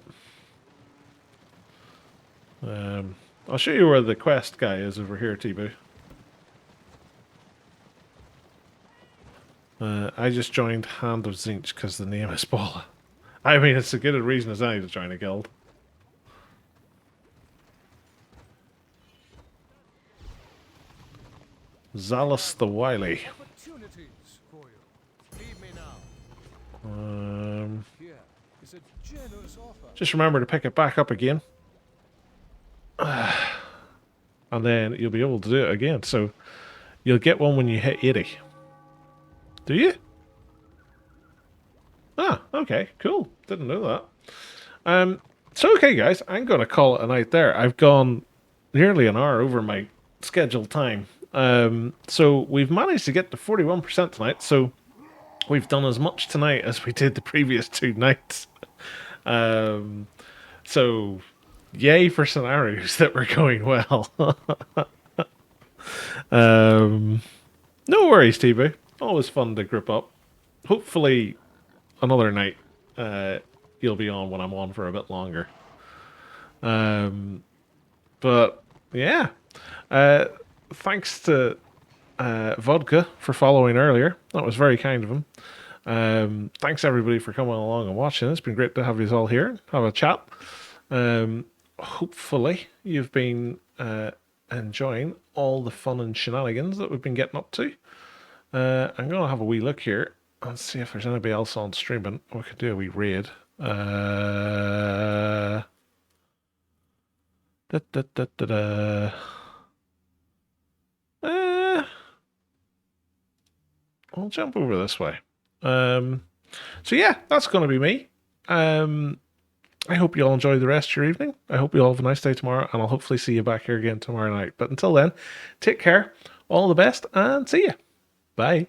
I'll show you where the quest guy is over here, T-Boo. I just joined Hand of Zinch because the name is Paula. I mean, it's a good reason as any to join a guild. Zalus the Wily. Just remember to pick it back up again. And then you'll be able to do it again. So you'll get one when you hit 80. Do you? Ah, okay, cool. Didn't know that. So okay, guys, I'm going to call it a night there. I've gone nearly an hour over my scheduled time. So we've managed to get to 41% tonight. So we've done as much tonight as we did the previous 2 nights. So yay for scenarios that were going well. No worries, T-Boo. Always fun to group up. Hopefully another night you'll be on when I'm on for a bit longer. But yeah, thanks to Vodka for following earlier. That was very kind of him. Thanks everybody for coming along and watching. It's been great to have you all here, have a chat. Hopefully you've been enjoying all the fun and shenanigans that we've been getting up to. I'm going to have a wee look here and see if there's anybody else on streaming. We could do a wee raid. I'll jump over this way. So yeah, that's going to be me. I hope you all enjoy the rest of your evening. I hope you all have a nice day tomorrow, and I'll hopefully see you back here again tomorrow night. But until then, take care, all the best, and see you. Bye.